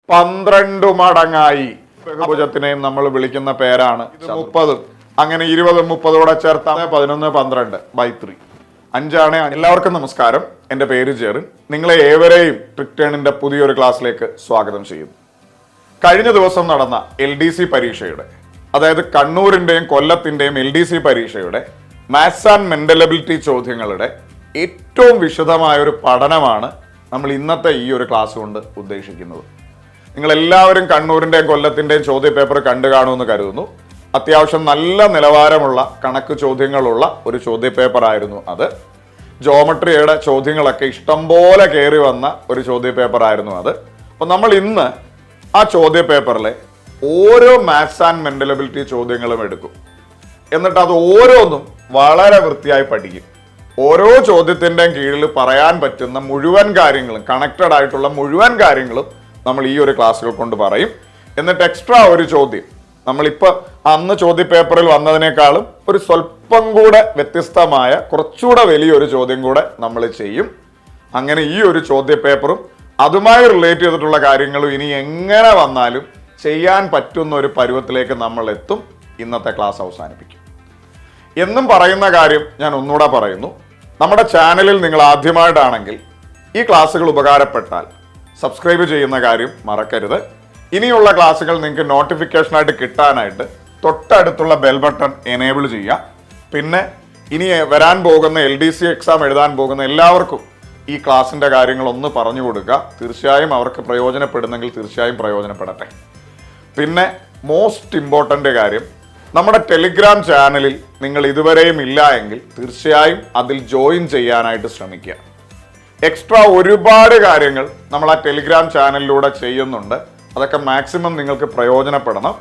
12 മടങ്ങായി. ബഹുഭുജത്തിനെയും നമ്മൾ വിളിക്കുന്ന പേരാണ് 30. അങ്ങനെ 20, 30 ചേർത്താൽ 11, 12 by 3. 5 എല്ലാവർക്കും നമസ്കാരം. എൻ്റെ പേര് ജെറിൻ. നിങ്ങളെ ഏവരെയും ട്രിക്ടേണിന്റെ പുതിയൊരു ക്ലാസ്സിലേക്ക് സ്വാഗതം ചെയ്യുന്നു. കഴിഞ്ഞ ദിവസം നടന്ന LDC പരീക്ഷയുടെ, അതായത് കണ്ണൂരിന്റെയും കൊല്ലത്തിന്റെയും LDC പരീക്ഷയുടെ മാത്സ് ആൻഡ് മെന്റൽ എബിലിറ്റി ചോദ്യങ്ങളുടെ ഏറ്റവും വിശദമായ ഒരു പഠനമാണ് നമ്മൾ ഇന്നത്തെ ഈ ഒരു ക്ലാസ് കൊണ്ട് ഉദ്ദേശിക്കുന്നത്. നിങ്ങൾ എല്ലാവരും കണ്ണൂരിന്റെയും കൊല്ലത്തിന്റെയും ചോദ്യ പേപ്പർ കണ്ടു കാണുമെന്ന് കരുതുന്നു. അത്യാവശ്യം നല്ല നിലവാരമുള്ള കണക്ക് ചോദ്യങ്ങളുള്ള ഒരു ചോദ്യ പേപ്പർ ആയിരുന്നു അത്. ജോമെട്രിയുടെ ചോദ്യങ്ങളൊക്കെ ഇഷ്ടംപോലെ കയറി വന്ന ഒരു ചോദ്യ പേപ്പർ ആയിരുന്നു അത്. അപ്പൊ നമ്മൾ ഇന്ന് ആ ചോദ്യ പേപ്പറിലെ ഓരോ മാത്സ് ആൻഡ് മെന്റൽ എബിലിറ്റി ചോദ്യങ്ങളും എടുക്കും. എന്നിട്ട് അത് ഓരോന്നും വളരെ വൃത്തിയായി പഠിക്കും. ഓരോ ചോദ്യത്തിൻ്റെയും കീഴിൽ പറയാൻ പറ്റുന്ന മുഴുവൻ കാര്യങ്ങളും, കണക്റ്റഡ് ആയിട്ടുള്ള മുഴുവൻ കാര്യങ്ങളും നമ്മൾ ഈ ഒരു ക്ലാസ്സുകൾ കൊണ്ട് പറയും. എന്നിട്ട് എക്സ്ട്രാ ഒരു ചോദ്യം, നമ്മളിപ്പോൾ അന്ന് ചോദ്യ പേപ്പറിൽ വന്നതിനേക്കാളും ഒരു സ്വല്പം കൂടെ വ്യത്യസ്തമായ, കുറച്ചുകൂടെ വലിയൊരു ചോദ്യം കൂടെ നമ്മൾ ചെയ്യും. അങ്ങനെ ഈ ഒരു ചോദ്യ പേപ്പറും അതുമായി റിലേറ്റ് ചെയ്തിട്ടുള്ള കാര്യങ്ങളും ഇനി എങ്ങനെ വന്നാലും ചെയ്യാൻ പറ്റുന്ന ഒരു പരുവത്തിലേക്ക് നമ്മൾ എത്തും. ഇന്നത്തെ ക്ലാസ് അവസാനിപ്പിക്കും. എന്നും പറയുന്ന കാര്യം ഞാൻ ഒന്നുകൂടെ പറയുന്നു. നമ്മുടെ ചാനലിൽ നിങ്ങൾ ആദ്യമായിട്ടാണെങ്കിൽ ഈ ക്ലാസ്സുകൾ ഉപകാരപ്പെട്ടാൽ സബ്സ്ക്രൈബ് ചെയ്യുന്ന കാര്യം മറക്കരുത്. ഇനിയുള്ള ക്ലാസ്സുകൾ നിങ്ങൾക്ക് നോട്ടിഫിക്കേഷനായിട്ട് കിട്ടാനായിട്ട് തൊട്ടടുത്തുള്ള ബെൽ ബട്ടൺ എനേബിൾ ചെയ്യുക. പിന്നെ ഇനി വരാൻ പോകുന്ന LDC എക്സാം എഴുതാൻ പോകുന്ന എല്ലാവർക്കും ഈ ക്ലാസ്സിൻ്റെ കാര്യങ്ങൾ ഒന്ന് പറഞ്ഞു കൊടുക്കുക. തീർച്ചയായും അവർക്ക് പ്രയോജനപ്പെടുന്നെങ്കിൽ തീർച്ചയായും പ്രയോജനപ്പെടട്ടെ. പിന്നെ മോസ്റ്റ് ഇമ്പോർട്ടൻ്റ് കാര്യം, നമ്മുടെ ടെലിഗ്രാം ചാനലിൽ നിങ്ങൾ ഇതുവരെയും ഇല്ല എങ്കിൽ തീർച്ചയായും അതിൽ ജോയിൻ ചെയ്യാനായിട്ട് ശ്രമിക്കുക. എക്സ്ട്രാ ഒരുപാട് കാര്യങ്ങൾ നമ്മൾ ആ ടെലിഗ്രാം ചാനലിലൂടെ ചെയ്യുന്നുണ്ട്. അതൊക്കെ മാക്സിമം നിങ്ങൾക്ക് പ്രയോജനപ്പെടണം.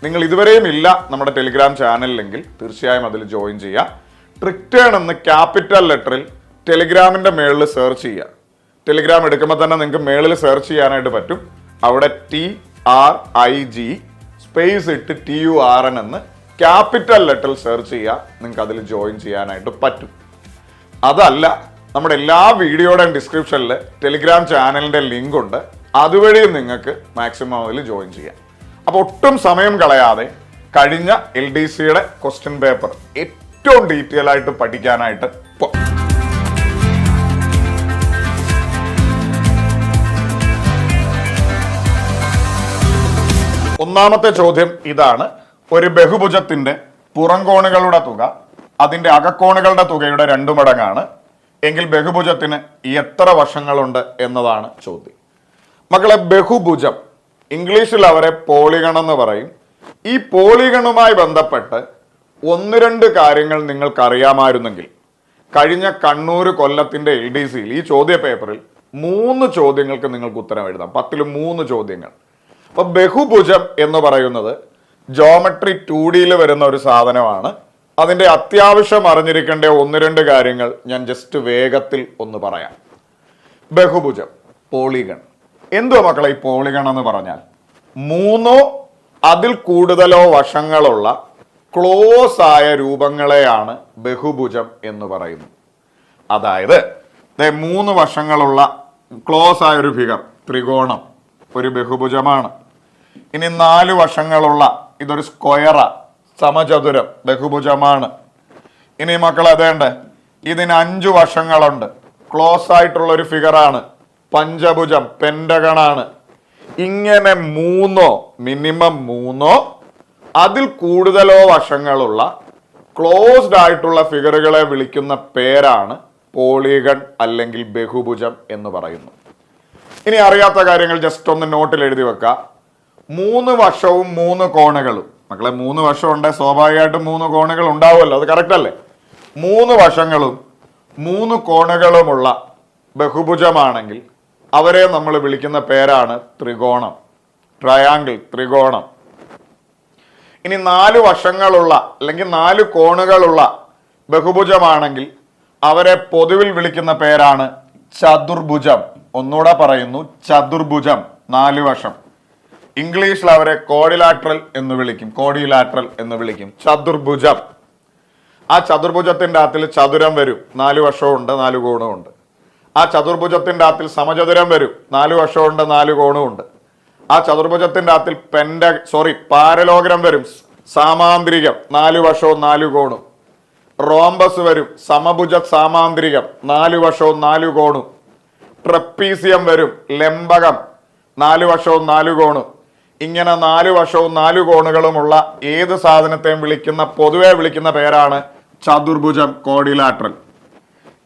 നിങ്ങൾ ഇതുവരെയും ഇല്ല നമ്മുടെ ടെലിഗ്രാം ചാനലിലെങ്കിൽ തീർച്ചയായും അതിൽ ജോയിൻ ചെയ്യുക. ട്രിക്ടേൺ എന്ന് ക്യാപിറ്റൽ ലെറ്ററിൽ ടെലിഗ്രാമിൻ്റെ മേളിൽ സെർച്ച് ചെയ്യുക. ടെലിഗ്രാം എടുക്കുമ്പോൾ തന്നെ നിങ്ങൾക്ക് മേളിൽ സെർച്ച് ചെയ്യാനായിട്ട് പറ്റും. അവിടെ TRIG സ്പേസ് ഇട്ട് TURN എന്ന് ക്യാപിറ്റൽ ലെറ്ററിൽ സെർച്ച് ചെയ്യുക. നിങ്ങൾക്ക് അതിൽ ജോയിൻ ചെയ്യാനായിട്ട് പറ്റും. അതല്ല, നമ്മുടെ എല്ലാ വീഡിയോയുടെയും ഡിസ്ക്രിപ്ഷനിൽ ടെലിഗ്രാം ചാനലിൻ്റെ ലിങ്ക് ഉണ്ട്. അതുവഴിയും നിങ്ങൾക്ക് മാക്സിമം അതിൽ ജോയിൻ ചെയ്യാം. അപ്പോൾ ഒട്ടും സമയം കളയാതെ കഴിഞ്ഞ LDCയുടെ ക്വസ്റ്റ്യൻ പേപ്പർ ഏറ്റവും ഡീറ്റെയിൽ ആയിട്ട് പഠിക്കാനായിട്ട് ഒന്നാമത്തെ ചോദ്യം ഇതാണ്. ഒരു ബഹുഭുജത്തിന്റെ പുറംകോണുകളുടെ തുക അതിന്റെ അകക്കോണുകളുടെ തുകയുടെ 2 മടങ്ങാണ് എങ്കിൽ ബഹുഭുജത്തിന് എത്ര വശങ്ങളുണ്ട് എന്നതാണ് ചോദ്യം. മക്കളെ, ബഹുഭുജം ഇംഗ്ലീഷിൽ അവരെ പോളിഗൺ എന്ന് പറയും. ഈ പോളിഗണുമായി ബന്ധപ്പെട്ട് 1-2 കാര്യങ്ങൾ നിങ്ങൾക്ക് അറിയാമായിരുന്നെങ്കിൽ കഴിഞ്ഞ കണ്ണൂർ കൊല്ലത്തിന്റെ LDCയിൽ ഈ ചോദ്യ പേപ്പറിൽ 3 ചോദ്യങ്ങൾക്ക് നിങ്ങൾക്ക് ഉത്തരം എഴുതാം. 10ൽ 3 ചോദ്യങ്ങൾ. അപ്പൊ ബഹുഭുജം എന്ന് പറയുന്നത് ജോമെട്രി 2Dയിൽ വരുന്ന ഒരു സാധനമാണ്. അതിന്റെ അത്യാവശ്യം അറിഞ്ഞിരിക്കേണ്ട 1-2 കാര്യങ്ങൾ ഞാൻ ജസ്റ്റ് വേഗത്തിൽ ഒന്ന് പറയാം. ബഹുഭുജം, പോളിഗൺ. എന്തുവാ മക്കളെ ഈ പോളിഗൺ എന്ന് പറഞ്ഞാൽ? 3 അതിൽ കൂടുതലോ വശങ്ങളുള്ള ക്ലോസ് ആയ രൂപങ്ങളെയാണ് ബഹുഭുജം എന്ന് പറയുന്നത്. അതായത് 3 വശങ്ങളുള്ള ക്ലോസ് ആയ ഒരു ഫിഗർ, ത്രികോണം, ഒരു ബഹുഭുജമാണ്. ഇനി 4 വശങ്ങളുള്ള ഇതൊരു സ്ക്വയറാ, സമചതുരം, ബഹുഭുജമാണ്. ഇനി മക്കൾ അതേണ്ട, ഇതിന് 5 വശങ്ങളുണ്ട്, ക്ലോസ് ആയിട്ടുള്ള ഒരു ഫിഗറാണ്, പഞ്ചഭുജം, പെന്റഗണാണ്. ഇങ്ങനെ 3 മിനിമം 3 അതിൽ കൂടുതലോ വശങ്ങളുള്ള ക്ലോസ്ഡ് ആയിട്ടുള്ള ഫിഗറുകളെ വിളിക്കുന്ന പേരാണ് പോളിഗൺ അല്ലെങ്കിൽ ബഹുഭുജം എന്ന് പറയുന്നു. ഇനി അറിയാത്ത കാര്യങ്ങൾ ജസ്റ്റ് ഒന്ന് നോട്ടിൽ എഴുതി വെക്കുക. 3 വശവും 3 കോണുകളും. മക്കളെ, 3 വശം ഉണ്ടെങ്കിൽ സ്വാഭാവികമായിട്ടും 3 കോണുകൾ ഉണ്ടാവുമല്ലോ, അത് കറക്റ്റ് അല്ലേ? 3 വശങ്ങളും 3 കോണുകളുമുള്ള ബഹുഭുജമാണെങ്കിൽ അവരെ നമ്മൾ വിളിക്കുന്ന പേരാണ് ത്രികോണം, ട്രയാങ്കിൾ, ത്രികോണം. ഇനി 4 വശങ്ങളുള്ള അല്ലെങ്കിൽ 4 കോണുകളുള്ള ബഹുഭുജമാണെങ്കിൽ അവരെ പൊതുവിൽ വിളിക്കുന്ന പേരാണ് ചതുർഭുജം. ഒന്നുകൂടെ പറയുന്നു, ചതുർഭുജം, 4 വശം. ഇംഗ്ലീഷിൽ അവരെ കോഡിലാട്രൽ എന്ന് വിളിക്കും, കോഡിലാട്രൽ എന്ന് വിളിക്കും, ചതുർഭുജം. ആ ചതുർഭുജത്തിന്റെ അകത്തിൽ ചതുരം വരും, 4 വശമുണ്ട്, 4 കോണുമുണ്ട്. ആ ചതുർഭുജത്തിന്റെ അകത്തിൽ സമചതുരം വരും, 4 വശമുണ്ട്, 4 കോണുമുണ്ട്. ആ ചതുർഭുജത്തിന്റെ അകത്തിൽ പാരലോഗ്രം വരും, സാമാന്തരികം 4 വശവും 4 കോണും. റോംബസ് വരും, സമഭുജ സാമാന്തരികം 4 വശവും 4 കോണും. ട്രപ്പീസിയം വരും, ലംബകം 4 വശവും 4 കോണും. ഇങ്ങനെ 4 വശവും 4 കോണുകളുമുള്ള ഏത് സാധനത്തെയും പൊതുവെ വിളിക്കുന്ന പേരാണ് ചതുർഭുജം, കോഡിലാട്രൽ.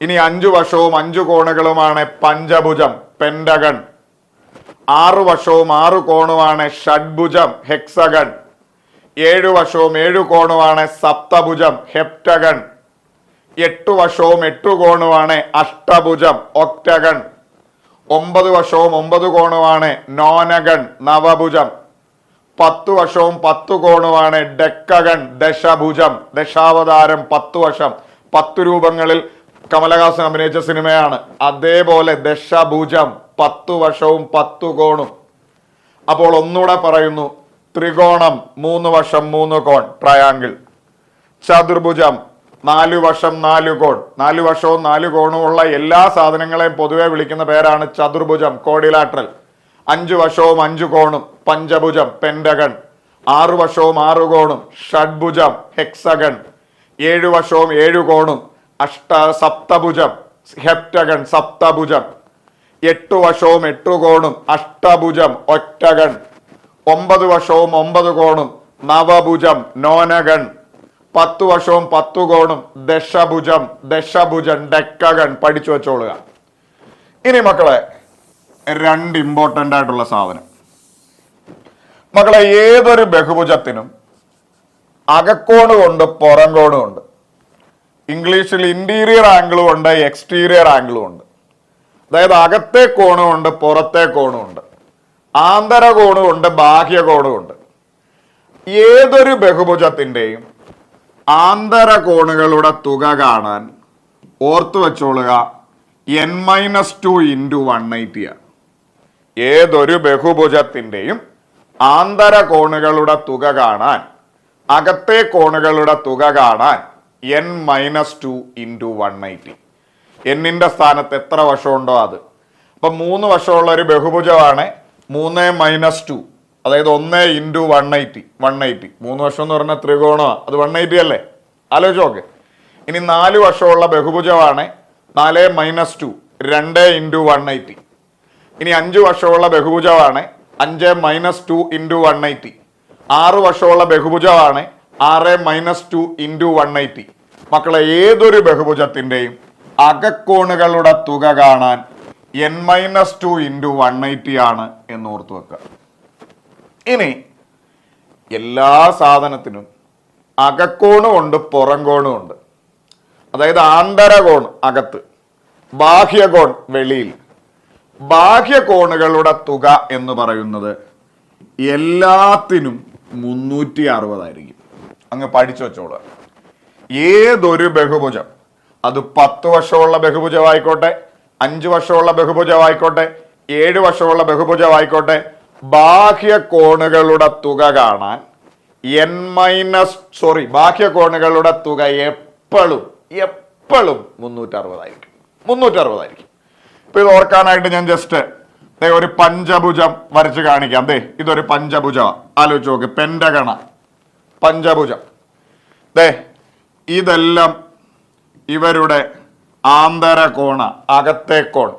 ഇനി 5 വശവും 5 കോണുകളുമാണ് പഞ്ചഭുജം, പെന്റഗൺ. 6 വശവും 6 കോണുമാണ് ഷഡ്ഭുജം, ഹെക്സഗൺ. 7 വശവും 7 കോണുമാണ് സപ്തഭുജം, ഹെപ്റ്റഗൺ. 8 വശവും 8 കോണുമാണ് അഷ്ടഭുജം, ഒക്ടഗൺ. 9 വശവും 9 കോണുമാണ് നോനഗൺ, നവഭുജം. 10 വശവും 10 കോണുമാണ് ഡെക്കഗൺ, ദശഭുജം, ദശാവതാരം, 10 വശം. 10 രൂപങ്ങളിൽ കമലഹാസൻ അഭിനയിച്ച സിനിമയാണ്. അതേപോലെ ദശഭുജം, 10 വശവും 10 കോണും. അപ്പോൾ ഒന്നുകൂടെ പറയുന്നു, ത്രികോണം 3 വശം 3 കോൺ, ട്രയാങ്കിൾ. ചതുർഭുജം 4 വശം 4 കോൺ. 4 വശവും 4 കോണുമുള്ള എല്ലാ സാധനങ്ങളെയും പൊതുവെ വിളിക്കുന്ന പേരാണ് ചതുർഭുജം, കോഡിലാട്രൽ. 5 വശവും 5 കോണും പഞ്ചഭുജം, പെന്റഗൺ. 6 വശവും 6 കോണും ഷഡ്ഭുജം, ഹെക്സഗൺ. 7 വശവും 7 കോണും സപ്തഭുജം, ഹെപ്റ്റഗൺ, സപ്തഭുജം. 8 വശവും 8 കോണും അഷ്ടഭുജം, ഒക്ടഗൺ. 9 വശവും 9 കോണും നവഭുജം, നോനഗൺ. 10 വശവും 10 കോണും ദശഭുജം, ദശഭുജൻ, ഡെക്കഗൺ. പഠിച്ചു വെച്ചോളുക. ഇനി മക്കളെ 2 ഇമ്പോർട്ടൻ്റ് ആയിട്ടുള്ള സാധനം. മക്കളെ, ഏതൊരു ബഹുഭുജത്തിനും അകക്കോണും ഉണ്ട്, പുറം കോണും ഉണ്ട്. ഇംഗ്ലീഷിൽ ഇന്റീരിയർ ആംഗിളും ഉണ്ട്, എക്സ്റ്റീരിയർ ആംഗിളും ഉണ്ട്. അതായത് അകത്തെ കോണും ഉണ്ട്, പുറത്തെ കോണും ഉണ്ട്. ആന്തരകോണും ഉണ്ട്, ബാഹ്യ കോണും ഉണ്ട്. ഏതൊരു ബഹുഭുജത്തിൻ്റെയും ആന്തരകോണുകളുടെ തുക കാണാൻ ഓർത്തു വെച്ചോളുക, n-2 × 180 ആണ്. ഏതൊരു ബഹുഭുജത്തിൻ്റെയും ആന്തരകോണുകളുടെ തുക കാണാൻ, അകത്തെ കോണുകളുടെ തുക കാണാൻ n-2 × 180. എന്നിന്റെ സ്ഥാനത്ത് എത്ര വശമുണ്ടോ അത്. അപ്പൊ 3 വശമുള്ള ഒരു ബഹുഭുജമാണ് 3 - 2, അതായത് 1 × 180. 180 3 വശം എന്ന് പറഞ്ഞാൽ ത്രികോണമാണ്, അത് 180 അല്ലേ? ആലോചിച്ച് നോക്ക്. ഇനി 4 വശമുള്ള ബഹുഭുജമാണ് 4 - 2, 2 × 180. ഇനി 5 വശമുള്ള ബഹുഭുജമാണ് 5 - 2 × 180. 6 വശമുള്ള ബഹുഭുജമാണ് 6 - 2 × 180. മക്കളെ, ഏതൊരു ബഹുഭുജത്തിൻ്റെയും അകക്കോണുകളുടെ തുക കാണാൻ n-2 × 180 ആണ് എന്ന് ഓർത്തു വെക്കുക. ഇനി എല്ലാ സാധനത്തിനും അകക്കോണും ഉണ്ട്, പുറം കോണും ഉണ്ട്. അതായത് ആന്തരകോൺ അകത്ത്, ബാഹ്യകോൺ വെളിയിൽ. ബാഹ്യകോണുകളുടെ തുക എന്ന് പറയുന്നത് എല്ലാത്തിനും 360 ആയിരിക്കും. അങ്ങ് പഠിച്ചു വെച്ചോളൂ. ഏതൊരു ബഹുഭുജം, അത് 10 വശമുള്ള ബഹുഭുജമായിക്കോട്ടെ, 5 വശമുള്ള ബഹുഭുജമായിക്കോട്ടെ, 7 വശമുള്ള ബഹുഭുജമായിക്കോട്ടെ, ബാഹ്യ കോണുകളുടെ തുക കാണാൻ ബാഹ്യകോണുകളുടെ തുക എപ്പോഴും 360 ആയിരിക്കും. 360 ആയിരിക്കും. ഇപ്പൊ ഇത് ഓർക്കാനായിട്ട് ഞാൻ ജസ്റ്റ് ഒരു പഞ്ചഭുജം വരച്ച് കാണിക്കാം. ഇതൊരു പഞ്ചഭുജമാണ്. ആലോചിച്ച് നോക്ക്, പെന്റഗണ, പഞ്ചഭുജം. ഇതെല്ലാം ഇവരുടെ ആന്തരകോണ, അകത്തെ കോൺ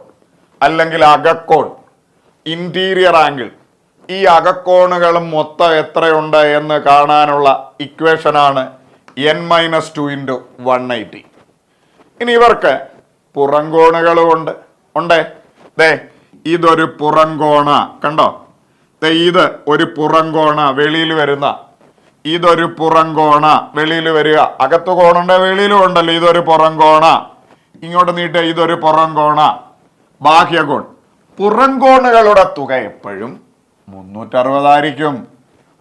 അല്ലെങ്കിൽ അകക്കോൺ, ഇന്റീരിയർ ആംഗിൾ. ഈ അകക്കോണുകളും മൊത്തം എത്രയുണ്ട് എന്ന് കാണാനുള്ള ഇക്വേഷനാണ് n-2 × 180. ഇനി ഇവർക്ക് പുറംകോണുകളും ഉണ്ട്. ഇതൊരു പുറംകോണ, കണ്ടോ? ഇത് ഒരു പുറംകോണ, വെളിയിൽ വരുന്ന. ഇതൊരു പുറംകോണ, വെളിയിൽ വരിക. അകത്ത് കോണുണ്ട്, വെളിയിലും ഉണ്ടല്ലോ. ഇതൊരു പുറംകോണ. ഇങ്ങോട്ട് നീട്ടെ, ഇതൊരു പുറംകോണ, ബാഹ്യകോൺ. പുറംകോണുകളുടെ തുക എപ്പോഴും 360 ആയിരിക്കും.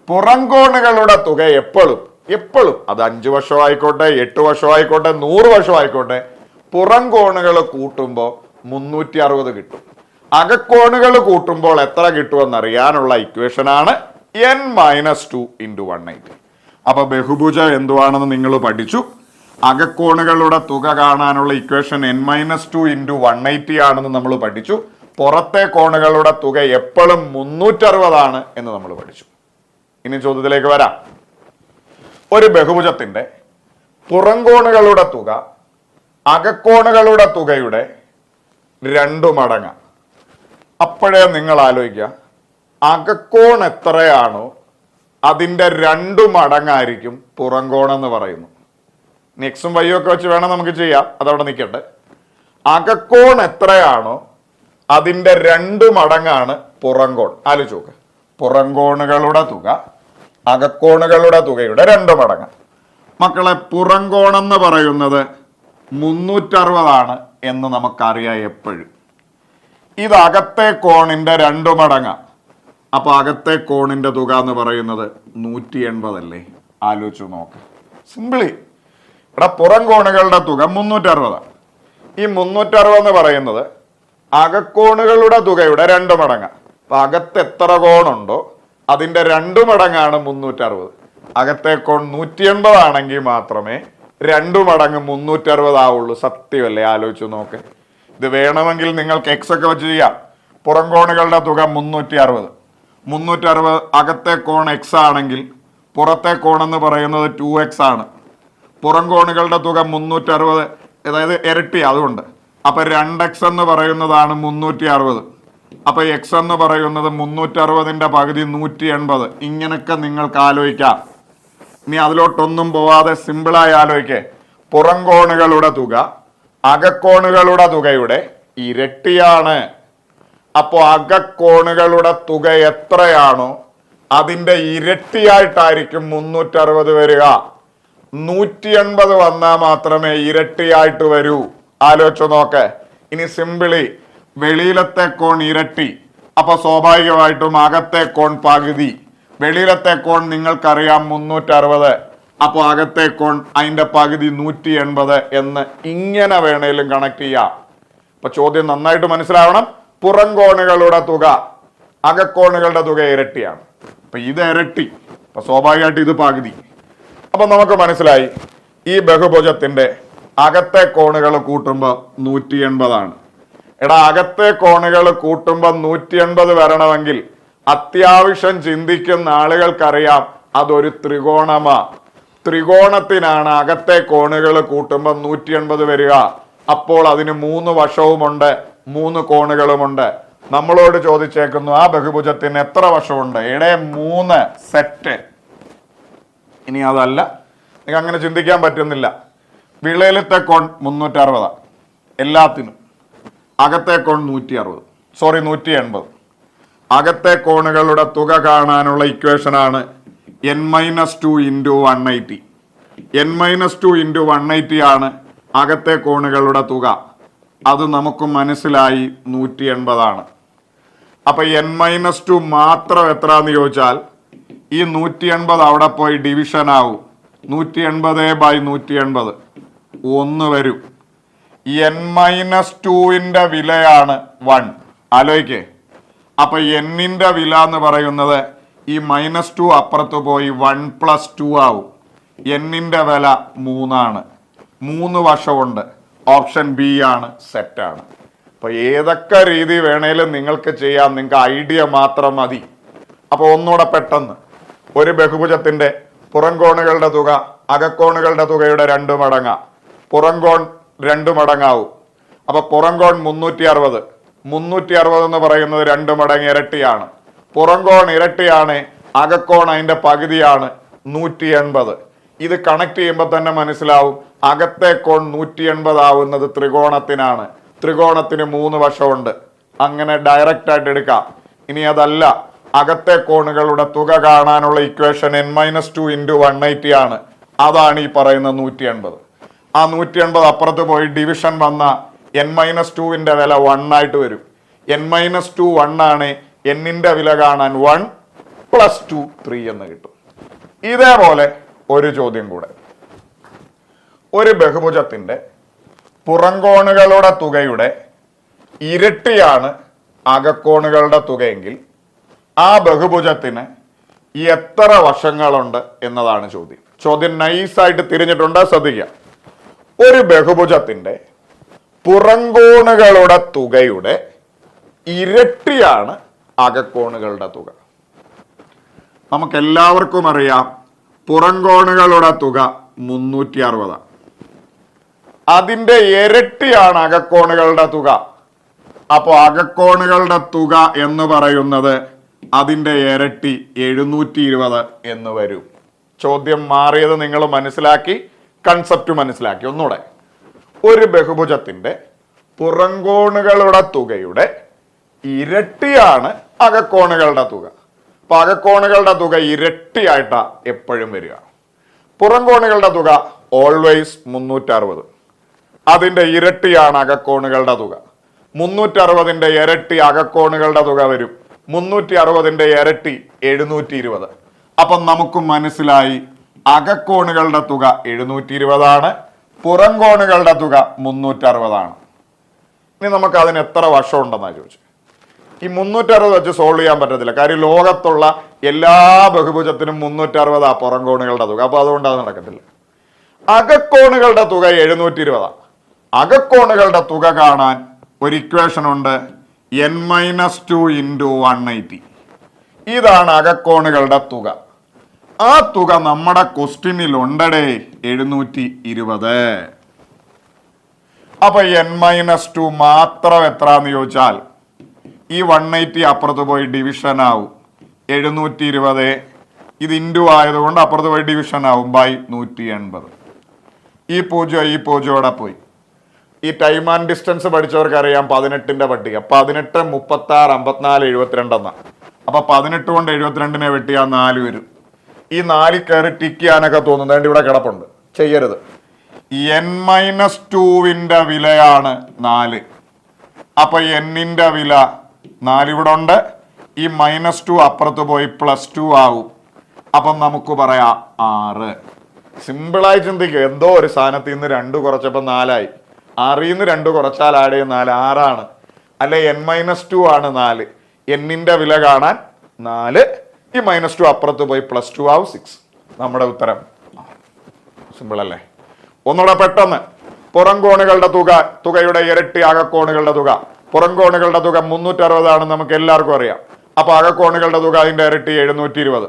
പുറംകോണുകളുടെ തുക എപ്പോഴും അത് 5 വശമായിക്കോട്ടെ, 8 വശമായിക്കോട്ടെ, 100 വശമായിക്കോട്ടെ, പുറംകോണുകൾ കൂട്ടുമ്പോൾ 360 കിട്ടും. അകക്കോണുകൾ കൂട്ടുമ്പോൾ എത്ര കിട്ടുമെന്നറിയാനുള്ള ഇക്വേഷനാണ് n-2 × 180. അപ്പൊ ബഹുഭുജം എന്തുവാണെന്ന് നിങ്ങൾ പഠിച്ചു. അകക്കോണുകളുടെ തുക കാണാനുള്ള ഇക്വേഷൻ n-2 × 180 ആണെന്ന് നമ്മൾ പഠിച്ചു. പുറത്തെ കോണുകളുടെ തുക എപ്പോഴും 360 എന്ന് നമ്മൾ പഠിച്ചു. ഇനി ചോദ്യത്തിലേക്ക് വരാം. ഒരു ബഹുഭുജത്തിന്റെ പുറംകോണുകളുടെ തുക അകക്കോണുകളുടെ തുകയുടെ 2 മടങ്ങ്. അപ്പോഴേ നിങ്ങൾ ആലോചിക്കുക, അകക്കോൺ എത്രയാണോ അതിൻ്റെ 2 മടങ്ങായിരിക്കും പുറംകോണം എന്ന് പറയുന്നു. എക്സും വൈയും ഒക്കെ വെച്ച് വേണം നമുക്ക് ചെയ്യാം, അതവിടെ നിൽക്കട്ടെ. അകക്കോൺ എത്രയാണോ അതിൻ്റെ 2 മടങ്ങാണ് പുറംകോൺ. ആലോചിച്ച് നോക്ക്, പുറംകോണുകളുടെ തുക അകക്കോണുകളുടെ തുകയുടെ 2 മടങ്ങ്. മക്കളെ, പുറംകോണെന്ന് പറയുന്നത് 360 എന്ന് നമുക്കറിയാം എപ്പോഴും. ഇത് അകത്തെ കോണിന്റെ 2 മടങ്ങാണ്. അപ്പൊ അകത്തെ കോണിന്റെ തുക എന്ന് പറയുന്നത് 180 അല്ലേ? ആലോചിച്ചു നോക്ക്, സിമ്പിളി. ഇവിടെ പുറം കോണുകളുടെ തുക 360. ഈ 360 എന്ന് പറയുന്നത് അകക്കോണുകളുടെ തുകയുടെ 2 മടങ്ങാണ്. അപ്പൊ അകത്ത് എത്ര കോണുണ്ടോ അതിന്റെ 2 മടങ്ങാണ് 360. അകത്തെ കോൺ 180 ആണെങ്കിൽ മാത്രമേ 2 മടങ്ങ് 360 ആവുള്ളൂ. സത്യമല്ലേ? ആലോചിച്ചു നോക്ക്. ഇത് വേണമെങ്കിൽ നിങ്ങൾക്ക് എക്സ് ഒക്കെ വെച്ച് ചെയ്യാം. പുറം കോണുകളുടെ തുക 360 അകത്തെ കോൺ എക്സ് ആണെങ്കിൽ പുറത്തെ കോൺ എന്ന് പറയുന്നത് 2x ആണ്. പുറം കോണുകളുടെ തുക 360, അതായത് ഇരട്ടി, അതുകൊണ്ട് അപ്പൊ 2x എന്ന് പറയുന്നതാണ് 360. അപ്പൊ എക്സ് എന്ന് പറയുന്നത് 360ന്റെ പകുതി 180. ഇങ്ങനൊക്കെ നിങ്ങൾക്ക് ആലോചിക്കാം. ഇനി അതിലോട്ടൊന്നും പോവാതെ സിമ്പിളായി ആലോചിക്കേ. പുറം കോണുകളുടെ തുക അകക്കോണുകളുടെ തുകയുടെ ഇരട്ടിയാണ്. അപ്പോ അകക്കോണുകളുടെ തുക എത്രയാണോ അതിന്റെ ഇരട്ടിയായിട്ടായിരിക്കും 360 വരിക. 180 വന്നാൽ മാത്രമേ ഇരട്ടിയായിട്ട് വരൂ. ആലോചിച്ചു നോക്ക്. ഇനി സിമ്പിളി, വെളിയിലത്തെ കോൺ ഇരട്ടി, അപ്പൊ സ്വാഭാവികമായിട്ടും അകത്തെ കോൺ പകുതി. വെളിയിലത്തെ കോൺ നിങ്ങൾക്കറിയാം 360, അപ്പൊ അകത്തെ കോൺ അതിന്റെ പകുതി 180 എന്ന് ഇങ്ങനെ വേണേലും കണക്ട് ചെയ്യാം. അപ്പൊ ചോദ്യം നന്നായിട്ട് മനസ്സിലാവണം. പുറം കോണുകളുടെ തുക അകക്കോണുകളുടെ തുക ഇരട്ടിയാണ്. അപ്പൊ ഇത് ഇരട്ടി, അപ്പൊ സ്വാഭാവികമായിട്ട് ഇത് പകുതി. അപ്പൊ നമുക്ക് മനസ്സിലായി ഈ ബഹുഭുജത്തിന്റെ അകത്തെ കോണുകൾ കൂട്ടുമ്പോൾ 180. എടാ, അകത്തെ കോണുകൾ കൂട്ടുമ്പോൾ 180 വരണമെങ്കിൽ അത്യാവശ്യം ചിന്തിക്കുന്ന ആളുകൾക്കറിയാം അതൊരു ത്രികോണമാ. ത്രികോണത്തിനാണ് അകത്തെ കോണുകൾ കൂട്ടുമ്പോൾ 180 വരിക. അപ്പോൾ അതിന് 3 വശവുമുണ്ട്, 3 കോണുകളുമുണ്ട്. നമ്മളോട് ചോദിച്ചേക്കുന്നു ആ ബഹുഭുജത്തിന് എത്ര വശമുണ്ട്? 3 സെറ്റ്. ഇനി അതല്ല, നിങ്ങൾക്ക് അങ്ങനെ ചിന്തിക്കാൻ പറ്റുന്നില്ല. വിളയിലത്തെ കോൺ 360 എല്ലാത്തിനും, അകത്തെ കോൺ 180. അകത്തെ കോണുകളുടെ തുക കാണാനുള്ള ഇക്വേഷനാണ് n-2 × 180. n-2 × 180 ആണ് അകത്തെ കോണുകളുടെ തുക. അത് നമുക്ക് മനസ്സിലായി 180 അപ്പൊ n-2 മാത്രം എത്രന്ന് ചോദിച്ചാൽ ഈ 180 അവിടെ പോയി ഡിവിഷൻ ആവും. 180/180 1 വരും. n-2ന്റെ വിലയാണ് 1. ആലോചിക്കേ. അപ്പൊ എന്നിന്റെ വില എന്ന് പറയുന്നത് ഈ -2 അപ്പുറത്ത് പോയി 1 + 2 ആവും. എന്നിന്റെ വില 3. 3 വശമുണ്ട്. ഓപ്ഷൻ ബി ആണ്, സെറ്റാണ്. അപ്പൊ ഏതൊക്കെ രീതി വേണേലും നിങ്ങൾക്ക് ചെയ്യാം, നിങ്ങൾക്ക് ഐഡിയ മാത്രം മതി. അപ്പൊ ഒന്നുകൂടെ പെട്ടെന്ന്, ഒരു ബഹുഭുജത്തിന്റെ പുറംകോണുകളുടെ തുക അകക്കോണുകളുടെ തുകയുടെ 2 മടങ്ങ. പുറംകോൺ 2 മടങ്ങാവും. അപ്പൊ പുറംകോൺ 360. 360 എന്ന് പറയുന്നത് 2 മടങ്ങ് ഇരട്ടിയാണ്. പുറംകോൺ ഇരട്ടിയാണ്, അകക്കോൺ അതിന്റെ പകുതിയാണ് 180. ഇത് കണക്ട് ചെയ്യുമ്പോൾ തന്നെ മനസ്സിലാവും അകത്തെ കോൺ 180 ആവുന്നത് ത്രികോണത്തിനാണ്. ത്രികോണത്തിന് 3 വശമുണ്ട്. അങ്ങനെ ഡയറക്റ്റ് ആയിട്ട് എടുക്കാം. ഇനി അതല്ല, അകത്തെ കോണുകളുടെ തുക കാണാനുള്ള ഇക്വേഷൻ n-2 × 180 ആണ്. അതാണ് ഈ പറയുന്ന 180. ആ 180 അപ്പുറത്ത് പോയി ഡിവിഷൻ വന്ന n-2ന്റെ വില 1 ആയിട്ട് വരും. n-2 1 ആണ്. എന്നിന്റെ വില കാണാൻ 1 + 2 3 എന്ന് കിട്ടും. ഇതേപോലെ ഒരു ചോദ്യം കൂടെ. ഒരു ബഹുഭുജത്തിന്റെ പുറംകോണുകളുടെ തുകയുടെ ഇരട്ടിയാണ് അകക്കോണുകളുടെ തുകയെങ്കിൽ ആ ബഹുഭുജത്തിന് എത്ര വശങ്ങളുണ്ട് എന്നതാണ് ചോദ്യം. ചോദ്യം നൈസായിട്ട് തിരിഞ്ഞിട്ടുണ്ട്, ശ്രദ്ധിക്കുക. ഒരു ബഹുഭുജത്തിന്റെ പുറംകോണുകളുടെ തുകയുടെ ഇരട്ടിയാണ് അകക്കോണുകളുടെ തുക. നമുക്കെല്ലാവർക്കും അറിയാം പുറംകോണുകളുടെ തുക 360. അതിൻ്റെ ഇരട്ടിയാണ് അകക്കോണുകളുടെ തുക. അപ്പോൾ അകക്കോണുകളുടെ തുക എന്ന് പറയുന്നത് അതിൻ്റെ ഇരട്ടി 720 എന്ന് വരും. ചോദ്യം മാറിയത് നിങ്ങൾ മനസ്സിലാക്കി, കൺസെപ്റ്റ് മനസ്സിലാക്കി. ഒന്നുകൂടെ, ഒരു ബഹുഭുജത്തിന്റെ പുറംകോണുകളുടെ തുകയുടെ ഇരട്ടിയാണ് അകക്കോണുകളുടെ തുക. അപ്പൊ അകക്കോണുകളുടെ തുക ഇരട്ടിയായിട്ടാ എപ്പോഴും വരിക. പുറംകോണുകളുടെ തുക ഓൾവേസ് 360. അതിന്റെ ഇരട്ടിയാണ് അകക്കോണുകളുടെ തുക. 360ന്റെ ഇരട്ടി അകക്കോണുകളുടെ തുക വരും. 360ന്റെ ഇരട്ടി 720. അപ്പം നമുക്ക് മനസ്സിലായി അകക്കോണുകളുടെ തുക 720 പുറംകോണുകളുടെ തുക 360. ഇനി നമുക്ക് അതിന് എത്ര വശം ഉണ്ടെന്നാണ് ചോദിച്ചു. ഈ 360 വെച്ച് സോൾവ് ചെയ്യാൻ പറ്റത്തില്ല. കാര്യം ലോകത്തുള്ള എല്ലാ ബഹുഭുജത്തിനും 360 പുറംകോണുകളുടെ തുക. അപ്പൊ അതുകൊണ്ട് അത് നടക്കത്തില്ല. അകക്കോണുകളുടെ തുക 720. അകക്കോണുകളുടെ തുക കാണാൻ ഒരു ഇക്വേഷൻ ഉണ്ട്, n-2 × 180. ഇതാണ് അകക്കോണുകളുടെ തുക. ആ തുക നമ്മുടെ ക്വസ്റ്റ്യനിൽ ഉണ്ടടേ 720. അപ്പൊ n-2 മാത്രം എത്രന്ന് ചോദിച്ചാൽ ഈ 180 അപ്പുറത്ത് പോയി ഡിവിഷൻ ആവും. 720 ഇത് ഇൻറ്റു ആയതുകൊണ്ട് അപ്പുറത്ത് പോയി ഡിവിഷൻ ആവും ബൈ 180. ഈ 0 ഇവിടെ പോയി. ഈ ടൈം ആൻഡ് ഡിസ്റ്റൻസ് പഠിച്ചവർക്ക് അറിയാം 18ന്റെ പട്ടിക 18, 36, 54, 72 എന്നാ. അപ്പൊ 18 കൊണ്ട് 72നെ വെട്ടിയാൽ 4 വരും. ഈ 4 കയറി ടിക്ക് ചെയ്യാനൊക്കെ തോന്നുന്നത് ഇവിടെ കിടപ്പുണ്ട്, ചെയ്യരുത്. n-2ന്റെ വിലയാണ് 4. അപ്പൊ n-ന്റെ വില 4 ഇവിടെ ഉണ്ട്. ഈ -2 അപ്പുറത്ത് പോയി +2 ആവും. അപ്പം നമുക്ക് പറയാം 6. സിമ്പിളായി ചിന്തിക്കുക. എന്തോ ഒരു സ്ഥാനത്ത് നിന്ന് 2 കുറച്ചപ്പോൾ 4 ആയി. 6ൽ നിന്ന് 2 കുറച്ചാൽ ആഡ് ചെയ്യും 4, 6 ആണ്. അല്ലെ n-2 ആണ് 4. n-ന്റെ വില കാണാൻ 4, ഈ -2 അപ്പുറത്ത് പോയി +2 ആവും 6. നമ്മുടെ ഉത്തരം സിമ്പിൾ അല്ലേ? ഒന്നുകൂടെ പെട്ടെന്ന്, പുറംകോണുകളുടെ തുകയുടെ ഇരട്ടി അകക്കോണുകളുടെ തുക. പുറംകോണുകളുടെ തുക 360 ആണെന്ന് നമുക്ക് എല്ലാവർക്കും അറിയാം. അപ്പൊ അകക്കോണുകളുടെ തുക അതിന്റെ ഇരട്ടി 720.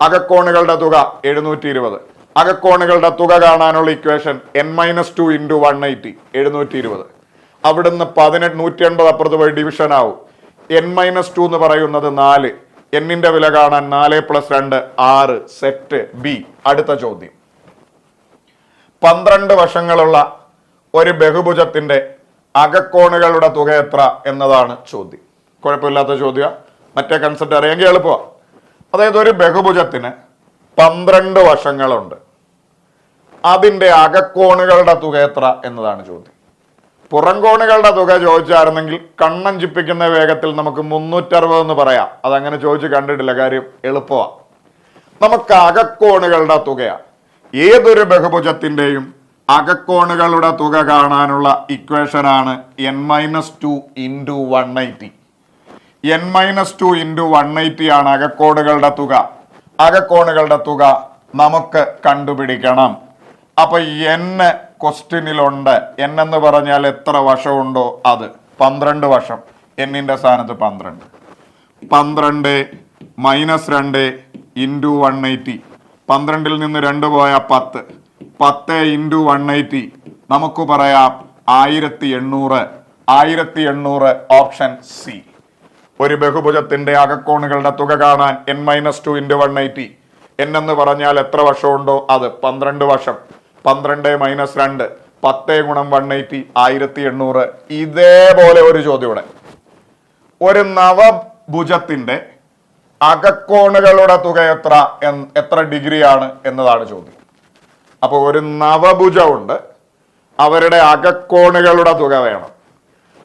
അകക്കോണുകളുടെ തുക 720. അകക്കോണുകളുടെ തുക കാണാനുള്ള ഇക്വേഷൻ n-2 × 180 720. അവിടുന്ന് 180 അപ്പുറത്ത് പോയി ഡിവിഷൻ ആവും. n-2 എന്ന് പറയുന്നത് 4. n-ന്റെ വില കാണാൻ 4 + 2 6. Set B. അടുത്ത ചോദ്യം, 12 വശങ്ങളുള്ള ഒരു ബഹുഭുജത്തിന്റെ അകക്കോണുകളുടെ തുക എത്ര എന്നതാണ് ചോദ്യം. കുഴപ്പമില്ലാത്ത ചോദ്യം. മറ്റേ കൺസെപ്റ്റ് അറിയാമെങ്കിൽ എളുപ്പമാണ്. അതായത് ഒരു ബഹുഭുജത്തിന് 12 വശങ്ങളുണ്ട്. അതിന്റെ അകക്കോണുകളുടെ തുക എത്ര എന്നതാണ് ചോദ്യം. പുറംകോണുകളുടെ തുക ചോദിച്ചായിരുന്നെങ്കിൽ കണ്ണഞ്ചിപ്പിക്കുന്ന വേഗത്തിൽ നമുക്ക് 360 എന്ന് പറയാം. അതങ്ങനെ ചോദിച്ച് കണ്ടിട്ടില്ല, കാര്യം എളുപ്പമാണ്. നമുക്ക് അകക്കോണുകളുടെ തുകയാണ്. ഏതൊരു ബഹുഭുജത്തിന്റെയും അകക്കോണുകളുടെ തുക കാണാനുള്ള ഇക്വേഷനാണ് n-2 × 180. n-2 × 180 ആണ് അകക്കോണുകളുടെ തുക. അകക്കോണുകളുടെ തുക നമുക്ക് കണ്ടുപിടിക്കണം. അപ്പൊ n ക്വസ്റ്റ്യനിലുണ്ട്. n എന്ന് പറഞ്ഞാൽ എത്ര വശമുണ്ടോ അത്. 12 വശം. n-ന്റെ സ്ഥാനത്ത് 12. 12 - 2 × 180. 12ൽ നിന്ന് 2 പോയാൽ 10. 10 × 180 നമുക്ക് പറയാം 1800. 1800 ഓപ്ഷൻ സി. ഒരു ബഹുഭുജത്തിന്റെ അകക്കോണുകളുടെ തുക കാണാൻ n-2 × 180. n എന്ന് പറഞ്ഞാൽ എത്ര വശമുണ്ടോ അത്. 12 വശം. 12 - 2 10 × 180 1800. ഇതേപോലെ ഒരു ചോദ്യം ഇവിടെ. ഒരു നവഭുജത്തിന്റെ അകക്കോണുകളുടെ തുക എത്ര ഡിഗ്രിയാണ് എന്നതാണ് ചോദ്യം. അപ്പൊ ഒരു നവഭുജമുണ്ട്, അവരുടെ അകക്കോണുകളുടെ തുക വേണം.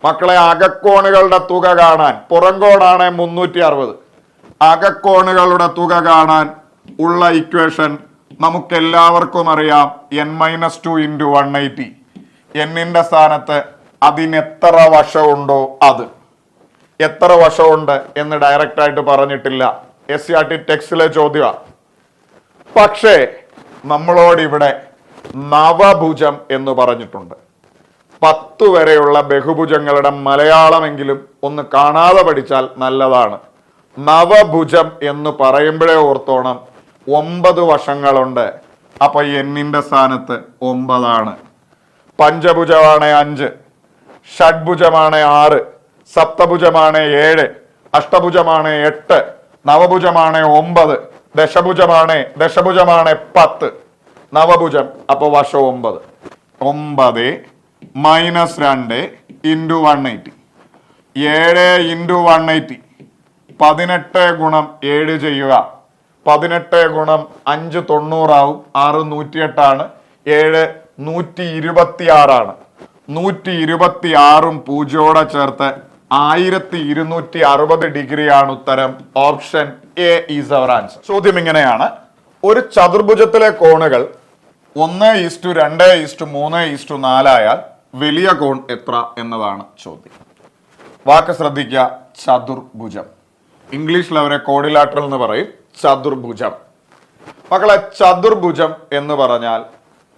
മക്കളെ, അകക്കോണുകളുടെ തുക കാണാൻ പുറംകോണാണ് 360. അകക്കോണുകളുടെ തുക കാണാൻ ഉള്ള ഇക്വേഷൻ നമുക്കെല്ലാവർക്കും അറിയാം n-2 × 180. n-ന്റെ സ്ഥാനത്ത് അതിനെത്ര വശമുണ്ടോ അത്. എത്ര വശമുണ്ട് എന്ന് ഡയറക്റ്റ് ആയിട്ട് പറഞ്ഞിട്ടില്ല. SCERT ടെക്സ്റ്റിലെ ചോദ്യമാണ്. പക്ഷേ നമ്മളോട് ഇവിടെ നവഭുജം എന്ന് പറഞ്ഞിട്ടുണ്ട്. 10 വരെയുള്ള ബഹുഭുജങ്ങളുടെ മലയാളമെങ്കിലും ഒന്ന് കാണാതെ പഠിച്ചാൽ നല്ലതാണ്. നവഭുജം എന്ന് പറയുമ്പോഴേ ഓർത്തോണം 9 വശങ്ങളുണ്ട്. അപ്പൊ എന്നിന്റെ സ്ഥാനത്ത് 9 പഞ്ചഭുജമാണ് 5, ഷഡ്ഭുജമാണ് 6, സപ്തഭുജമാണ് 7, അഷ്ടഭുജമാണ് 8, നവഭുജമാണ് 9, ദശഭുജമാണ് 10. നവഭുജം അപ്പൊ വശം 9. 9 മൈനസ് 2 ഇൻറ്റു 180. 7 ഇൻറ്റു 180 18 ഗുണം 7 ചെയ്യുക. 18 ഗുണം 5 90 ആവും. 6 108 7 126 126 പൂജ്യോടെ ചേർത്ത് 1260 ഡിഗ്രിയാണ് ഉത്തരം. Option A is our answer. ചോദ്യം ഇങ്ങനെയാണ്: ഒരു ചതുർഭുജത്തിലെ കോണുകൾ 1:2:3:4 ആയാൽ വലിയ കോൺ എത്ര എന്നതാണ് ചോദ്യം. വാക്ക് ശ്രദ്ധിക്കുക, ചതുർഭുജം. ഇംഗ്ലീഷിൽ അവരെ കോഡിലാറ്ററൽ എന്ന് പറയും, ചതുർഭുജം. മക്കളെ, ചതുർഭുജം എന്ന് പറഞ്ഞാൽ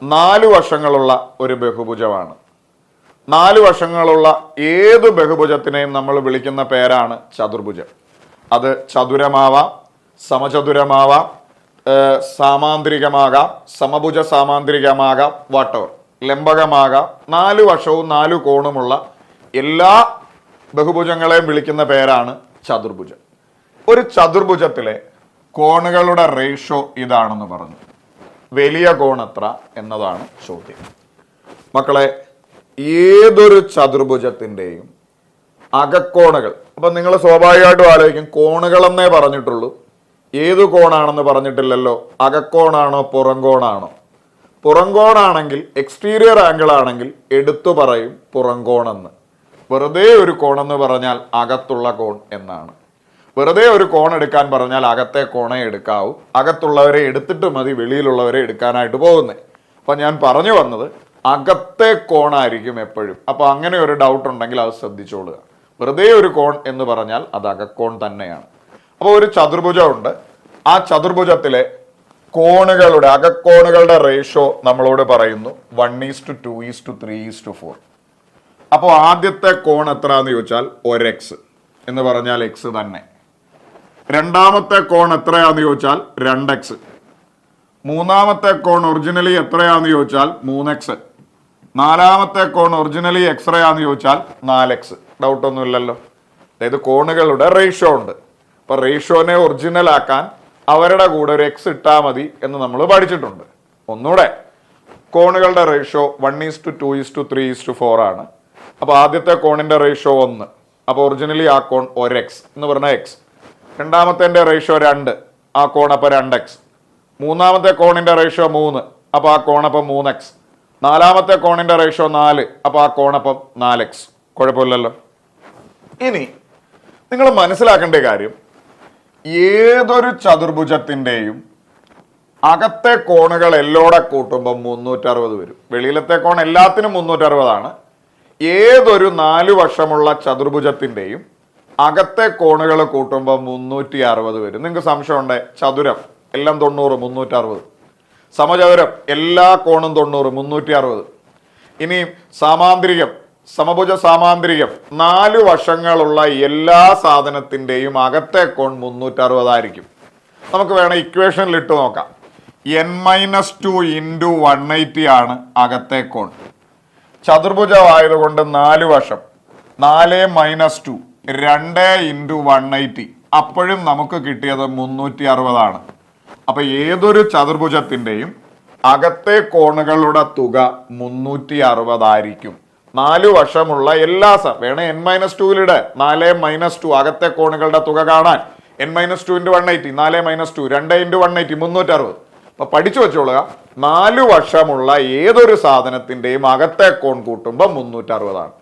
4 വശങ്ങളുള്ള ഒരു ബഹുഭുജമാണ്. 4 വശങ്ങളുള്ള ഏത് ബഹുഭുജത്തിനെയും നമ്മൾ വിളിക്കുന്ന പേരാണ് ചതുർഭുജം. അത് ചതുരമാവാം, സമചതുരമാവാം, സാമാന്തരികമാകാം, സമഭുജ സാമാന്തരികമാകാം, വാട്ടവർ, ലംബകമാകാം. 4 വശവും 4 കോണുമുള്ള എല്ലാ ബഹുഭുജങ്ങളെയും വിളിക്കുന്ന പേരാണ് ചതുർഭുജം. ഒരു ചതുർഭുജത്തിലെ കോണുകളുടെ റേഷ്യോ ഇതാണെന്ന് പറഞ്ഞു. വലിയ കോൺ എത്ര എന്നതാണ് ചോദ്യം. മക്കളെ, ഏതൊരു ചതുർഭുജത്തിൻ്റെയും അകക്കോണുകൾ, അപ്പൊ നിങ്ങൾ സ്വാഭാവികമായിട്ടും ആലോചിക്കും കോണുകളെന്നേ പറഞ്ഞിട്ടുള്ളൂ, ഏത് കോണാണെന്ന് പറഞ്ഞിട്ടില്ലല്ലോ. അകക്കോണാണോ പുറംകോണാണോ? പുറംകോണാണെങ്കിൽ, എക്സ്റ്റീരിയർ ആംഗിൾ ആണെങ്കിൽ എടുത്തു പറയും പുറംകോണെന്ന്. വെറുതെ ഒരു കോണെന്ന് പറഞ്ഞാൽ അകത്തുള്ള കോൺ എന്നാണ്. വെറുതെ ഒരു കോൺ എടുക്കാൻ പറഞ്ഞാൽ അകത്തെ കോണേ എടുക്കാവൂ. അകത്തുള്ളവരെ എടുത്തിട്ട് മതി വെളിയിലുള്ളവരെ എടുക്കാനായിട്ട് പോകുന്നത്. അപ്പൊ ഞാൻ പറഞ്ഞു വന്നത് അകത്തെ കോണായിരിക്കും എപ്പോഴും. അപ്പൊ അങ്ങനെ ഒരു ഡൗട്ട് ഉണ്ടെങ്കിൽ അത് ശ്രദ്ധിച്ചോളുക. വെറുതെ ഒരു കോൺ എന്ന് പറഞ്ഞാൽ അത് അകക്കോൺ തന്നെയാണ്. അപ്പോൾ ഒരു ചതുർഭുജം ഉണ്ട്. ആ ചതുർഭുജത്തിലെ കോണുകളുടെ അകക്കോണുകളുടെ റേഷ്യോ നമ്മളോട് പറയുന്നു 1:2:3:4. അപ്പോൾ ആദ്യത്തെ കോൺ എത്രയാന്ന് ചോദിച്ചാൽ 1x എന്ന് പറഞ്ഞാൽ x തന്നെ. രണ്ടാമത്തെ കോൺ എത്രയാന്ന് ചോദിച്ചാൽ 2x. മൂന്നാമത്തെ കോൺ ഒറിജിനലി എത്രയാന്ന് ചോദിച്ചാൽ 3x. നാലാമത്തെ കോൺ ഒറിജിനലി എക്സ്റയാന്ന് ചോദിച്ചാൽ 4x. ഡൗട്ടൊന്നുമില്ലല്ലോ. അതായത് കോണുകളുടെ റേഷ്യോ ഉണ്ട്. അപ്പൊ റേഷ്യോനെ ഒറിജിനൽ ആക്കാൻ അവരുടെ കൂടെ ഒരു x ഇട്ടാൽ മതി എന്ന് നമ്മൾ പഠിച്ചിട്ടുണ്ട്. ഒന്നുകൂടെ, കോണുകളുടെ റേഷ്യോ 1:2:3:4 ആണ്. അപ്പൊ ആദ്യത്തെ കോണിന്റെ റേഷ്യോ 1. അപ്പൊ ഒറിജിനലി ആ കോൺ 1x എന്ന് പറഞ്ഞ x. രണ്ടാമത്തെ റേഷ്യോ 2, ആ കോൺ അപ്പൊ 2x. മൂന്നാമത്തെ കോണിന്റെ റേഷ്യോ 3, അപ്പൊ ആ കോണപ്പം 3x. നാലാമത്തെ കോണിന്റെ റേഷ്യോ 4, അപ്പൊ ആ കോണപ്പം 4x. കുഴപ്പമില്ലല്ലോ. ഇനി നിങ്ങൾ മനസ്സിലാക്കേണ്ട കാര്യം, ഏതൊരു ചതുർഭുജത്തിൻ്റെയും അകത്തെ കോണുകൾ എല്ലോടെ കൂട്ടുമ്പോൾ 360 വരും. വെളിയിലത്തെ കോൺ എല്ലാത്തിനും 360. ഏതൊരു 4 വശമുള്ള ചതുർഭുജത്തിൻ്റെയും അകത്തെ കോണുകൾ കൂട്ടുമ്പോൾ 360 വരും. നിങ്ങൾക്ക് സംശയമുണ്ടേ, ചതുരം എല്ലാം 90, 360. സമചതുരം എല്ലാ കോണും 90, 360. ഇനി സാമാന്തരികം, സമഭുജ സാമാന്തരികം, 4 വശങ്ങളുള്ള എല്ലാ സാധനത്തിൻ്റെയും അകത്തെ കോൺ 360 ആയിരിക്കും. നമുക്ക് വേണം ഇക്വേഷനിൽ ഇട്ട് നോക്കാം. n-2 × 180 ആണ് അകത്തെ കോൺ. ചതുർഭുജമായതുകൊണ്ട് 4 വശം 4 - 2 2 × 180. അപ്പോഴും നമുക്ക് കിട്ടിയത് 360 ആണ്. അപ്പൊ ഏതൊരു ചതുർഭുജത്തിൻ്റെയും അകത്തെ കോണുകളുടെ തുക 360 ആയിരിക്കും. 4 വശമുള്ള എല്ലാ വേണേ n-2 4 - 2 അകത്തെ കോണുകളുടെ തുക കാണാൻ n-2 × 180 4 - 2 2 × 180 360. അപ്പൊ പഠിച്ചു വെച്ചോളുക, 4 വശമുള്ള ഏതൊരു സാധനത്തിന്റെയും അകത്തെ കോൺ കൂട്ടുമ്പോൾ 360 ആണ്.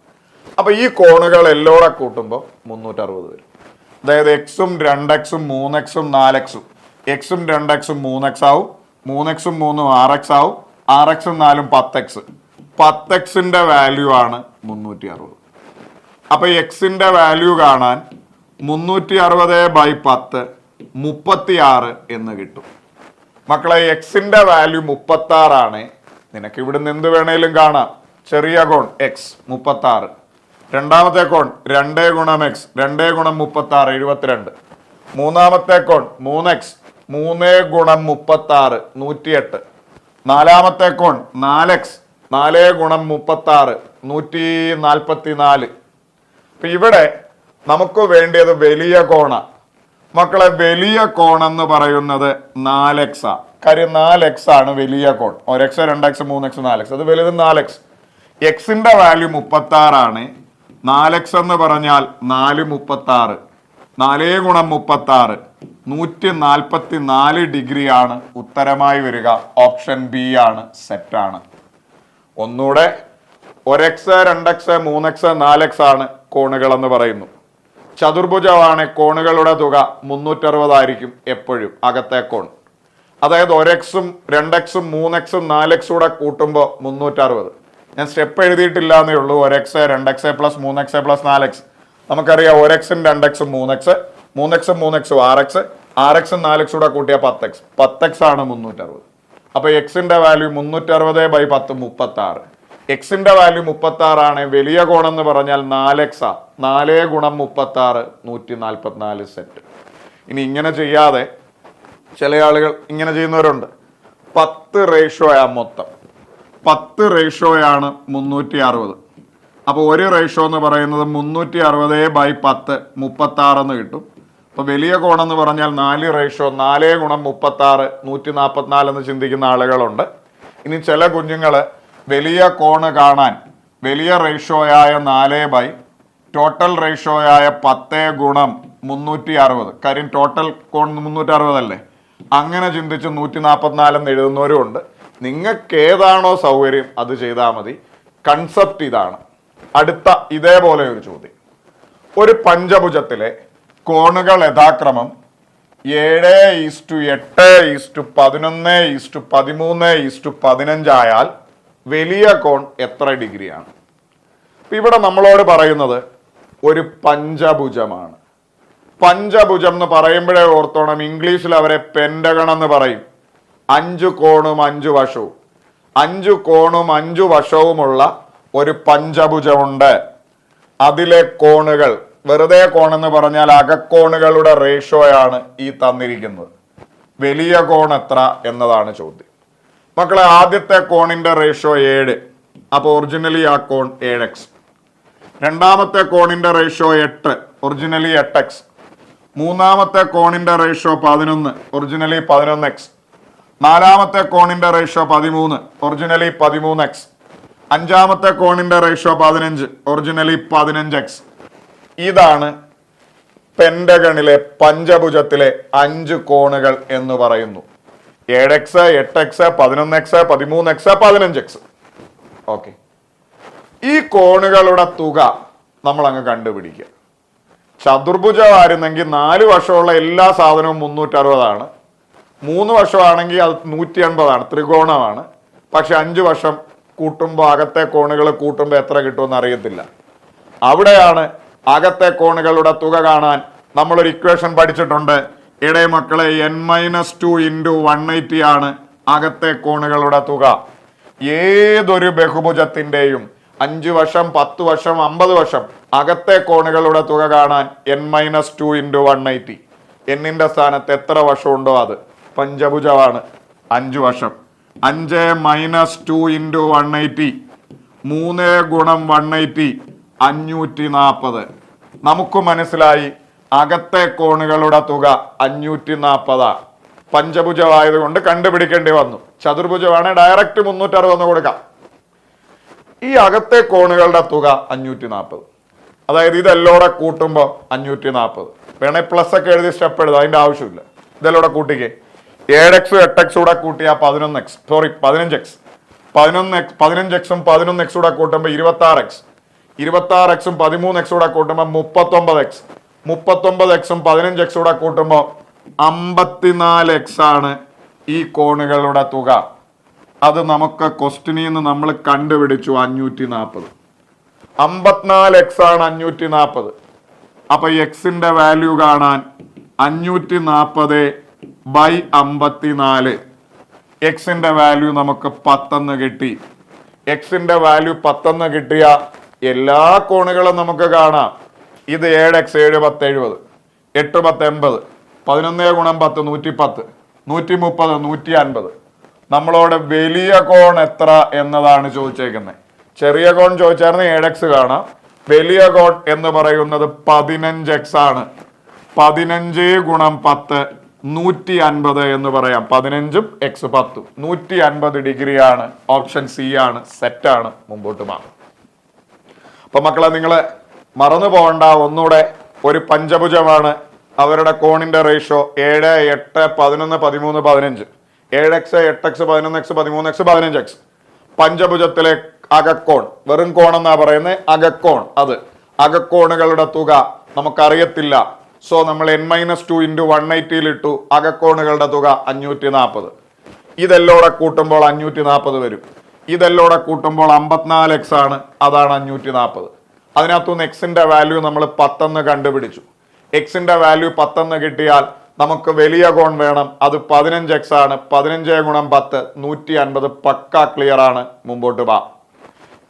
അപ്പൊ ഈ കോണുകൾ എല്ലോടെ കൂട്ടുമ്പോൾ 360 വരും. അതായത് എക്സും 2x-ഉം 3x-ഉം 4x-ഉം, എക്സും 2x-ഉം 3x ആവും, 3x-ഉം 3-ഉം 6x ആവും, 6x-ഉം 4-ഉം 10x. 10x-ന്റെ വാല്യൂ ആണ് 360. അപ്പൊ എക്സിന്റെ വാല്യൂ കാണാൻ 360/10 36 എന്ന് കിട്ടും. മക്കളെ, എക്സിന്റെ വാല്യൂ 36 ആണ്. നിനക്ക് ഇവിടുന്ന് എന്ത് വേണേലും കാണാം. ചെറിയ കോൺ എക്സ് 36. രണ്ടാമത്തെ കോൺ 2 ഗുണം എക്സ് 2 ഗുണം 36 72. മൂന്നാമത്തെ കോൺ 3x 3 ഗുണം 36 108. നാലാമത്തെ കോൺ 4x 4 ഗുണം 36 144. അപ്പൊ ഇവിടെ നമുക്ക് വേണ്ടിയത് വലിയ കോണ. മക്കളെ, വലിയ കോൺ എന്ന് പറയുന്നത് 4x ആ. കാര്യം 4x ആണ് വലിയ കോൺ. 1x 2x 3x 4x, അത് വലുത് 4x. എക്സിന്റെ വാല്യൂ 36 ആണ്. 4x എന്ന് പറഞ്ഞാൽ 4 36 4 ഗുണം 36 144 ഡിഗ്രി ആണ് ഉത്തരമായി വരിക. ഓപ്ഷൻ ബി ആണ്, സെറ്റാണ്. ഒന്നുകൂടെ, 1x 2x 3x 4x ആണ് കോണുകൾ എന്ന് പറയുന്നു. ചതുർഭുജമാണ്, കോണുകളുടെ തുക 360 ആയിരിക്കും എപ്പോഴും അകത്തെ കോൺ. അതായത് 1x-ഉം 2x-ഉം 3x-ഉം 4x കൂടെ കൂട്ടുമ്പോൾ 360. ഞാൻ സ്റ്റെപ്പ് എഴുതിയിട്ടില്ല എന്നേ ഉള്ളൂ. 1x 2x plus 3x plus 4x. നമുക്കറിയാം 1x-ഉം 2x-ഉം 3x 3x-ഉം 3x-ഉം 6x 6x-ഉം 4x കൂടെ കൂട്ടിയാൽ 10x 10x ആണ് 360. അപ്പൊ എക്സിന്റെ വാല്യൂ 360 ബൈ 10 36. എക്സിന്റെ വാല്യൂ 36 ആണ്. വലിയ കോൺ എന്ന് പറഞ്ഞാൽ 4x ആ. 4 ഗുണം 36 144 സെറ്റ്. ഇനി ഇങ്ങനെ ചെയ്യാതെ ചില ആളുകൾ ഇങ്ങനെ ചെയ്യുന്നവരുണ്ട്. 10 റേഷ്യോയാ മൊത്തം. 10 റേഷ്യോയാണ് 360. അപ്പൊ ഒരു റേഷ്യോ എന്ന് പറയുന്നത് 360 ബൈ 10 36 എന്ന് കിട്ടും. അപ്പൊ വലിയ കോൺ എന്ന് പറഞ്ഞാൽ 4 റേഷ്യോ 4 ഗുണം 36 144 എന്ന് ചിന്തിക്കുന്ന ആളുകളുണ്ട്. ഇനി ചില കുഞ്ഞുങ്ങള് വലിയ കോണ് കാണാൻ വലിയ റേഷ്യോയായ 4 ബൈ ടോട്ടൽ റേഷ്യോയായ 10 ഗുണം 360. കാര്യം ടോട്ടൽ കോൺ 360 അല്ലേ, അങ്ങനെ ചിന്തിച്ച് 144 എന്ന് എഴുതുന്നവരും ഉണ്ട്. നിങ്ങൾക്ക് ഏതാണോ സൗകര്യം അത് ചെയ്താൽ മതി. കൺസെപ്റ്റ് ഇതാണ്. അടുത്ത ഇതേപോലെ ഒരു ചോദ്യം. ഒരു പഞ്ചഭുജത്തിലെ കോണുകൾ യഥാക്രമം 7:8:11:13:15 ആയാൽ വലിയ കോൺ എത്ര ഡിഗ്രിയാണ്? ഇവിടെ നമ്മളോട് പറയുന്നത് ഒരു പഞ്ചഭുജമാണ്. പഞ്ചഭുജം എന്ന് പറയുമ്പോഴേ ഓർത്തോണം, ഇംഗ്ലീഷിൽ അവരെ പെന്റഗൺ എന്ന് പറയും. 5 കോണും 5 വശവും 5 കോണും 5 വശവുമുള്ള ഒരു പഞ്ചഭുജമുണ്ട്. അതിലെ കോണുകൾ, വെറുതെ കോണെന്ന് പറഞ്ഞാൽ അകക്കോണുകളുടെ റേഷ്യോയാണ് ഈ തന്നിരിക്കുന്നത്. വലിയ കോൺ എത്ര എന്നതാണ് ചോദ്യം. മക്കളെ, ആദ്യത്തെ കോണിന്റെ റേഷ്യോ 7. അപ്പൊ ഒറിജിനലി ആ കോൺ 7x. രണ്ടാമത്തെ കോണിന്റെ റേഷ്യോ 8. Originally 8x. മൂന്നാമത്തെ കോണിന്റെ റേഷ്യോ 11. Originally 11x. നാലാമത്തെ കോണിന്റെ റേഷ്യോ 13. Originally 13x. അഞ്ചാമത്തെ കോണിന്റെ റേഷ്യോ 15. Originally 15x. ഇതാണ് പെന്റഗണിലെ പഞ്ചഭുജത്തിലെ 5 കോണുകൾ എന്ന് പറയുന്നു. 7x 8x 11x 13x 15x. Okay, ഈ കോണുകളുടെ തുക നമ്മൾ അങ്ങ് കണ്ടുപിടിക്കുക. ചതുർഭുജമായിരുന്നെങ്കിൽ 4 വശമുള്ള എല്ലാ സാധനവും 360 ആണ്. 3 വശമാണെങ്കിൽ അത് 180 ആണ്, ത്രികോണമാണ്. പക്ഷെ 5 വശം കൂട്ടുമ്പോൾ അകത്തെ കോണുകൾ കൂട്ടുമ്പോൾ എത്ര കിട്ടുമെന്ന് അറിയത്തില്ല. അവിടെയാണ് അകത്തെ കോണുകളുടെ തുക കാണാൻ നമ്മളൊരു ഇക്വേഷൻ പഠിച്ചിട്ടുണ്ട്. ഇടയ മക്കളെ, n-2 × 180 ആണ് അകത്തെ കോണുകളുടെ തുക. ഏതൊരു ബഹുഭുജത്തിന്റെയും 5 വശം 10 വശം 50 വശം അകത്തെ കോണുകളുടെ തുക കാണാൻ n-2 × 180. എന്നിന്റെ സ്ഥാനത്ത് എത്ര വശമുണ്ടോ അത് പഞ്ചഭുജമാണ്. 5 വശം. 5 - 2 × 180 3 ഗുണം 180 540. നമുക്ക് മനസ്സിലായി അകത്തെ കോണുകളുടെ തുക 540. പഞ്ചഭുജമായതുകൊണ്ട് കണ്ടുപിടിക്കേണ്ടി വന്നു. ചതുർഭുജമാണ്, ഡയറക്റ്റ് 360 കൊടുക്കാം. ഈ അകത്തെ കോണുകളുടെ തുക 540. അതായത് ഇതെല്ലോടെ കൂട്ടുമ്പോൾ 540. വേണേ പ്ലസ് ഒക്കെ എഴുതി സ്റ്റെപ്പ് എഴുതാം, അതിന്റെ ആവശ്യമില്ല. ഇതെല്ലോടെ കൂട്ടിക്കേ. 7x 8x കൂടെ കൂട്ടിയാ 15x. 15x 15x-ഉം 11x കൂടെ കൂട്ടുമ്പോൾ 26x. 26x-ഉം 13x കൂടെ കൂട്ടുമ്പോൾ 39x. 39x-ഉം 15x കൂടെ കൂട്ടുമ്പോൾ 54x ആണ് ഈ കോണുകളുടെ തുക. അത് നമുക്ക് ക്വസ്റ്റ്യനിൽ നിന്ന് നമ്മൾ കണ്ടുപിടിച്ചു 540. 54x ആണ് 540. അപ്പൊ എക്സിന്റെ വാല്യൂ കാണാൻ 540/54. എക്സിന്റെ വാല്യൂ നമുക്ക് 10 എന്ന് കിട്ടി. എക്സിന്റെ വാല്യൂ 10 എന്ന് കിട്ടിയ എല്ലാ കോണുകളും നമുക്ക് കാണാം. ഇത് 7x 7 10 70, 8 10 80, 11 ഗുണം 10 110, 130 150. നമ്മളോട് വലിയ കോൺ എത്ര എന്നതാണ് ചോദിച്ചേക്കുന്നത്. ചെറിയ കോൺ ചോദിച്ചായിരുന്നു 7x കാണാം. വലിയ കോൺ എന്ന് പറയുന്നത് 15x ആണ്. 15 ഗുണം 10 150 എന്ന് പറയാം. 15ഉം x 10 150 ഡിഗ്രിയാണ്. ഓപ്ഷൻ സി ആണ്, സെറ്റാണ്. മുമ്പോട്ട് മാറും. അപ്പൊ മക്കളെ, നിങ്ങൾ മറന്നു പോകണ്ട, ഒന്നുകൂടെ ഒരു പഞ്ചഭുജമാണ്. അവരുടെ കോണിന്റെ ratio 7 8 11 13 15. 7x 8x 11x 13x 15x. പഞ്ചഭുജത്തിലെ അകക്കോൺ, വെറും കോൺ എന്നാ പറയുന്നത്, അകക്കോൺ. അത് അകക്കോണുകളുടെ തുക നമുക്കറിയത്തില്ല. സോ നമ്മൾ n-2 × 180 ഇട്ടു. അകക്കോണുകളുടെ തുക 540. ഇതെല്ലോടെ കൂട്ടുമ്പോൾ 540 വരും. ഇതെല്ലോടെ കൂട്ടുമ്പോൾ 54x ആണ്. അതാണ് 540. അതിനകത്തുനിന്ന് എക്സിന്റെ വാല്യൂ നമ്മൾ 10 എന്ന് കണ്ടുപിടിച്ചു. എക്സിന്റെ വാല്യൂ 10 എന്ന് കിട്ടിയാൽ നമുക്ക് വലിയ കോൺ വേണം. അത് 15x ആണ്. 15 ഗുണം 10 150. പക്ക ക്ലിയർ ആണ്. മുമ്പോട്ട് വാ.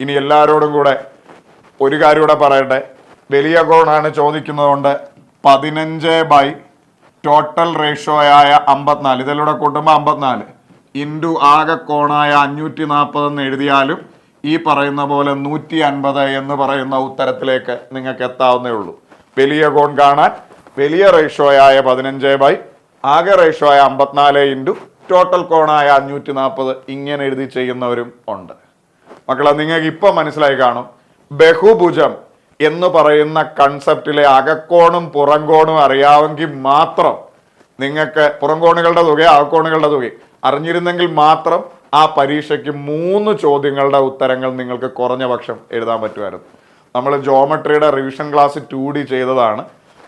ഇനി എല്ലാവരോടും കൂടെ ഒരു കാര്യം കൂടെ പറയട്ടെ. വലിയ കോണാണ് ചോദിക്കുന്നതുകൊണ്ട് 15 ടോട്ടൽ റേഷ്യോ ആയ 54, ഇതിലൂടെ കൂട്ടുമ്പോൾ 54 ഇൻറ്റു ആകെ കോണായ 540 എന്ന് എഴുതിയാലും ഈ പറയുന്ന പോലെ 150 എന്ന് പറയുന്ന ഉത്തരത്തിലേക്ക് നിങ്ങൾക്ക് എത്താവുന്നേ ഉള്ളൂ. വലിയ കോൺ കാണാൻ വലിയ റേഷ്യോ ആയ 15 ആകെ റേഷ്യോ ആയ 54 ഇൻറ്റു ടോട്ടൽ കോണായ 540 ഇങ്ങനെ എഴുതി ചെയ്യുന്നവരും ഉണ്ട്. മക്കളെ, നിങ്ങൾക്ക് ഇപ്പൊ മനസ്സിലായി കാണും. ബഹുഭുജം എന്ന് പറയുന്ന കൺസെപ്റ്റിലെ അകക്കോണും പുറംകോണും അറിയാമെങ്കിൽ മാത്രം നിങ്ങൾക്ക് പുറംകോണുകളുടെ തുക അകക്കോണുകളുടെ തുക അറിഞ്ഞിരുന്നെങ്കിൽ മാത്രം ആ പരീക്ഷയ്ക്ക് 3 ചോദ്യങ്ങളുടെ ഉത്തരങ്ങൾ നിങ്ങൾക്ക് കുറഞ്ഞ പക്ഷം എഴുതാൻ പറ്റുമായിരുന്നു. നമ്മൾ ജോമെട്രിയുടെ റിവിഷൻ ക്ലാസ് 2D ചെയ്തതാണ്.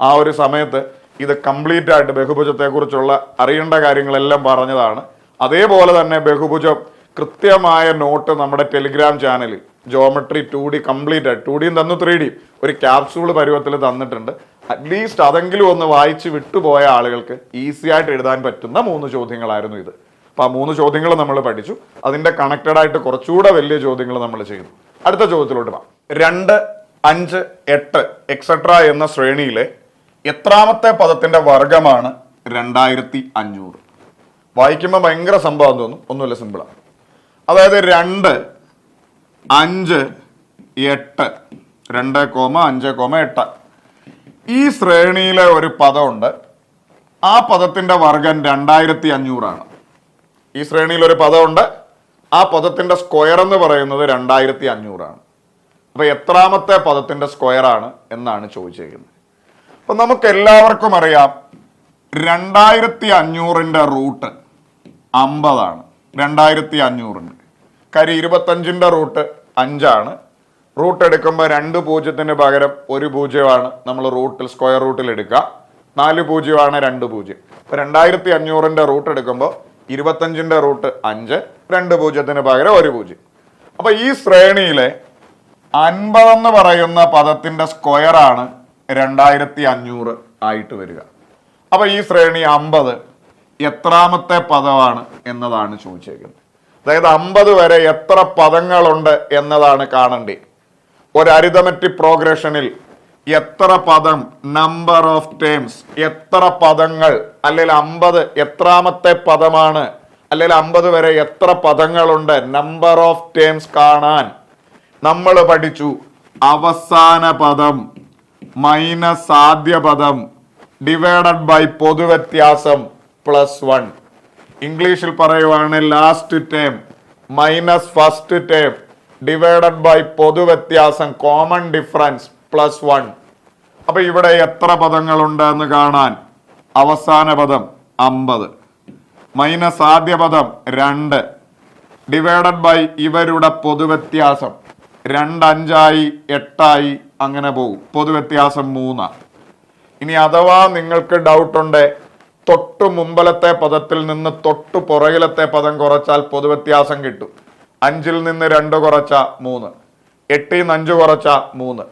ആ ഒരു സമയത്ത് ഇത് കംപ്ലീറ്റ് ആയിട്ട് ബഹുഭുജത്തെക്കുറിച്ചുള്ള അറിയേണ്ട കാര്യങ്ങളെല്ലാം പറഞ്ഞതാണ്. അതേപോലെ തന്നെ ബഹുഭുജം കൃത്യമായ നോട്ട് നമ്മുടെ ടെലിഗ്രാം ചാനലിൽ ജോമെട്രി 2D കംപ്ലീറ്റ് ആയിട്ട് 2Dയും തന്നു 3D ഒരു ക്യാപ്സൂൾ പരുവത്തിൽ തന്നിട്ടുണ്ട്. അറ്റ്ലീസ്റ്റ് അതെങ്കിലും ഒന്ന് വായിച്ച് വിട്ടുപോയ ആളുകൾക്ക് ഈസി ആയിട്ട് എഴുതാൻ പറ്റുന്ന 3 ചോദ്യങ്ങളായിരുന്നു ഇത്. അപ്പൊ ആ 3 ചോദ്യങ്ങൾ നമ്മൾ പഠിച്ചു. അതിന്റെ കണക്റ്റഡ് ആയിട്ട് കുറച്ചുകൂടെ വലിയ ചോദ്യങ്ങൾ നമ്മൾ ചെയ്തു. അടുത്ത ചോദ്യത്തിലോട്ട് വാ. 2 5 8 എക്സെട്ര എന്ന ശ്രേണിയിലെ എത്രാമത്തെ പദത്തിന്റെ വർഗമാണ് 2500? വായിക്കുമ്പോൾ ഭയങ്കര സംഭവം തോന്നും, ഒന്നുമില്ല, സിമ്പിളാണ്. അതായത് 2 5 8 2,5,8 ഈ ശ്രേണിയിലെ ഒരു പദമുണ്ട്. ആ പദത്തിന്റെ വർഗം 2500 ആണ്. ഈ ശ്രേണിയിൽ ഒരു പദമുണ്ട്. ആ പദത്തിന്റെ സ്ക്വയർ എന്ന് പറയുന്നത് 2500 ആണ്. അപ്പൊ എത്രാമത്തെ പദത്തിന്റെ സ്ക്വയർ ആണ് എന്നാണ് ചോദിച്ചിരിക്കുന്നത്. അപ്പൊ നമുക്ക് എല്ലാവർക്കും അറിയാം 2500ന്റെ റൂട്ട് 50 ആണ്. 2500ന്റെ കാര്യം 25ന്റെ റൂട്ട് 5 ആണ്. റൂട്ട് എടുക്കുമ്പോൾ 2 പൂജ്യത്തിന് പകരം 1 പൂജ്യമാണ് നമ്മൾ റൂട്ടിൽ സ്ക്വയർ റൂട്ടിൽ എടുക്കുക. 4 പൂജ്യമാണ് 2 പൂജ്യം. അപ്പൊ 2500ന്റെ റൂട്ട് എടുക്കുമ്പോൾ 25ന്റെ റൂട്ട് 5, 2 പൂജ്യത്തിന് പകരം 1 പൂജ്യം. അപ്പൊ ഈ ശ്രേണിയിലെ 50 എന്ന് പറയുന്ന പദത്തിന്റെ സ്ക്വയർ ആണ് 2500 ആയിട്ട് വരിക. അപ്പൊ ഈ ശ്രേണി 50 എത്രാമത്തെ പദമാണ് എന്നതാണ് ചോദിച്ചേക്കുന്നത്. അതായത് 50 വരെ എത്ര പദങ്ങളുണ്ട് എന്നതാണ് കാണേണ്ടത്. ഒരു അരിതമെറ്റിക് പ്രോഗ്രഷനിൽ എത്ര പദം, നമ്പർ ഓഫ് ടേംസ്, എത്ര പദങ്ങൾ, അല്ലെങ്കിൽ 50 എത്രാമത്തെ പദമാണ്, അല്ലെങ്കിൽ 50 വരെ എത്ര പദങ്ങളുണ്ട്, നമ്പർ ഓഫ് ടേംസ് കാണാൻ നമ്മൾ പഠിച്ചു. അവസാന പദം മൈനസ് ആദ്യ പദം ഡിവൈഡഡ് ബൈ പൊതുവ്യത്യാസം +1. ഇംഗ്ലീഷിൽ പറയുവാണ് last term minus first term divided by പൊതുവ്യത്യാസം കോമൺ ഡിഫറൻസ് +1. അപ്പൊ ഇവിടെ എത്ര പദങ്ങളുണ്ട് എന്ന് കാണാൻ അവസാന പദം 50 മൈനസ് ആദ്യ പദം 2 ഡിവൈഡഡ് ബൈ ഇവരുടെ പൊതുവ്യത്യാസം 2 5 8 അങ്ങനെ പോകും. പൊതുവ്യത്യാസം 3. ഇനി അഥവാ നിങ്ങൾക്ക് ഡൗട്ട് ഉണ്ട്, തൊട്ടു മുമ്പലത്തെ പദത്തിൽ നിന്ന് തൊട്ടു പുറകിലത്തെ പദം കുറച്ചാൽ പൊതുവ്യത്യാസം കിട്ടും. 5ൽ നിന്ന് 2 കുറച്ച 3, 8ൽ നിന്ന് 5 കുറച്ച 3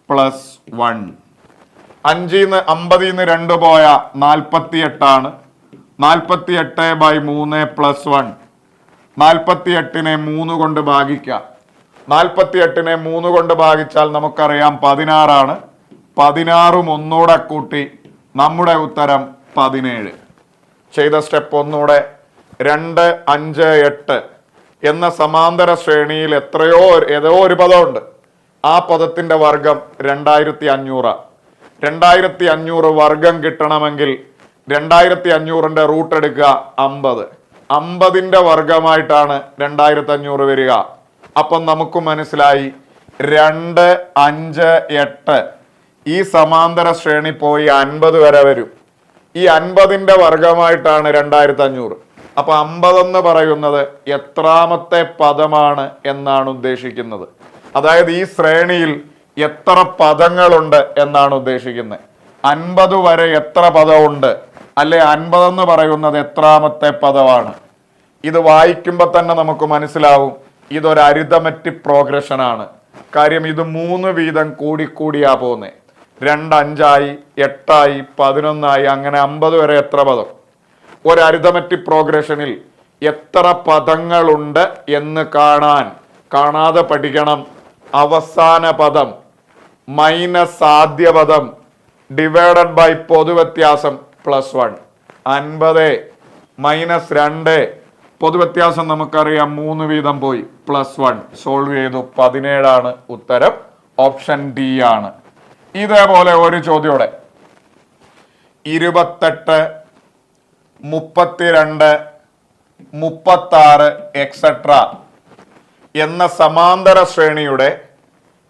+1. 5ൽ നിന്ന് 50ൽ നിന്ന് 2 പോയ 48 ആണ്. 48/3 +1. 48നെ 3 കൊണ്ട് ഭാഗിക്കുക. 48നെ 3 കൊണ്ട് ഭാഗിച്ചാൽ നമുക്കറിയാം 16 16ഉം ഒന്നൂടെ കൂട്ടി നമ്മുടെ ഉത്തരം 17. ചെയ്ത സ്റ്റെപ്പ് ഒന്നുകൂടെ. 2, 5, 8 എന്ന സമാന്തര ശ്രേണിയിൽ ഏതോ ഒരു പദമുണ്ട്. ആ പദത്തിന്റെ വർഗം 2500. 2500 വർഗം കിട്ടണമെങ്കിൽ 2500ന്റെ റൂട്ട് എടുക്കുക 50. 50ന്റെ വർഗമായിട്ടാണ് 2500 വരിക. അപ്പം നമുക്ക് മനസ്സിലായി 2, 5, 8 ഈ സമാന്തര ശ്രേണി പോയി 50 വരെ വരും. ഈ 50ന്റെ വർഗമായിട്ടാണ് 2500. അപ്പൊ 50 എന്ന് പറയുന്നത് എത്രാമത്തെ പദമാണ് എന്നാണ് ഉദ്ദേശിക്കുന്നത്. അതായത് ഈ ശ്രേണിയിൽ എത്ര പദങ്ങളുണ്ട് എന്നാണ് ഉദ്ദേശിക്കുന്നത്. 50 വരെ എത്ര പദമുണ്ട്, അല്ലെ 50 എന്ന് പറയുന്നത് എത്രാമത്തെ പദമാണ്. ഇത് വായിക്കുമ്പോൾ തന്നെ നമുക്ക് മനസ്സിലാവും ഇതൊരു അരിതമെറ്റിക് പ്രോഗ്രഷൻ ആണ്. കാര്യം ഇത് 3 വീതം കൂടിയാ പോകുന്നത്. 2, 5 ആയി, 8 ആയി, 11 ആയി, അങ്ങനെ 50 വരെ എത്ര പദം. ഒരു അരിതമെറ്റിക് പ്രോഗ്രഷനിൽ എത്ര പദങ്ങളുണ്ട് എന്ന് കാണാതെ പഠിക്കണം. അവസാന പദം മൈനസ് ആദ്യ പദം ഡിവൈഡഡ് ബൈ പൊതുവ്യത്യാസം +1. 50 മൈനസ് 2 പൊതുവ്യത്യാസം നമുക്കറിയാം 3 വീതം പോയി +1. സോൾവ് ചെയ്തു. 17 ആണ് ഉത്തരം. ഓപ്ഷൻ ഡി ആണ്. ഇതേപോലെ ഒരു ചോദ്യോടെ 28, 32, 36 എക്സെട്ര എന്ന സമാന്തര ശ്രേണിയുടെ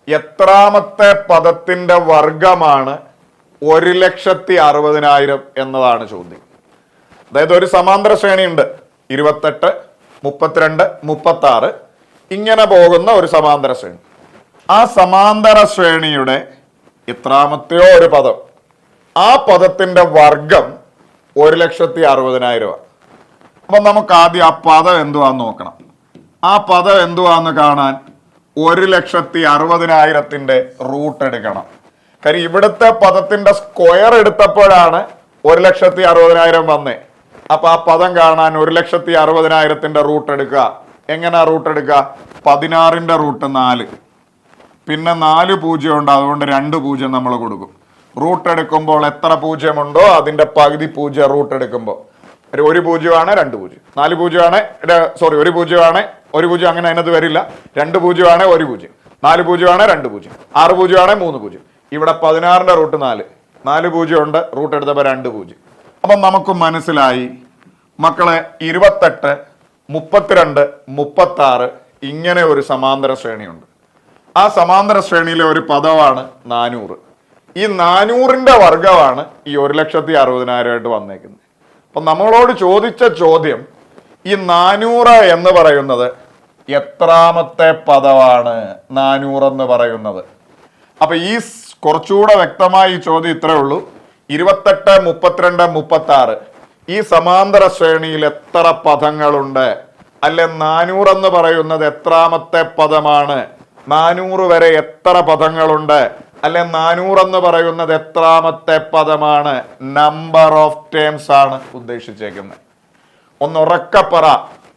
എത്രാമത്തെ പദത്തിന്റെ വർഗമാണ് 1,60,000 എന്നതാണ് ചോദ്യം. അതായത് ഒരു സമാന്തര ശ്രേണിയുണ്ട്. 28, 32, 36 ഇങ്ങനെ പോകുന്ന ഒരു സമാന്തര ശ്രേണി. ആ സമാന്തര ശ്രേണിയുടെ എത്രാമത്തെയോ ഒരു പദം, ആ പദത്തിന്റെ വർഗം 1,60,000. അപ്പൊ നമുക്ക് ആദ്യം ആ പദം എന്തുവാന്ന് നോക്കണം. ആ പദം എന്തുവാന്ന് കാണാൻ 1,60,000ന്റെ റൂട്ട് എടുക്കണം. കാര്യം ഇവിടുത്തെ പദത്തിന്റെ സ്ക്വയർ എടുത്തപ്പോഴാണ് 1,60,000 വന്നേ. അപ്പൊ ആ പദം കാണാൻ 1,60,000ന്റെ റൂട്ട് എടുക്കുക. എങ്ങനെയാ റൂട്ട് എടുക്കുക? 16ന്റെ റൂട്ട് 4, പിന്നെ 4 പൂജ്യം ഉണ്ട്, അതുകൊണ്ട് 2 പൂജ്യം നമ്മൾ കൊടുക്കും. റൂട്ട് എടുക്കുമ്പോൾ എത്ര പൂജ്യമുണ്ടോ അതിന്റെ പകുതി പൂജ്യം റൂട്ട് എടുക്കുമ്പോൾ 1 പൂജ്യമാണ്, 2 പൂജ്യം. 4 പൂജ്യമാണ്, 1 പൂജ്യമാണ്, 1 പൂജ്യം, അങ്ങനെ അതിനകത്ത് വരില്ല. 2 പൂജ്യമാണ്, 1 പൂജ്യം. 4 പൂജ്യമാണ്, 2 പൂജ്യം. 6 പൂജ്യമാണ്, 3 പൂജ്യം. ഇവിടെ 16ന്റെ റൂട്ട് 4, 4 പൂജ്യം ഉണ്ട്, റൂട്ട് എടുത്തപ്പോൾ 2 പൂജ്യം. അപ്പം നമുക്ക് മനസ്സിലായി മക്കളെ 28, 32, 36 ഇങ്ങനെ ഒരു സമാന്തര ശ്രേണിയുണ്ട്. ആ സമാന്തര ശ്രേണിയിലെ ഒരു പദമാണ് 400. ഈ 400ന്റെ വർഗമാണ് ഈ 1,60,000 വന്നേക്കുന്നത്. അപ്പൊ നമ്മളോട് ചോദിച്ച ചോദ്യം ഈ 400 എന്ന് പറയുന്നത് എത്രാമത്തെ പദമാണ് 400 എന്ന് പറയുന്നത്. അപ്പൊ ഈ കുറച്ചുകൂടെ വ്യക്തമായി ഈ ചോദ്യം ഇത്രേ ഉള്ളൂ. 28, 32, 36 ഈ സമാന്തര ശ്രേണിയിൽ എത്ര പദങ്ങളുണ്ട്, അല്ലെ 400 എന്ന് പറയുന്നത് എത്രാമത്തെ പദമാണ്, 400 വരെ എത്ര പദങ്ങളുണ്ട്, അല്ലെ 400 എന്ന് പറയുന്നത് എത്രാമത്തെ പദമാണ്. നമ്പർ ഓഫ് ടേംസ് ആണ് ഉദ്ദേശിച്ചേക്കുന്നത്. ഒന്ന് ഉറക്കെ പറ.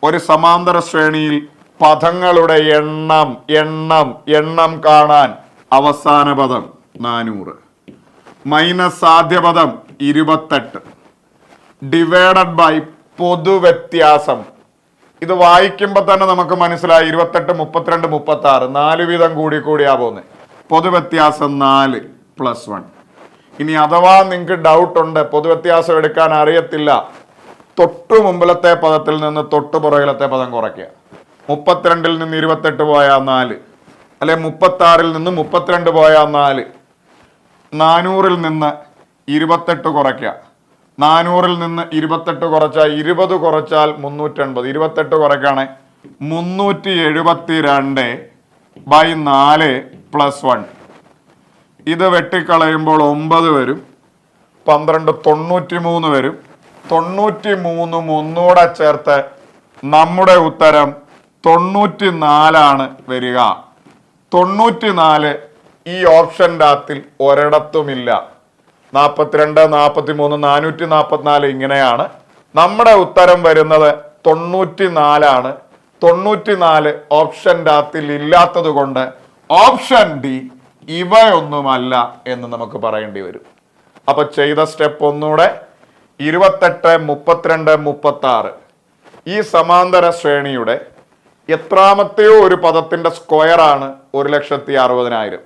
ഒരു സമാന്തര ശ്രേണിയിൽ പദങ്ങളുടെ എണ്ണം കാണാൻ അവസാന പദം 400 മൈനസ് ആദ്യ പദം 28 ഡിവൈഡഡ് ബൈ പൊതുവ്യത്യാസം. ഇത് വായിക്കുമ്പോൾ തന്നെ നമുക്ക് മനസ്സിലായി 28, 32, 36 4 വീതം കൂടിയാ പോകുന്നത്. പൊതുവ്യത്യാസം 4 +1. ഇനി അഥവാ നിങ്ങൾക്ക് ഡൗട്ട് ഉണ്ട്, പൊതുവ്യത്യാസം എടുക്കാൻ അറിയത്തില്ല, തൊട്ടു മുമ്പിലത്തെ പദത്തിൽ നിന്ന് തൊട്ടു പുറകിലത്തെ പദം കുറയ്ക്കുക. 32ൽ നിന്ന് 28 പോയാൽ 4, അല്ലെ 36ൽ നിന്ന് 32 പോയാൽ 4. 400ൽ നിന്ന് 28 കുറയ്ക്കുക. 400ൽ നിന്ന് 28 കുറച്ചാൽ 20 കുറച്ചാൽ 380. 28 കുറയ്ക്കാണ് 372/4 +1. ഇത് വെട്ടിക്കളയുമ്പോൾ 9 വരും. 12 93 വരും. 93 ഒന്നൂടെ ചേർത്ത് നമ്മുടെ ഉത്തരം 94 വരിക. 94 ഈ ഓപ്ഷൻ്റെ അകത്തിൽ ഒരിടത്തുമില്ല. 42, 43, 444 ഇങ്ങനെയാണ്. നമ്മുടെ ഉത്തരം വരുന്നത് 94. 94 ഓപ്ഷൻ്റെ അകത്തിൽ ഇല്ലാത്തത് കൊണ്ട് ഓപ്ഷൻ ഡി ഇവയൊന്നുമല്ല എന്ന് നമുക്ക് പറയേണ്ടി വരും. അപ്പൊ ചെയ്ത സ്റ്റെപ്പ് ഒന്നുകൂടെ. 28, 32, 36 ഈ സമാന്തര ശ്രേണിയുടെ എത്രാമത്തെയോ ഒരു പദത്തിന്റെ സ്ക്വയർ ആണ് 1,60,60,000.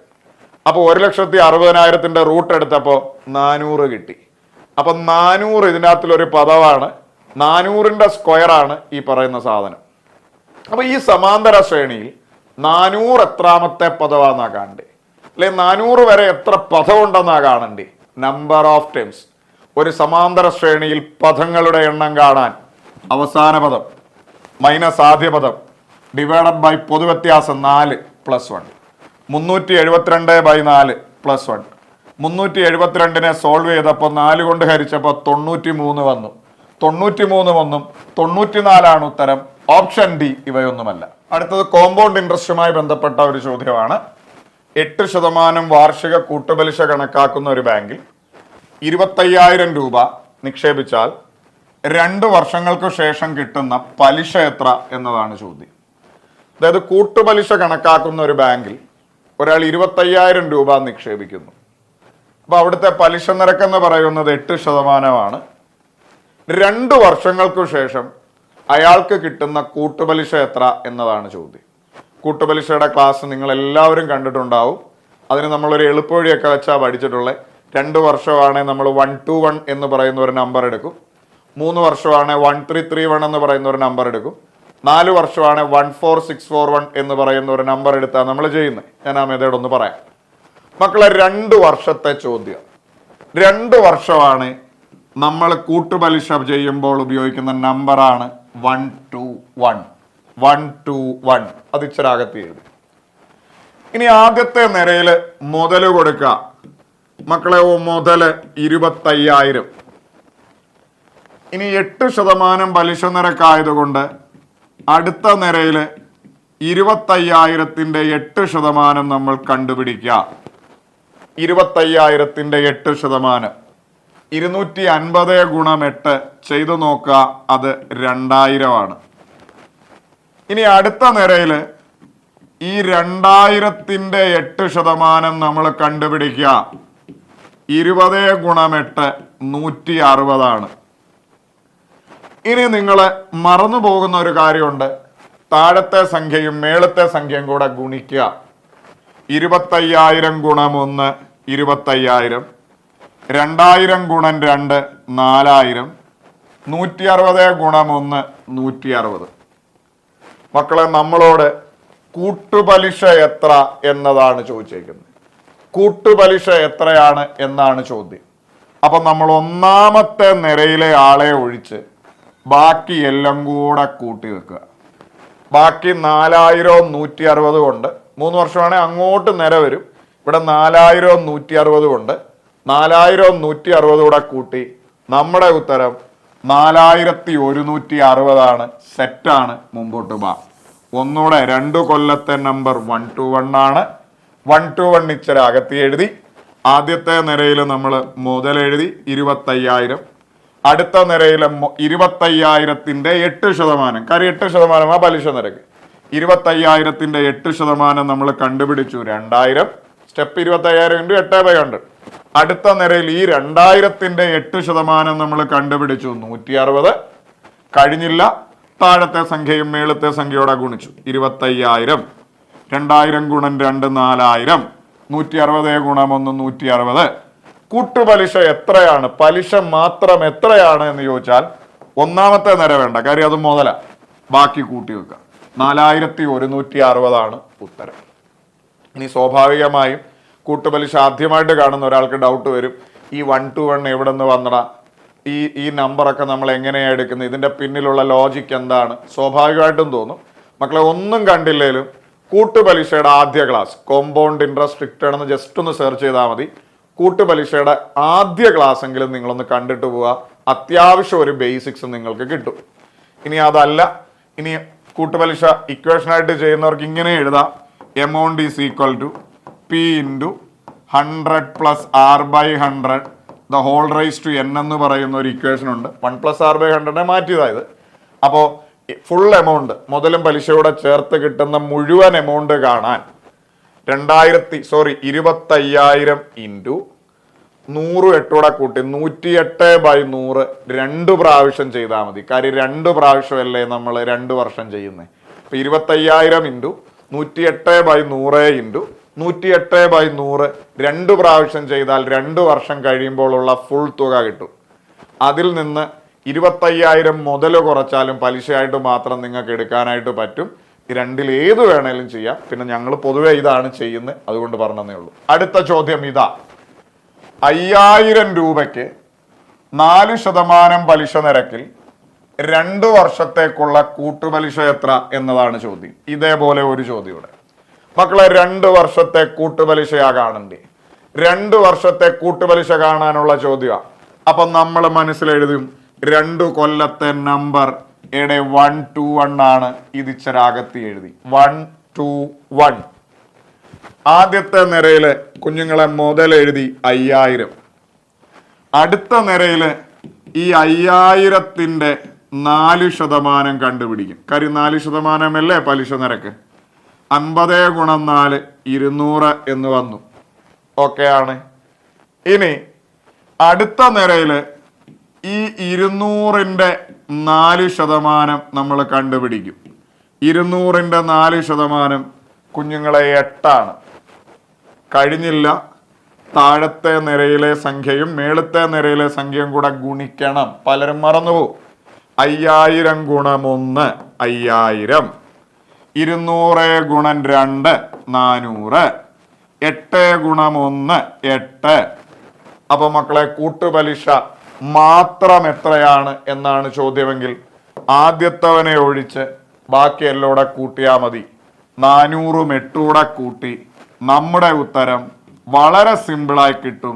അപ്പൊ 1,60,60,000 റൂട്ട് എടുത്തപ്പോ 400 കിട്ടി. അപ്പൊ 400 ഇതിനകത്തിലൊരു പദമാണ്. 400ന്റെ സ്ക്വയർ ആണ് ഈ പറയുന്ന സാധനം. അപ്പൊ ഈ സമാന്തര ശ്രേണിയിൽ 400 എത്രാമത്തെ പദമാണെന്നാ കാണണ്ടേ, അല്ലെ 400 വരെ എത്ര പദം ഉണ്ടെന്നാ കാണണ്ടേ. Number of times. ഒരു സമാന്തര ശ്രേണിയിൽ പദങ്ങളുടെ എണ്ണം കാണാൻ അവസാന പദം മൈനസ് ആദ്യ പദം ഡിവൈഡഡ് ബൈ പൊതുവ്യത്യാസം 4 + 1. 372/4 + 1. 372നെ സോൾവ് ചെയ്തപ്പോൾ 4 കൊണ്ട് ഹരിച്ചപ്പോൾ 93 വന്നു. 93 വന്നും 94 ഉത്തരം. ഓപ്ഷൻ ഡി ഇവയൊന്നുമല്ല. അടുത്തത് കോമ്പൗണ്ട് ഇൻട്രസ്റ്റുമായി ബന്ധപ്പെട്ട ഒരു ചോദ്യമാണ്. 8% വാർഷിക കൂട്ടുപലിശ കണക്കാക്കുന്ന ഒരു ബാങ്കിൽ 25,000 രൂപ നിക്ഷേപിച്ചാൽ 2 വർഷങ്ങൾക്ക് ശേഷം കിട്ടുന്ന പലിശ എത്ര എന്നതാണ് ചോദ്യം. അതായത് കൂട്ടുപലിശ കണക്കാക്കുന്ന ഒരു ബാങ്കിൽ ഒരാൾ 25,000 രൂപ നിക്ഷേപിക്കുന്നു. അപ്പൊ അവിടുത്തെ പലിശ നിരക്കെന്ന് പറയുന്നത് 8%. 2 വർഷങ്ങൾക്ക് ശേഷം അയാൾക്ക് കിട്ടുന്ന കൂട്ടുപലിശ എത്ര എന്നതാണ് ചോദ്യം. കൂട്ടുപലിശയുടെ ക്ലാസ് നിങ്ങൾ എല്ലാവരും കണ്ടിട്ടുണ്ടാവും. അതിന് നമ്മളൊരു എളുപ്പവഴിയൊക്കെ വെച്ചാൽ പഠിച്ചിട്ടുള്ളത്. 2 വർഷമാണെങ്കിൽ നമ്മൾ 121 എന്ന് പറയുന്ന ഒരു നമ്പർ എടുക്കും. 3 വർഷമാണെങ്കിൽ 1331 എന്ന് പറയുന്ന ഒരു നമ്പർ എടുക്കും. 4 വർഷമാണ് 14641 എന്ന് പറയുന്ന ഒരു നമ്പർ എടുത്താണ് നമ്മൾ ചെയ്യുന്നത്. ഞാൻ ആ മെത്തേഡ് ഒന്ന് പറയാം. മക്കളെ 2 വർഷത്തെ ചോദ്യം. 2 വർഷമാണ് നമ്മൾ കൂട്ടുപലിശ ചെയ്യുമ്പോൾ ഉപയോഗിക്കുന്ന നമ്പറാണ് 121. 121 അത് ഇച്ചിരാകത്ത് എഴുതി. ഇനി ആദ്യത്തെ നിരയിൽ മുതൽ കൊടുക്കുക. മക്കളെ മുതൽ 25,000. ഇനി 8% പലിശ നിരക്കായതുകൊണ്ട് അടുത്ത നിരയിൽ 25,000ന്റെ 8% നമ്മൾ കണ്ടുപിടിക്കുക. 25,000ന്റെ 8% 250 × 8 ചെയ്തു നോക്കുക. അത് 2000 ആണ്. ഇനി അടുത്ത നിരയിൽ ഈ 2000ന്റെ 8% നമ്മൾ കണ്ടുപിടിക്കുക. 20 × 8 160 ആണ്. ഇനി നിങ്ങൾ മറന്നു പോകുന്ന ഒരു കാര്യമുണ്ട്. താഴത്തെ സംഖ്യയും മേളത്തെ സംഖ്യയും കൂടെ ഗുണിക്കുക. 25,000 × 1 25,000, 2000 × 2 4000, 160 × 1 160. മക്കളെ നമ്മളോട് കൂട്ടുപലിശ എത്ര എന്നതാണ് ചോദിച്ചേക്കുന്നത്. കൂട്ടുപലിശ എത്രയാണ് എന്നാണ് ചോദ്യം. അപ്പൊ നമ്മൾ ഒന്നാമത്തെ നിരയിലെ ആളെ ഒഴിച്ച് ബാക്കി എല്ലാം കൂടെ കൂട്ടി വെക്കുക. ബാക്കി 4000 160 കൊണ്ട് 3 വർഷമാണെങ്കിൽ അങ്ങോട്ട് നിര വരും. ഇവിടെ 4000 160 കൊണ്ട് 4000 160 കൂടെ കൂട്ടി നമ്മുടെ ഉത്തരം 4160 ആണ്. സെറ്റാണ്. മുമ്പോട്ട് പോവാം. ഒന്നുകൂടെ 2 കൊല്ലത്തെ നമ്പർ 121 ആണ്. 121 ഇച്ചിരി അകത്തി എഴുതി. ആദ്യത്തെ നിരയിൽ നമ്മൾ മുതൽ എഴുതി 25,000. അടുത്ത നിരയിലെ 25,000ന്റെ 8%. കാര്യം 8% ആ പലിശ നിരക്ക്. 25,000ന്റെ 8% നമ്മൾ കണ്ടുപിടിച്ചു 2000. സ്റ്റെപ്പ് 25,000 × 8/100. അടുത്ത നിരയിൽ ഈ 2000ന്റെ 8% നമ്മൾ കണ്ടുപിടിച്ചു 160. കഴിഞ്ഞില്ല. താഴത്തെ സംഖ്യയും മേളത്തെ സംഖ്യയോടെ ഗുണിച്ചു. 25,000, 2000 × 2 4000, 160 × 1 160. കൂട്ടുപലിശ എത്രയാണ്, പലിശ മാത്രം എത്രയാണ് എന്ന് ചോദിച്ചാൽ ഒന്നാമത്തെ നിര വേണ്ട, കാര്യം അത് മുതല. ബാക്കി കൂട്ടി വെക്കുക. 4160 ആണ് ഉത്തരം. ഇനി സ്വാഭാവികമായും കൂട്ടുപലിശ ആദ്യമായിട്ട് കാണുന്ന ഒരാൾക്ക് ഡൗട്ട് വരും, ഈ 121 എവിടെ നിന്ന് വന്നടാ, ഈ നമ്പറൊക്കെ നമ്മൾ എങ്ങനെയാണ് എടുക്കുന്നത്, ഇതിൻ്റെ പിന്നിലുള്ള ലോജിക്ക് എന്താണ്? സ്വാഭാവികമായിട്ടും തോന്നും. മക്കളെ ഒന്നും കണ്ടില്ലേലും കൂട്ടുപലിശയുടെ ആദ്യ ക്ലാസ് കോമ്പൗണ്ട് ഇൻട്രസ്റ്റ് റിട്ടേൺ എന്ന് ജസ്റ്റ് ഒന്ന് സെർച്ച് ചെയ്താൽ മതി. കൂട്ടുപലിശയുടെ ആദ്യ ക്ലാസ് എങ്കിലും നിങ്ങളൊന്ന് കണ്ടിട്ട് പോവുക. അത്യാവശ്യം ഒരു ബേസിക്സ് നിങ്ങൾക്ക് കിട്ടും. ഇനി അതല്ല, ഇനി കൂട്ടുപലിശ ഇക്വേഷനായിട്ട് ചെയ്യുന്നവർക്ക് ഇങ്ങനെ എഴുതാം: amount is equal to P into 100 + r/100 the whole raise to n എന്ന് പറയുന്ന ഒരു ഇക്വേഷൻ ഉണ്ട്. 1 + r/100 മാറ്റിയതായത്. അപ്പോൾ ഫുൾ എമൗണ്ട് മുതലും പലിശയോടെ ചേർത്ത് കിട്ടുന്ന മുഴുവൻ എമൗണ്ട് കാണാൻ 25,000 ഇൻറ്റു 100 8 കൂട്ടി 108/100 2 പ്രാവശ്യം ചെയ്താൽ മതി. കാര്യം 2 പ്രാവശ്യമല്ലേ നമ്മൾ 2 വർഷം ചെയ്യുന്നത്. അപ്പൊ 25,000 ഇൻറ്റു 108/100 ഇൻറ്റു 108/100 2 പ്രാവശ്യം ചെയ്താൽ 2 വർഷം കഴിയുമ്പോൾ ഉള്ള ഫുൾ തുക കിട്ടും. അതിൽ നിന്ന് 25,000 മുതൽ കുറച്ചാലും പലിശയായിട്ട് മാത്രം നിങ്ങൾക്ക് എടുക്കാനായിട്ട് പറ്റും. രണ്ടിൽ ഏത് വേണേലും ചെയ്യാം. പിന്നെ ഞങ്ങൾ പൊതുവെ ഇതാണ് ചെയ്യുന്നത്, അതുകൊണ്ട് പറഞ്ഞതേ ഉള്ളൂ. അടുത്ത ചോദ്യം ഇതാ, 5,000 രൂപയ്ക്ക് 4% പലിശ നിരക്കിൽ 2 വർഷത്തേക്കുള്ള കൂട്ടുപലിശ എത്ര എന്നതാണ് ചോദ്യം. ഇതേപോലെ ഒരു ചോദ്യം ഇവിടെ. മക്കളെ 2 വർഷത്തെ കൂട്ടുപലിശയാ കാണണ്ടേ? 2 വർഷത്തെ കൂട്ടുപലിശ കാണാനുള്ള ചോദ്യമാണ്. അപ്പൊ നമ്മൾ മനസ്സിലെഴുതും 2 കൊല്ലത്തെ നമ്പർ 121 ആണ്. ഇത് ഇച്ചരാകത്തി എഴുതി 121. ആദ്യത്തെ നിരയില് കുഞ്ഞുങ്ങളെ മുതൽ എഴുതി 5,000. അടുത്ത നിരയില് ഈ 5,000ന്റെ 4% കണ്ടുപിടിക്കും. കാര്യം 4% അല്ലേ പലിശ നിരക്ക്. 50 × 4 200 എന്ന് വന്നു. ഓക്കെ ആണ്. ഇനി അടുത്ത നിരയില് ഈ 200ന്റെ 4% നമ്മൾ കണ്ടുപിടിക്കും. 200ന്റെ 4% കുഞ്ഞുങ്ങളെ 8 ആണ്. കഴിഞ്ഞില്ല. താഴത്തെ നിരയിലെ സംഖ്യയും മേളത്തെ നിരയിലെ സംഖ്യയും കൂടെ ഗുണിക്കണം. പലരും മറന്നുപോകും. 5,000 × 1 5,000, 200 × 2 400, 8 × 1 8. അപ്പൊ മക്കളെ കൂട്ടുപലിശ മാത്രം എത്രയാണ് എന്നാണ് ചോദ്യമെങ്കിൽ ആദ്യത്തവനെ ഒഴിച്ച് ബാക്കി എല്ലോടെ കൂട്ടിയാൽ മതി. 400 8 കൂട്ടി നമ്മുടെ ഉത്തരം വളരെ സിമ്പിളായി കിട്ടും.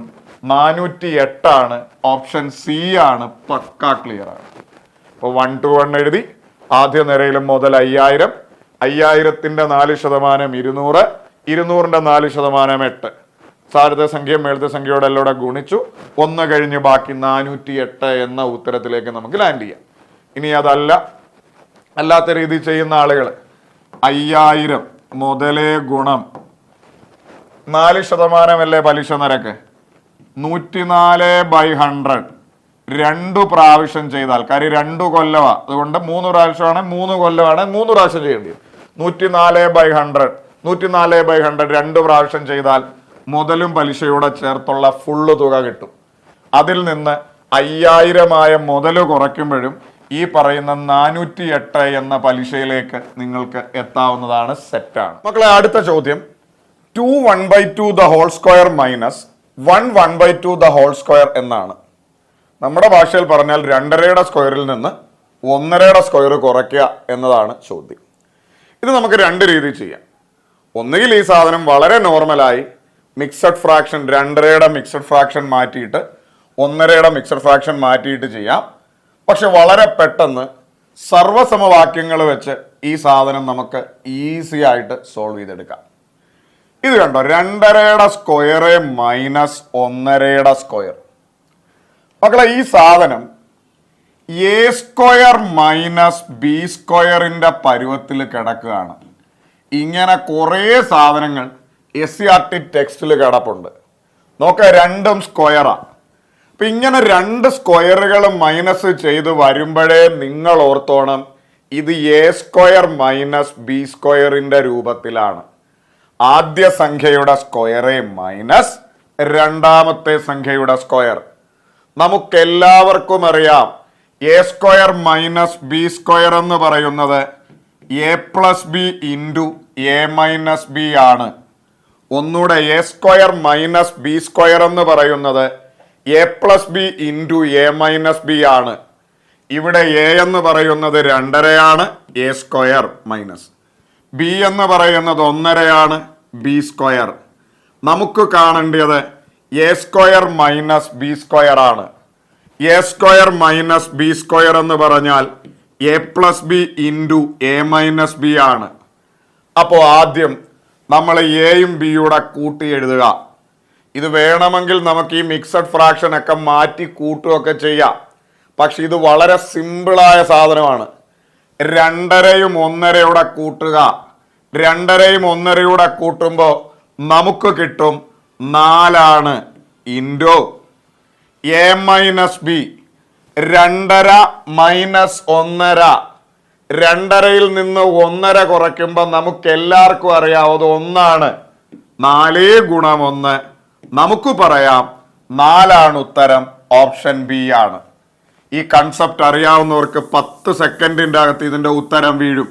408 ആണ്. ഓപ്ഷൻ സി ആണ്. പക്കാ ക്ലിയർ ആണ്. അപ്പോൾ 121 എഴുതി. ആദ്യ നിരയിലും മുതൽ 5,000, 5,000ന്റെ 4% 200, 200ന്റെ 4% 8. താഴത്തെ സംഖ്യയും മേളത്തെ സംഖ്യയോടെ എല്ലോടെ ഗുണിച്ചു. 1 കഴിഞ്ഞ് ബാക്കി 408 എന്ന ഉത്തരത്തിലേക്ക് നമുക്ക് ലാൻഡ് ചെയ്യാം. ഇനി അതല്ല, അല്ലാത്ത രീതി ചെയ്യുന്ന ആളുകൾ 5,000 മുതലേ ഗുണം 4% അല്ലേ പലിശ നിരക്ക്, 104/100 2 പ്രാവശ്യം ചെയ്താൽ, കാര്യം 2 കൊല്ലമാണ്, അതുകൊണ്ട് 3 പ്രാവശ്യമാണ്, 3 കൊല്ലമാണ്, 3 പ്രാവശ്യം ചെയ്യേണ്ടി വരും. 104/100 2 പ്രാവശ്യം ചെയ്താൽ മുതലും പലിശയോടെ ചേർത്തുള്ള ഫുള്ള് തുക കിട്ടും. അതിൽ നിന്ന് 5,000 മുതൽ കുറയ്ക്കുമ്പോഴും ഈ പറയുന്ന 408 എന്ന പലിശയിലേക്ക് നിങ്ങൾക്ക് എത്താവുന്നതാണ്. സെറ്റാണ് മക്കളെ. അടുത്ത ചോദ്യം 2 1/2 the whole square minus 1 1/2 the whole square എന്നാണ്. നമ്മുടെ ഭാഷയിൽ പറഞ്ഞാൽ 2.5യുടെ സ്ക്വയറിൽ നിന്ന് 1.5യുടെ സ്ക്വയർ കുറയ്ക്കുക എന്നതാണ് ചോദ്യം. ഇത് നമുക്ക് 2 രീതി ചെയ്യാം. ഒന്നുകിൽ ഈ സാധനം വളരെ നോർമലായി മിക്സഡ് ഫ്രാക്ഷൻ 2.5യുടെ മിക്സഡ് ഫ്രാക്ഷൻ മാറ്റിയിട്ട് 1.5യുടെ മിക്സഡ് ഫ്രാക്ഷൻ മാറ്റിയിട്ട് ചെയ്യാം. പക്ഷെ വളരെ പെട്ടെന്ന് സർവ്വസമവാക്യങ്ങൾ വെച്ച് ഈ സാധനം നമുക്ക് ഈസി ആയിട്ട് സോൾവ് ചെയ്തെടുക്കാം. ഇത് കണ്ടോ, 2.5യുടെ സ്ക്വയർ മൈനസ് 1.5യുടെ സ്ക്വയർ. മക്കളെ ഈ സാധനം എ സ്ക്വയർ മൈനസ് ബി സ്ക്വയറിന്റെ പരുവത്തിൽ കിടക്കുകയാണ്. ഇങ്ങനെ കുറേ സാധനങ്ങൾ SCERT ടെക്സ്റ്റിൽ കിടപ്പുണ്ട്. നോക്കുക, രണ്ടും സ്ക്വയറാണ്. അപ്പൊ ഇങ്ങനെ 2 സ്ക്വയറുകൾ മൈനസ് ചെയ്ത് വരുമ്പോഴേ നിങ്ങൾ ഓർത്തോണം ഇത് എ സ്ക്വയർ മൈനസ് ബി സ്ക്വയറിന്റെ രൂപത്തിലാണ്. ആദ്യ സംഖ്യയുടെ സ്ക്വയർ മൈനസ് രണ്ടാമത്തെ സംഖ്യയുടെ സ്ക്വയർ. നമുക്കെല്ലാവർക്കും അറിയാം A square minus B square എന്ന് പറയുന്നത് A+B ഇൻറ്റു A-B ആണ്. ഒന്നുകൂടെ A square minus B square എന്ന് പറയുന്നത് A+B ഇൻറ്റു A-B ആണ്. ഇവിടെ എ എന്ന് പറയുന്നത് 2.5 ആണ്, എ സ്ക്വയർ മൈനസ് ബി എന്ന് പറയുന്നത് 1.5 ആണ്, ബി സ്ക്വയർ. നമുക്ക് കാണേണ്ടത് A square minus B square ആണ്. A square minus B square എന്ന് പറഞ്ഞാൽ A+B ഇൻറ്റു A-B ആണ്. അപ്പോൾ ആദ്യം നമ്മൾ എയും ബിയുടെ കൂട്ടി എഴുതുക. ഇത് വേണമെങ്കിൽ നമുക്ക് ഈ മിക്സഡ് ഫ്രാക്ഷൻ ഒക്കെ മാറ്റി കൂട്ടുകയൊക്കെ ചെയ്യാം. പക്ഷെ ഇത് വളരെ സിമ്പിളായ സാധനമാണ്. 2.5യും 1.5യുടെ കൂട്ടുക. 2.5യും 1.5യുടെ കൂട്ടുമ്പോൾ നമുക്ക് കിട്ടും 4 into A minus B. 2.5 minus 1.5. 2.5യിൽ നിന്ന് 1.5 കുറയ്ക്കുമ്പോൾ നമുക്ക് എല്ലാവർക്കും അറിയാം അത് 1 4 ഗുണം 1. നമുക്ക് പറയാം 4 ഉത്തരം. ഓപ്ഷൻ ബി ആണ്. ഈ കൺസെപ്റ്റ് അറിയാവുന്നവർക്ക് 10 സെക്കൻഡിന്റെ അകത്ത് ഇതിന്റെ ഉത്തരം വീഴും.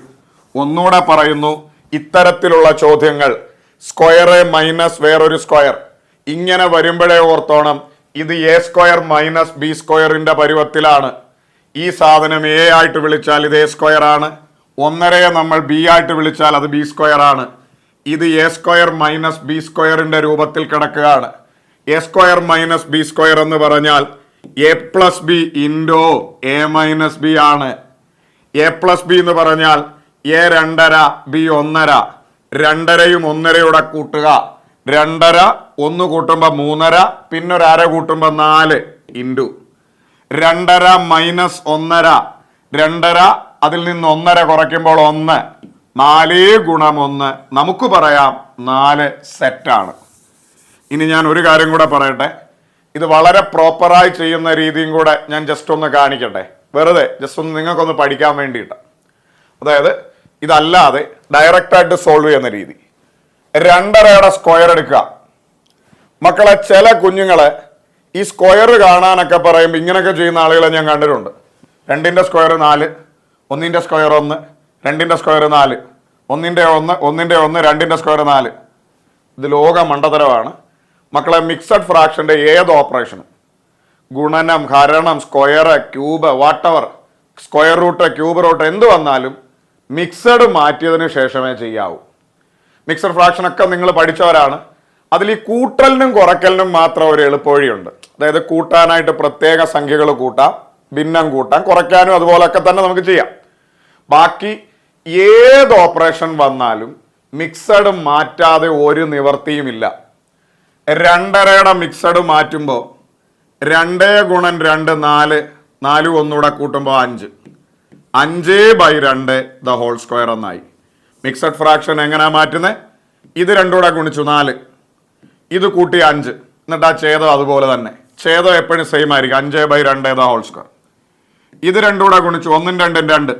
ഒന്നുകൂടെ പറയുന്നു, ഇത്തരത്തിലുള്ള ചോദ്യങ്ങൾ സ്ക്വയർ മൈനസ് വേറൊരു സ്ക്വയർ ഇങ്ങനെ വരുമ്പോഴേ ഓർത്തോണം ഇത് എ സ്ക്വയർ മൈനസ് ബി സ്ക്വയറിന്റെ പരുവത്തിലാണ്. ഈ സാധനം എ ആയിട്ട് വിളിച്ചാൽ ഇത് എ സ്ക്വയർ ആണ്. 1.5 നമ്മൾ ബി ആയിട്ട് വിളിച്ചാൽ അത് ബി സ്ക്വയർ ആണ്. ഇത് എ സ്ക്വയർ മൈനസ് ബി സ്ക്വയറിന്റെ രൂപത്തിൽ കിടക്കുകയാണ്. A square minus B square എന്ന് പറഞ്ഞാൽ A plus B into A minus B ആണ്. എ പ്ലസ് ബി എന്ന് പറഞ്ഞാൽ എ 2.5 ബി 1.5. 2.5യും 1.5യുടെ കൂട്ടുക. 2.5 1 കൂട്ടുമ്പോൾ 3.5 പിന്നെ ഒരു അര കൂട്ടുമ്പോൾ 4 ഇൻറ്റു 2.5 മൈനസ് 1.5. 2.5 അതിൽ നിന്ന് 1.5 കുറയ്ക്കുമ്പോൾ 1. 4 ഗുണം 1 നമുക്ക് പറയാം 4 സെറ്റാണ്. ഇനി ഞാൻ ഒരു കാര്യം കൂടെ പറയട്ടെ. ഇത് വളരെ പ്രോപ്പറായി ചെയ്യുന്ന രീതിയും കൂടെ ഞാൻ ജസ്റ്റ് ഒന്ന് കാണിക്കട്ടെ. വെറുതെ ജസ്റ്റ് ഒന്ന് നിങ്ങൾക്കൊന്ന് പഠിക്കാൻ വേണ്ടിയിട്ട്. അതായത് ഇതല്ലാതെ ഡയറക്റ്റായിട്ട് സോൾവ് ചെയ്യുന്ന രീതി. 2.5യുടെ സ്ക്വയർ എടുക്കുക. മക്കളെ, ചില കുഞ്ഞുങ്ങളെ ഈ സ്ക്വയർ കാണാനൊക്കെ പറയുമ്പോൾ ഇങ്ങനെയൊക്കെ ചെയ്യുന്ന ആളുകളെ ഞാൻ കണ്ടിട്ടുണ്ട്. 2ന്റെ സ്ക്വയർ 4, 1ന്റെ സ്ക്വയർ 1, 2ന്റെ സ്ക്വയർ 4, 1ന്റെ 1, 1ന്റെ 1, 2ന്റെ സ്ക്വയർ 4. ഇത് ലോക മണ്ടത്തരമാണ് മക്കളെ. മിക്സഡ് ഫ്രാക്ഷന്റെ ഏത് ഓപ്പറേഷനും ഗുണനം, ഹരണം, square, cube, whatever, square root, cube root എന്ത് വന്നാലും മിക്സഡ് മാറ്റിയതിന് ശേഷമേ ചെയ്യാവൂ. മിക്സഡ് ഫ്രാക്ഷൻ ഒക്കെ നിങ്ങൾ പഠിച്ചവരാണ്. അതിൽ ഈ കൂട്ടലിനും കുറയ്ക്കലിനും മാത്രം ഒരു എളുപ്പവഴിയുണ്ട്. അതായത് കൂട്ടാനായിട്ട് പ്രത്യേക സംഖ്യകൾ കൂട്ടാം, ഭിന്നം കൂട്ടാം, കുറയ്ക്കാനും അതുപോലൊക്കെ തന്നെ നമുക്ക് ചെയ്യാം. ബാക്കി ഏത് ഓപ്പറേഷൻ വന്നാലും മിക്സഡ് മാറ്റാതെ ഒരു നിവർത്തിയുമില്ല. 2.5യുടെ മിക്സഡ് മാറ്റുമ്പോൾ 2 ഗുണം 2 4, 4 ഒന്നുകൂടെ കൂട്ടുമ്പോൾ 5, 5/2 ദ ഹോൾ സ്ക്വയർ എന്നായി. മിക്സഡ് ഫ്രാക്ഷൻ എങ്ങനെയാ മാറ്റുന്നത്? ഇത് 2 കൂടെ ഗുണിച്ചു 4, ഇത് കൂട്ടി 5, എന്നിട്ട് ആ ഛേദം അതുപോലെ തന്നെ. ഛേദം എപ്പോഴും സെയിം ആയിരിക്കും, 5/2 ദ ഹോൾ സ്ക്വയർ. ഇത് 2 കൂടെ ഗുണിച്ചു 1 2 2,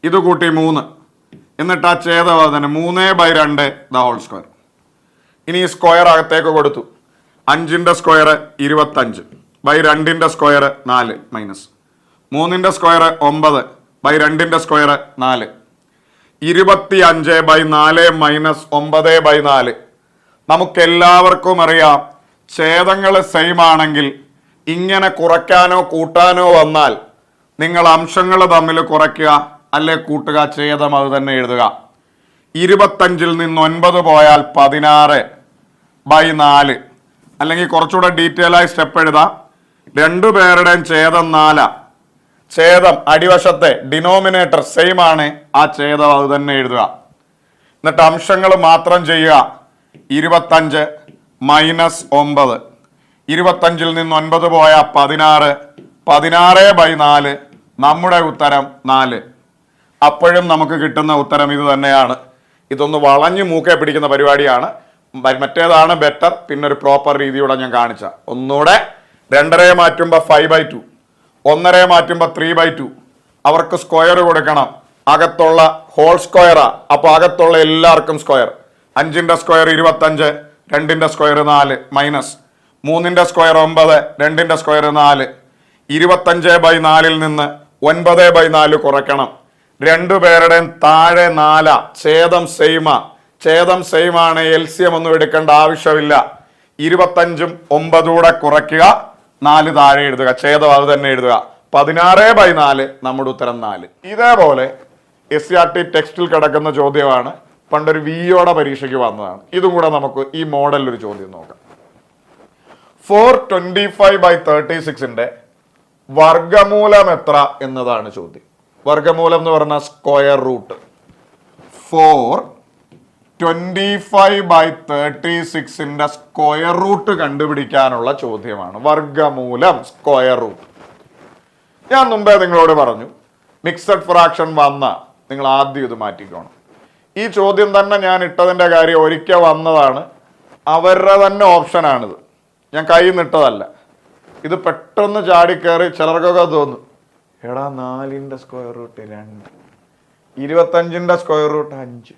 ഇത് കൂട്ടി 3, എന്നിട്ട് ആ ഛേദം അത് തന്നെ 3/2 ദ ഹോൾ സ്ക്വയർ. ഇനി ഈ സ്ക്വയർ അകത്തേക്ക് കൊടുത്തു. 5ന്റെ സ്ക്വയർ 25 2ന്റെ സ്ക്വയർ 4 മൈനസ് 3ന്റെ സ്ക്വയർ 9 2ന്റെ സ്ക്വയർ 4. 25/4 മൈനസ് 9/4. നമുക്കെല്ലാവർക്കും അറിയാം ഛേദങ്ങൾ സെയിം ആണെങ്കിൽ ഇങ്ങനെ കുറയ്ക്കാനോ കൂട്ടാനോ വന്നാൽ നിങ്ങൾ അംശങ്ങൾ തമ്മിൽ കുറയ്ക്കുക അല്ലെ കൂട്ടുക, ഛേദം അത് തന്നെ എഴുതുക. 25ൽ നിന്ന് 9 പോയാൽ 16/4. അല്ലെങ്കിൽ കുറച്ചുകൂടെ ഡീറ്റെയിൽ ആയി സ്റ്റെപ്പ് എഴുതാം. 2 പേരുടെയും ഛേദം 4. ഛേദം അടിവശത്തെ ഡിനോമിനേറ്റർ സെയിം ആണ്, ആ ഛേദം അത് തന്നെ എഴുതുക. എന്നിട്ട് അംശങ്ങൾ മാത്രം ചെയ്യുക. 25 മൈനസ് 9. 25ൽ നിന്ന് 9 പോയാൽ 16. 16/4 നമ്മുടെ ഉത്തരം 4. അപ്പോഴും നമുക്ക് കിട്ടുന്ന ഉത്തരം ഇത് തന്നെയാണ്. ഇതൊന്ന് വളഞ്ഞു മൂക്കെ പിടിക്കുന്ന പരിപാടിയാണ്. മറ്റേതാണ് ബെറ്റർ. പിന്നെ ഒരു പ്രോപ്പർ രീതിയോടെ ഞാൻ കാണിച്ച ഒന്നുകൂടെ. 2.5 മാറ്റുമ്പോൾ 5/2, 1.5 മാറ്റുമ്പോൾ 3/2. അവർക്ക് സ്ക്വയർ കൊടുക്കണം. അകത്തുള്ള ഹോൾ സ്ക്വയറാ, അപ്പൊ അകത്തുള്ള എല്ലാവർക്കും സ്ക്വയർ. 5ന്റെ സ്ക്വയർ 25, 2ന്റെ സ്ക്വയർ 4 മൈനസ് 3ന്റെ സ്ക്വയർ 9, 2ന്റെ സ്ക്വയർ 4. 25/4ൽ നിന്ന് 9/4 കുറയ്ക്കണം. 2 പേരുടെയും താഴെ 4. ഛേദം സെയിമാ. ഛേദം സെയിം ആണ്, എൽസിയം ഒന്നും എടുക്കേണ്ട ആവശ്യമില്ല. 25ഉം 9 കൂടെ കുറയ്ക്കുക, 4 താഴെ എഴുതുക, ഛേദം അത് തന്നെ എഴുതുക. 16/4 നമ്മുടെ ഉത്തരം 4. ഇതേപോലെ SCRT ടെക്സ്റ്റിൽ കിടക്കുന്ന ചോദ്യമാണ്. പണ്ടൊരു വിയോടെ പരീക്ഷയ്ക്ക് വന്നതാണ്. ഇതും കൂടെ നമുക്ക് ഈ മോഡലിൽ ഒരു ചോദ്യം നോക്കാം. 425/36ന്റെ വർഗമൂലം എത്ര എന്നതാണ് ചോദ്യം. വർഗമൂലം എന്ന് പറഞ്ഞാൽ സ്ക്വയർ റൂട്ട്. 425/36ന്റെ സ്ക്വയർ റൂട്ട് കണ്ടുപിടിക്കാനുള്ള ചോദ്യമാണ്. വർഗമൂലം സ്ക്വയർ റൂട്ട്. ഞാൻ മുമ്പേ നിങ്ങളോട് പറഞ്ഞു മിക്സഡ് ഫ്രാക്ഷൻ വന്ന നിങ്ങൾ ആദ്യം ഇത് മാറ്റിക്കോണം. ഈ ചോദ്യം തന്നെ ഞാൻ ഇട്ടതിൻ്റെ കാര്യം ഒരിക്കൽ വന്നതാണ്, അവരുടെ തന്നെ ഓപ്ഷനാണിത്, ഞാൻ കയ്യിൽ നിന്നിട്ടതല്ല. ഇത് പെട്ടെന്ന് ചാടിക്കയറി ചിലർക്കൊക്കെ തോന്നും, എടാ 4ന്റെ സ്ക്വയർ റൂട്ട് 2, 25ന്റെ സ്ക്വയർ റൂട്ട് 5,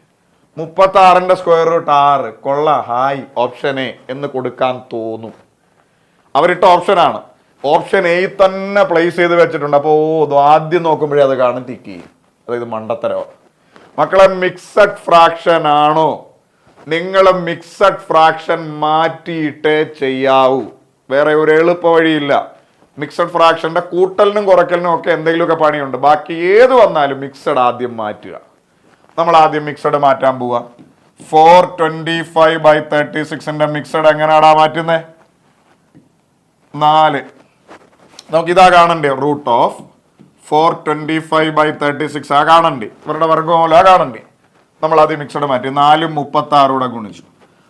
36ന്റെ സ്ക്വയർ റൂട്ട് 6, കൊള്ള ഹായ് ഓപ്ഷൻ എ എന്ന് കൊടുക്കാൻ തോന്നും. അവരിട്ട ഓപ്ഷനാണ്, ഓപ്ഷൻ എ തന്നെ പ്ലേസ് ചെയ്ത് വെച്ചിട്ടുണ്ട്. അപ്പോൾ ആദ്യം നോക്കുമ്പോഴേ അത് കാണും ടിക്ക് ചെയ്യും. അതായത് മണ്ടത്തരോ മക്കളെ, മിക്സഡ് ഫ്രാക്ഷൻ ആണോ? നിങ്ങൾ മിക്സഡ് ഫ്രാക്ഷൻ മാറ്റിയിട്ടേ ചെയ്യാവൂ, വേറെ ഒരു എളുപ്പ വഴിയില്ല. മിക്സഡ് ഫ്രാക്ഷന്റെ കൂട്ടലിനും കുറയ്ക്കലിനും ഒക്കെ എന്തെങ്കിലുമൊക്കെ പണിയുണ്ട്. ബാക്കി ഏത് വന്നാലും മിക്സഡ് ആദ്യം മാറ്റുക. നമ്മൾ ആദ്യം മിക്സഡ് മാറ്റാൻ പോവാ. 425/36ന്റെ മിക്സഡ് എങ്ങനെയാടാ മാറ്റുന്നേ? 4. നമുക്കിതാ കാണണ്ടേ, റൂട്ട് ഓഫ് 425/36 ആ കാണണ്ടേ, ഇവരുടെ വർഗ്ഗമൂലം ആ കാണണ്ടേ. നമ്മൾ ആദ്യം മിക്സഡ് മാറ്റി 4 36 ഗുണിച്ചു.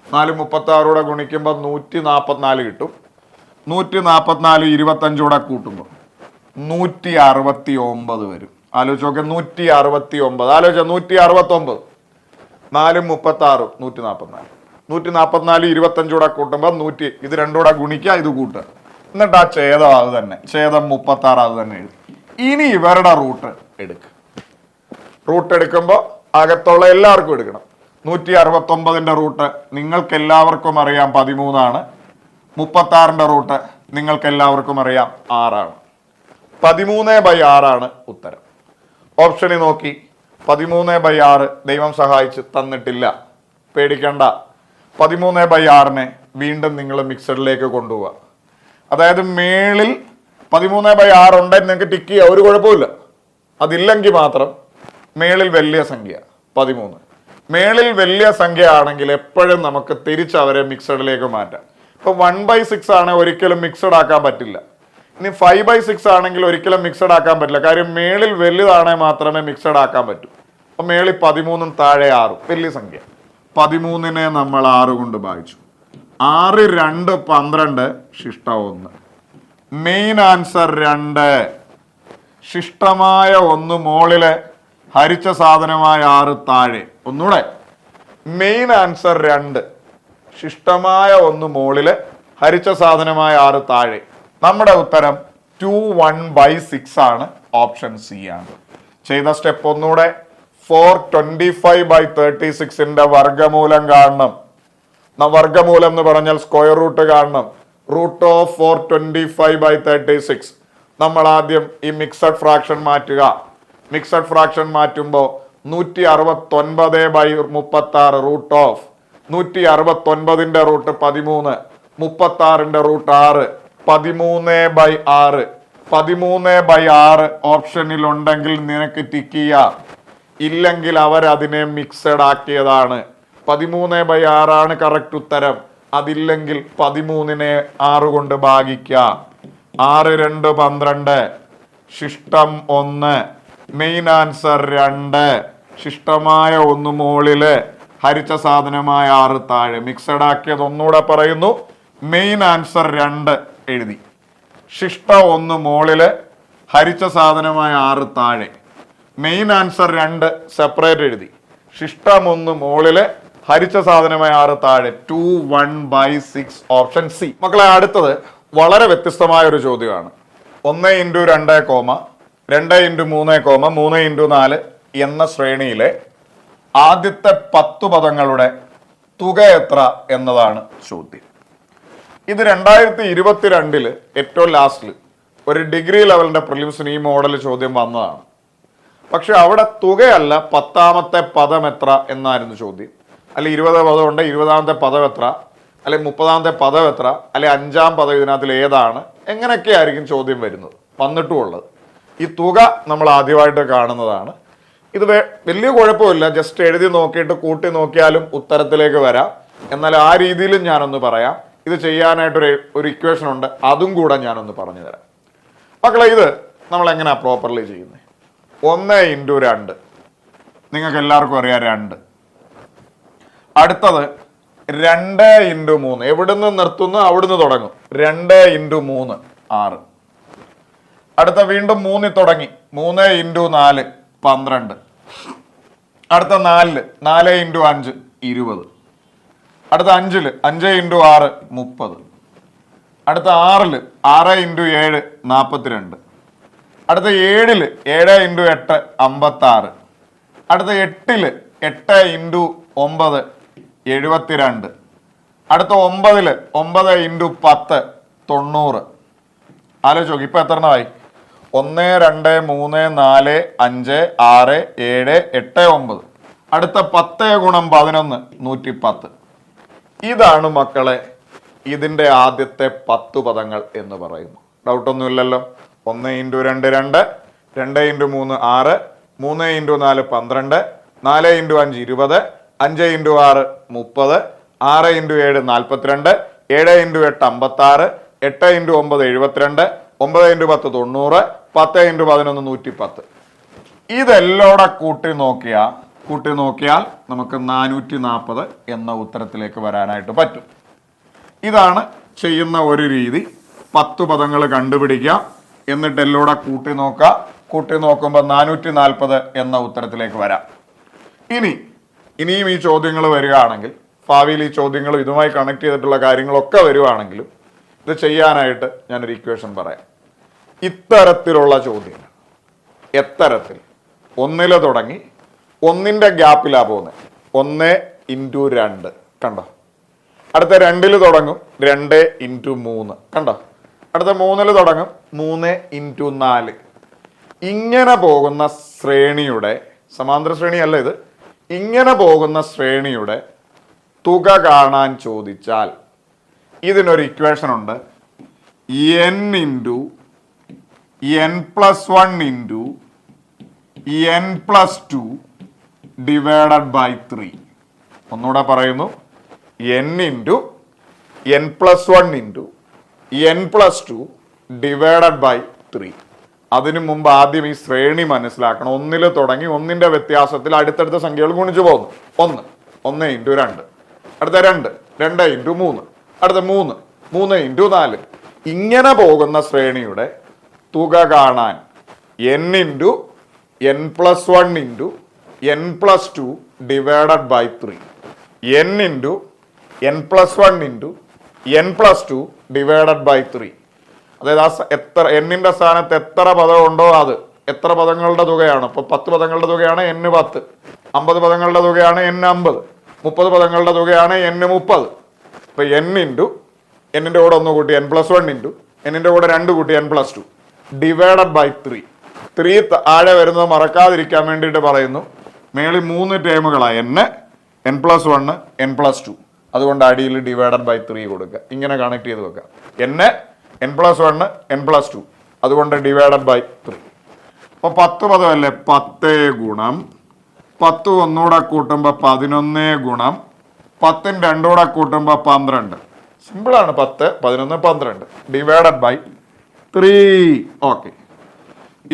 4 36 ഗുണിക്കുമ്പോൾ 144 കിട്ടും. 144 25 കൂട്ടുമ്പോൾ 169 വരും. ആലോചിച്ച് നോക്കെ, 169. ആലോചിച്ച 169, 4 36 144, 144 25 കൂട്ടുമ്പോൾ 100. ഇത് രണ്ടും ഗുണിക്കുക, ഇത് കൂട്ടുക. എന്നിട്ട് ആ ഛേദം അത് തന്നെ, ഛേദം 36 അത് തന്നെ എഴുതി. ഇനി ഇവരുടെ റൂട്ട് എടുക്കുക. റൂട്ട് എടുക്കുമ്പോൾ അകത്തുള്ള എല്ലാവർക്കും എടുക്കണം. 169ന്റെ റൂട്ട് നിങ്ങൾക്ക് എല്ലാവർക്കും അറിയാം 13 ആണ്. 36ന്റെ റൂട്ട് നിങ്ങൾക്ക് എല്ലാവർക്കും അറിയാം 6 ആണ്. 13/6 ആണ് ഉത്തരം. ഓപ്ഷനിൽ നോക്കി 13/6 ദൈവം സഹായിച്ച് തന്നിട്ടില്ല, പേടിക്കണ്ട. 13/6നെ വീണ്ടും നിങ്ങൾ മിക്സഡിലേക്ക് കൊണ്ടുപോവുക. അതായത് മേളിൽ 13/6 ഉണ്ടെങ്കിൽ നിങ്ങൾക്ക് ടിക്ക് ചെയ്യുക, ഒരു കുഴപ്പമില്ല. അതില്ലെങ്കിൽ മാത്രം മേളിൽ വലിയ സംഖ്യ 13. മേളിൽ വലിയ സംഖ്യ ആണെങ്കിൽ എപ്പോഴും നമുക്ക് തിരിച്ച് അവരെ മിക്സഡിലേക്ക് മാറ്റാം. ഇപ്പൊ 1/6 ആണെങ്കിൽ ഒരിക്കലും മിക്സഡ് ആക്കാൻ പറ്റില്ല. ഇനി 5/6 ആണെങ്കിൽ ഒരിക്കലും മിക്സഡ് ആക്കാൻ പറ്റില്ല, കാര്യം മേളിൽ വലുതാണെങ്കിൽ മാത്രമേ മിക്സഡ് ആക്കാൻ പറ്റൂ. അപ്പൊ മേളിൽ 13 താഴെ 6 വലിയ സംഖ്യ. 13നെ നമ്മൾ 6 കൊണ്ട് ഭാഗിച്ചു. 6 2 12, ശിഷ്ട 1. Main answer 2. ശിഷ്ടമായ 1 മോളിലെ ഹരിച്ച സാധനമായ 6 താഴെ. ഒന്നുകൂടെ, മെയിൻ ആൻസർ 2, ശിഷ്ടമായ 1 മോളില് ഹരിച്ച സാധനമായ 6 താഴെ. നമ്മുടെ ഉത്തരം 21/6 ആണ്, ഓപ്ഷൻ സി ആണ്. ചെയ്ത സ്റ്റെപ്പ് ഒന്നുകൂടെ. 425/36ന്റെ വർഗ്ഗമൂലം കാണണം. വർഗ്ഗമൂലം എന്ന് പറഞ്ഞാൽ സ്ക്വയർ റൂട്ട് കാണണം. Root of 425/36. നമ്മൾ ആദ്യം ഈ മിക്സഡ് ഫ്രാക്ഷൻ മാറ്റുക. മിക്സഡ് ഫ്രാക്ഷൻ മാറ്റുമ്പോൾ 169/36 റൂട്ട് ഓഫ് 169ന്റെ റൂട്ട് 13, 36ന്റെ റൂട്ട് 6, 13/6. 13/6 ഓപ്ഷനിൽ ഉണ്ടെങ്കിൽ നിനക്ക് ടിക്ക് ചെയ്യാം, ഇല്ലെങ്കിൽ അവരതിനെ മിക്സഡ് ആക്കിയതാണ്. 13/6 ആണ് കറക്റ്റ് ഉത്തരം. അതില്ലെങ്കിൽ 13നെ 6 കൊണ്ട് ഭാഗിക്കാം. 6 2 12, ശിഷ്ടം 1, മെയിൻ ആൻസർ 2. ശിഷ്ടമായ 1 മോളില് ഹരിച്ച സാധനമായ 6 താഴെ. മിക്സഡ് ആക്കിയത് ഒന്നുകൂടെ പറയുന്നു. മെയിൻ ആൻസർ 2 എഴുതി. ശിഷ്ട 1 മോളില് ഹരിച്ച സാധനമായ 6 താഴെ. മെയിൻ ആൻസർ 2 സെപ്പറേറ്റ് എഴുതി. ശിഷ്ടം 1 മോളില് ഹരിച്ച സാധനമായ 6 താഴെ. 21/6 ഓപ്ഷൻ സി. മക്കളെ, അടുത്തത് വളരെ വ്യത്യസ്തമായ ഒരു ചോദ്യമാണ്. 1 × 2, 2 × 3, 3 × 4 എന്ന ശ്രേണിയിലെ ആദ്യത്തെ 10 പദങ്ങളുടെ തുക എത്ര എന്നതാണ് ചോദ്യം. ഇത് 2022 ഏറ്റവും ലാസ്റ്റിൽ ഒരു ഡിഗ്രി ലെവലിന്റെ പ്രിലിംസിന് ഈ മോഡൽ ചോദ്യം വന്നതാണ്. പക്ഷെ അവിടെ തുകയല്ല, 10ാമത്തെ പദം എത്ര എന്നായിരുന്നു ചോദ്യം. അല്ലെ 20 പദമുണ്ട്, 20ാമത്തെ പദം എത്ര, അല്ലെ 30ാമത്തെ പദം എത്ര, അല്ലെ 5ാം പദം ഇതിനകത്തിൽ ഏതാണ്, എങ്ങനെയൊക്കെ ആയിരിക്കും ചോദ്യം വരുന്നത്, വന്നിട്ടുമുള്ളത്. ഈ തുക നമ്മൾ ആദ്യമായിട്ട് കാണുന്നതാണ്. ഇത് വലിയ കുഴപ്പമില്ല, ജസ്റ്റ് എഴുതി നോക്കിയിട്ട് കൂട്ടി നോക്കിയാലും ഉത്തരത്തിലേക്ക് വരാം. എന്നാൽ ആ രീതിയിലും ഞാനൊന്ന് പറയാം. ഇത് ചെയ്യാനായിട്ടൊരു ഇക്വേഷൻ ഉണ്ട്, അതും കൂടെ ഞാനൊന്ന് പറഞ്ഞു തരാം. മക്കളെ, ഇത് നമ്മൾ എങ്ങനെയാ പ്രോപ്പർലി ചെയ്യുന്നത്? 1 × 2 നിങ്ങൾക്ക് എല്ലാവർക്കും അറിയാം 2. അടുത്തത് 2 × 3. എവിടുന്ന് നിർത്തുന്നു അവിടുന്ന് തുടങ്ങും. 2 × 3 6. അടുത്ത വീണ്ടും 3 തുടങ്ങി 3 × 4 12. അടുത്ത 4 4 × 5 20. അടുത്ത 5 5 × 6 30. അടുത്ത 6 6 × 7 42. അടുത്ത 7 7 × 8 56. അടുത്ത 8 8 × 9 72. അടുത്ത 9 9 × 10 90. ആലോചിച്ച് നോക്കി ഇപ്പൊ എത്ര എണ്ണമായി? 1 2 3 4 5 6 7 8 9. അടുത്ത 10 × 11 110. ഇതാണ് മക്കളെ ഇതിന്റെ ആദ്യത്തെ 10 പദങ്ങൾ എന്ന് പറയുന്നു. ഡൗട്ടൊന്നുമില്ലല്ലോ. 1 × 2 2, 2 × 3 6, 3 × 4 12, 4 × 5 20, 5 × 6 30, 6 × 7 42, 7 × 8 56, 8 × 9 72, 9 × 10 90, 10 × 11 110. ഇതെല്ലോടെ കൂട്ടി നോക്കിയാൽ നമുക്ക് 440 എന്ന ഉത്തരത്തിലേക്ക് വരാനായിട്ട് പറ്റും. ഇതാണ് ചെയ്യുന്ന ഒരു രീതി. 10 പദങ്ങൾ കണ്ടുപിടിക്കുക, എന്നിട്ട് എല്ലോടെ കൂട്ടി നോക്കുമ്പോൾ 440 എന്ന ഉത്തരത്തിലേക്ക് വരാം. ഇനിയും ഈ ചോദ്യങ്ങൾ വരികയാണെങ്കിൽ, ഭാവിയിൽ ഈ ചോദ്യങ്ങൾ ഇതുമായി കണക്ട് ചെയ്തിട്ടുള്ള കാര്യങ്ങളൊക്കെ വരുവാണെങ്കിലും ഇത് ചെയ്യാനായിട്ട് ഞാനൊരു ഇക്വേഷൻ പറയാം. ഇത്തരത്തിലുള്ള ചോദ്യം എത്തരത്തിൽ 1 തുടങ്ങി 1ന്റെ ഗ്യാപ്പിലാ പോകുന്നത്. 1 × 2 കണ്ടോ. അടുത്ത 2 തുടങ്ങും 2 × 3 കണ്ടോ. അടുത്ത 3 തുടങ്ങും 3 × 4. ഇങ്ങനെ പോകുന്ന ശ്രേണിയുടെ സമാന്തര ശ്രേണിയല്ല ഇത്. ഇങ്ങനെ പോകുന്ന ശ്രേണിയുടെ തുക കാണാൻ ചോദിച്ചാൽ ഇതിനൊരു ഇക്വേഷൻ ഉണ്ട്. n × n+1 × n+2 divided by 3. ഒന്നുകൂടെ പറയുന്നു. n × n+1 × n+2 divided by 3. അതിനു മുമ്പ് ആദ്യം ഈ ശ്രേണി മനസ്സിലാക്കണം. 1 തുടങ്ങി 1ന്റെ വ്യത്യാസത്തിൽ അടുത്തടുത്ത സംഖ്യകൾ ഗുണിച്ചു പോകുന്നു. 1 1 × 2, അടുത്ത 2 2 × 3, അടുത്ത 3 3 × 4. ഇങ്ങനെ പോകുന്ന ശ്രേണിയുടെ തുക കാണാൻ n × n+1 × n+2 divided by 3. n × n+1 × n+2 divided by 3. അതായത് എത്ര n-ന്റെ സ്ഥാനത്ത് എത്ര പദം ഉണ്ടോ അത് എത്ര പദങ്ങളുടെ തുകയാണ്. ഇപ്പൊ 10 പദങ്ങളുടെ തുകയാണ് n 10, 50 പദങ്ങളുടെ തുകയാണ് n 50, 30 പദങ്ങളുടെ തുകയാണ് n 30. ഇപ്പൊ n-ന്റെ കൂടെ 1 കൂട്ടി n+1 n-ന്റെ കൂടെ 2 കൂട്ടി n+2 ഡിവൈഡഡ് ബൈ 3. 3 താഴെ വരുന്നത് മറക്കാതിരിക്കാൻ വേണ്ടിയിട്ട് പറയുന്നു. മേളിൽ 3 ടേമുകളാണ് n+1 n+2. അതുകൊണ്ട് അടിയിൽ ഡിവൈഡഡ് ബൈ 3 കൊടുക്കുക. ഇങ്ങനെ കണക്ട് ചെയ്ത് വെക്കുക. n+1 n+2 അതുകൊണ്ട് ഡിവൈഡഡ് ബൈ 3. അപ്പൊ 10 പദമല്ലേ. 10 ഗുണം 10 ഒന്നുകൂടെ കൂട്ടുമ്പോൾ 11 ഗുണം 10 രണ്ടുകൂടെ കൂട്ടുമ്പോൾ 12. സിമ്പിളാണ്. 10 11 12 ഡിവൈഡഡ് ബൈ 3. ഓക്കെ.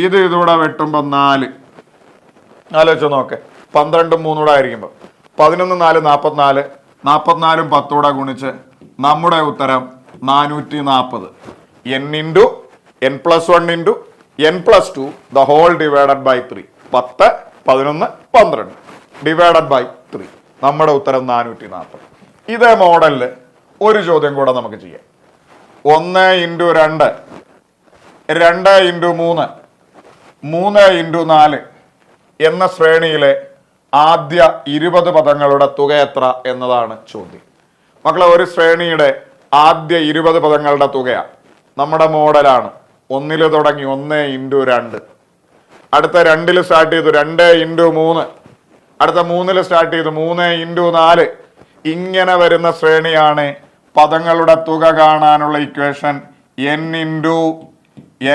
ഇതൂടെ വെട്ടുമ്പോൾ 4. ആലോചിച്ച് നോക്കെ. 12 3 ആയിരിക്കുമ്പോൾ 11 4 44, 44 10 കൂടെ ഗുണിച്ച് നമ്മുടെ ഉത്തരം 440. n × n+1 × n+2 the whole divided by 3. 10 11 12 divided by 3. നമ്മുടെ ഉത്തരം 440. ഇതേ മോഡലിൽ ഒരു ചോദ്യം കൂടെ നമുക്ക് ചെയ്യാം. 1 × 2 2 × 3 3 × 4 എന്ന ശ്രേണിയിലെ ആദ്യ 20 പദങ്ങളുടെ തുക എത്ര എന്നതാണ് ചോദ്യം. മക്കളെ, ഒരു ശ്രേണിയുടെ ആദ്യ 20 പദങ്ങളുടെ തുകയാണ്. നമ്മുടെ മോഡലാണ്. 1 തുടങ്ങി 1 × 2, അടുത്ത 2 സ്റ്റാർട്ട് ചെയ്തു 2 × 3, അടുത്ത 3 സ്റ്റാർട്ട് ചെയ്തു 3 × 4. ഇങ്ങനെ വരുന്ന ശ്രേണിയാണ്. പദങ്ങളുടെ തുക കാണാനുള്ള equation n ×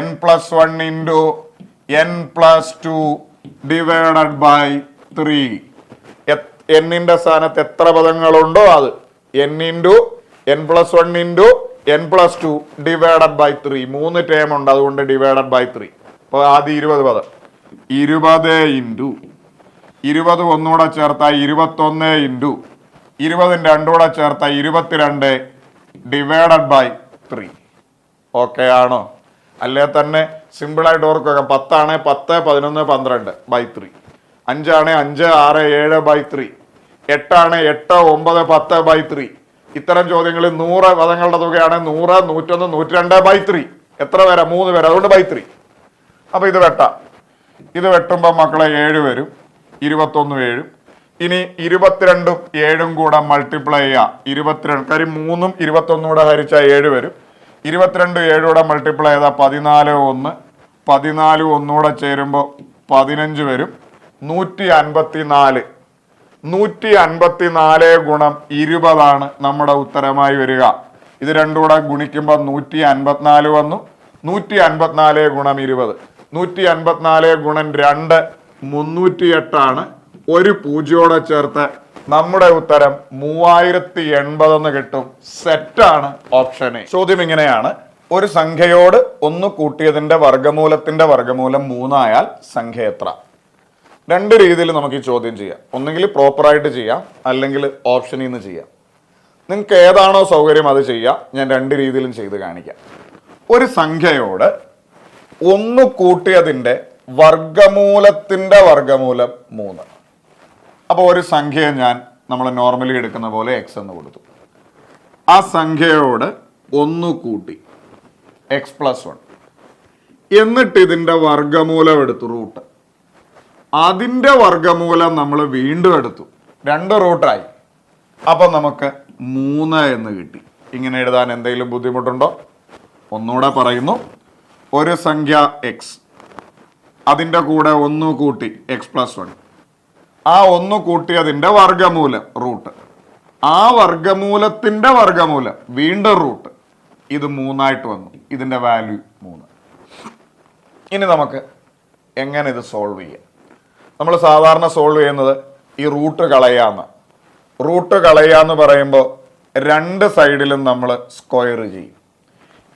n+1 × n+2 divided by 3. n-ന്റെ സ്ഥാനത്ത് എത്ര പദങ്ങളുണ്ടോ അത് n × n+1 × n+2 divided by 3. 3 term ഉണ്ട്, അതുകൊണ്ട് ഡിവൈഡഡ് ബൈ 3. അപ്പൊ ആദ്യം 20 പദം 20 × 20 ഒന്നുകൂടെ ചേർത്ത 21 × 20 രണ്ടുകൂടെ ചേർത്ത 22 ഡിവൈഡഡ് ബൈ 3. ഓക്കെ ആണോ? അല്ലേ തന്നെ സിമ്പിളായിട്ട് ഓർക്കുക. 10 ആണ് 10, 11, 12 ബൈ 3. 5 ആണ് 5, 6, 7 ബൈ 3. 8 ആണ് 8, 9, 10 ബൈ 3. ഇത്തരം ചോദ്യങ്ങളിൽ 100 പദങ്ങളുടെ തുകയാണ് 100, 101, 102 ബൈ 3. എത്ര പേരാ? 3 പേര്. അതുകൊണ്ട് ബൈ 3. അപ്പൊ ഇത് വെട്ടാം. ഇത് വെട്ടുമ്പോൾ മക്കളെ 7 വരും, 21 7. ഇനി 22ഉം 7ഉം കൂടെ മൾട്ടിപ്ലൈ ചെയ്യാം. 22, കാര്യം 3ഉം 21 കൂടെ ഹരിച്ചാൽ 7 വരും. 22 7 കൂടെ മൾട്ടിപ്ലൈ ചെയ്താൽ 14 1, 14 ഒന്നുകൂടെ ചേരുമ്പോൾ 15 വരും. 154. 154 ഗുണം 20 നമ്മുടെ ഉത്തരമായി വരിക. ഇത് രണ്ടും കൂടെ ഗുണിക്കുമ്പോൾ 154 വന്നു. 154 ഗുണം 20, 154 ഗുണം 2 308 ഒരു പൂജ്യോടെ ചേർത്ത് നമ്മുടെ ഉത്തരം 3080 കിട്ടും. സെറ്റാണ് ഓപ്ഷൻ എ. ചോദ്യം ഇങ്ങനെയാണ്: ഒരു സംഖ്യയോട് 1 കൂട്ടിയതിന്റെ വർഗമൂലത്തിന്റെ വർഗമൂലം 3 ആയാൽ സംഖ്യ എത്ര? 2 രീതിയിൽ നമുക്ക് ഈ ചോദ്യം ചെയ്യാം. ഒന്നെങ്കിൽ പ്രോപ്പറായിട്ട് ചെയ്യാം, അല്ലെങ്കിൽ ഓപ്ഷനിൽ നിന്ന് ചെയ്യാം. നിങ്ങൾക്ക് ഏതാണോ സൗകര്യം അത് ചെയ്യാം. ഞാൻ 2 രീതിയിലും ചെയ്ത് കാണിക്കാം. ഒരു സംഖ്യയോട് 1 കൂട്ടിയതിന്റെ വർഗമൂലത്തിന്റെ വർഗമൂലം 3. അപ്പോൾ ഒരു സംഖ്യയെ നമ്മൾ നോർമലി എടുക്കുന്ന പോലെ എക്സ് എന്ന് കൊടുത്തു. ആ സംഖ്യയോട് 1 കൂട്ടി x+1, എന്നിട്ട് ഇതിന്റെ വർഗമൂലം എടുത്തു, റൂട്ട്. അതിന്റെ വർഗമൂലം നമ്മൾ വീണ്ടും എടുത്തു, 2 റൂട്ടായി. അപ്പൊ നമുക്ക് 3 എന്ന് കിട്ടി. ഇങ്ങനെ എഴുതാൻ എന്തെങ്കിലും ബുദ്ധിമുട്ടുണ്ടോ? ഒന്നുകൂടെ പറയുന്നു. ഒരു സംഖ്യ എക്സ്, അതിന്റെ കൂടെ 1 കൂട്ടി x+1, ആ 1 കൂട്ടിയതിന്റെ വർഗമൂലം റൂട്ട്, ആ വർഗമൂലത്തിന്റെ വർഗമൂലം വീണ്ടും റൂട്ട്. ഇത് 3 വന്നു. ഇതിന്റെ വാല്യൂ 3. ഇനി നമുക്ക് എങ്ങനെ ഇത് സോൾവ് ചെയ്യാം? നമ്മൾ സാധാരണ സോൾവ് ചെയ്യുന്നത് ഈ റൂട്ട് കളയാന്ന്. റൂട്ട് കളയാന്ന് പറയുമ്പോൾ 2 സൈഡിലും നമ്മൾ സ്ക്വയർ ചെയ്യും.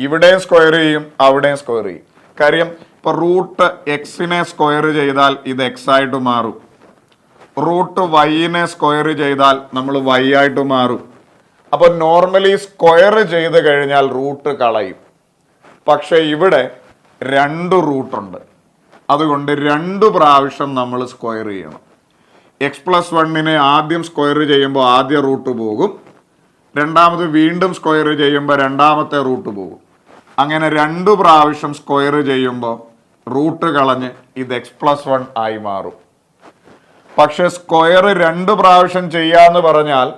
ഇവിടെയും സ്ക്വയർ ചെയ്യും, അവിടെയും സ്ക്വയർ ചെയ്യും. കാര്യം ഇപ്പൊ റൂട്ട് എക്സിനെ സ്ക്വയർ ചെയ്താൽ ഇത് എക്സ് ആയിട്ട് മാറും. റൂട്ട് വൈനെ സ്ക്വയർ ചെയ്താൽ നമ്മൾ വൈ ആയിട്ട് മാറും. അപ്പൊ നോർമലി സ്ക്വയർ ചെയ്ത് കഴിഞ്ഞാൽ റൂട്ട് കളയും. പക്ഷെ ഇവിടെ 2 റൂട്ടുണ്ട്. അതുകൊണ്ട് 2 പ്രാവശ്യം നമ്മൾ സ്ക്വയർ ചെയ്യണം. x+1നെ ആദ്യം സ്ക്വയർ ചെയ്യുമ്പോൾ ആദ്യ റൂട്ട് പോകും, രണ്ടാമത് വീണ്ടും സ്ക്വയർ ചെയ്യുമ്പോൾ രണ്ടാമത്തെ റൂട്ട് പോകും. അങ്ങനെ 2 പ്രാവശ്യം സ്ക്വയർ ചെയ്യുമ്പോൾ റൂട്ട് കളഞ്ഞ് ഇത് x+1 ആയി മാറും. പക്ഷെ സ്ക്വയർ 2 പ്രാവശ്യം ചെയ്യാന്ന് പറഞ്ഞാൽ